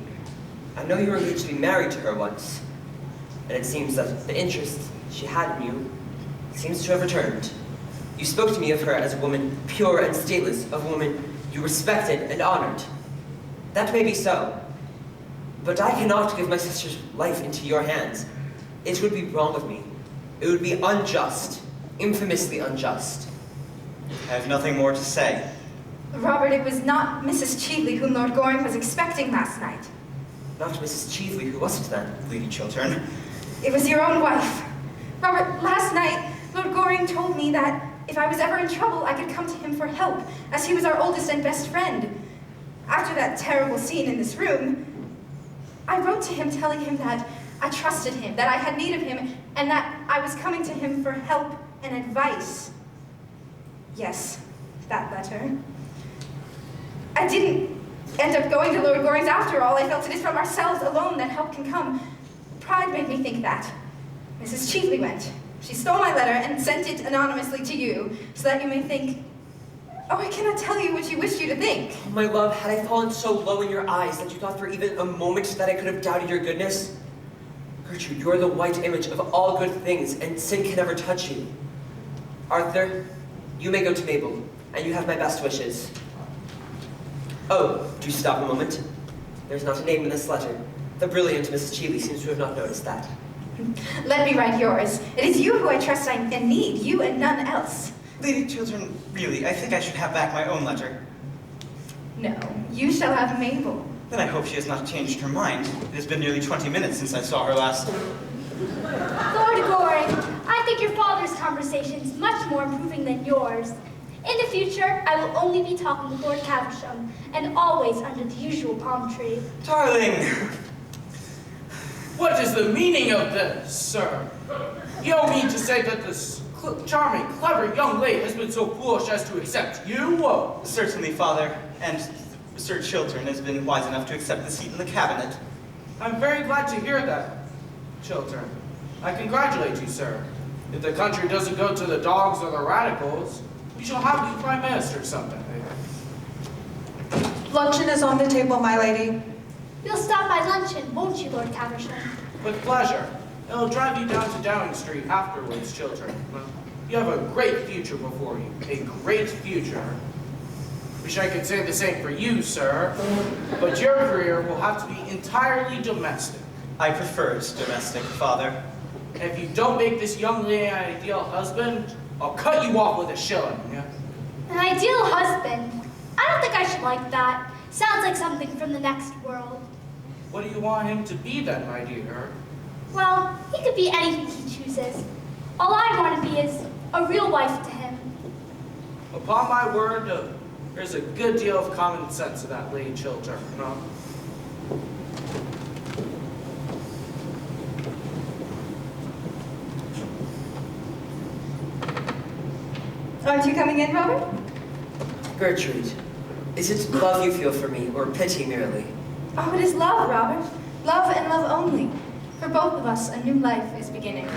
I know you were engaged to be married to her once, and it seems that the interest she had in you seems to have returned. You spoke to me of her as a woman pure and stateless, of a woman you respected and honored. That may be so, but I cannot give my sister's life into your hands. It would be wrong of me. It would be unjust, infamously unjust. I have nothing more to say. Robert, it was not Mrs. Cheesley whom Lord Goring was expecting last night. Not Mrs. Cheesley, who was it then? Lady Chiltern. It was your own wife. Robert, last night, Lord Goring told me that if I was ever in trouble, I could come to him for help, as he was our oldest and best friend. After that terrible scene in this room, I wrote to him telling him that I trusted him, that I had need of him, and that I was coming to him for help and advice. Yes, that letter. I didn't end up going to Lord Goring's after all. I felt it is from ourselves alone that help can come. Pride made me think that. Mrs. Cheesley went. She stole my letter and sent it anonymously to you, so that you may think Oh, I cannot tell you what you wish you to think. Oh, my love, had I fallen so low in your eyes that you thought for even a moment that I could have doubted your goodness? Gertrude, you are the white image of all good things, and sin can never touch you. Arthur, you may go to Mabel, and you have my best wishes. Oh, do stop a moment. There's not a name in this letter. The brilliant Mrs. Cheeley seems to have not noticed that. Let me write yours. It is you who I trust and need, you and none else. Lady Chiltern, really, I think I should have back my own letter. No, you shall have Mabel. Then I hope she has not changed her mind. It has been nearly 20 minutes since I saw her last. Lord Goring, I think your father's conversation is much more improving than yours. In the future, I will only be talking with Lord Caversham, and always under the usual palm tree. Darling! What is the meaning of this, sir? You don't mean to say that this charming, clever young lady has been so foolish as to accept you? Certainly, Father, and Sir Chiltern has been wise enough to accept the seat in the cabinet. I'm very glad to hear that, Chiltern. I congratulate you, sir. If the country doesn't go to the dogs or the radicals, we shall have you prime minister someday. Luncheon is on the table, my lady. You'll stop by luncheon, won't you, Lord Caversham? With pleasure. It'll drive you down to Downing Street afterwards, Chiltern. You have a great future before you. A great future. Wish I could say the same for you, sir. But your career will have to be entirely domestic. I prefer it domestic, Father. If you don't make this young lady an ideal husband, I'll cut you off with a shilling. Yeah? An ideal husband? I don't think I should like that. Sounds like something from the next world. What do you want him to be then, my dear? Well, he could be anything he chooses. All I want to be is a real wife to him. Upon my word, there's a good deal of common sense in that Lady Chiltern, you know? Aren't you coming in, Robert? Gertrude, is it love you feel for me, or pity merely? Oh, it is love, Robert. Love and love only. For both of us, a new life is beginning.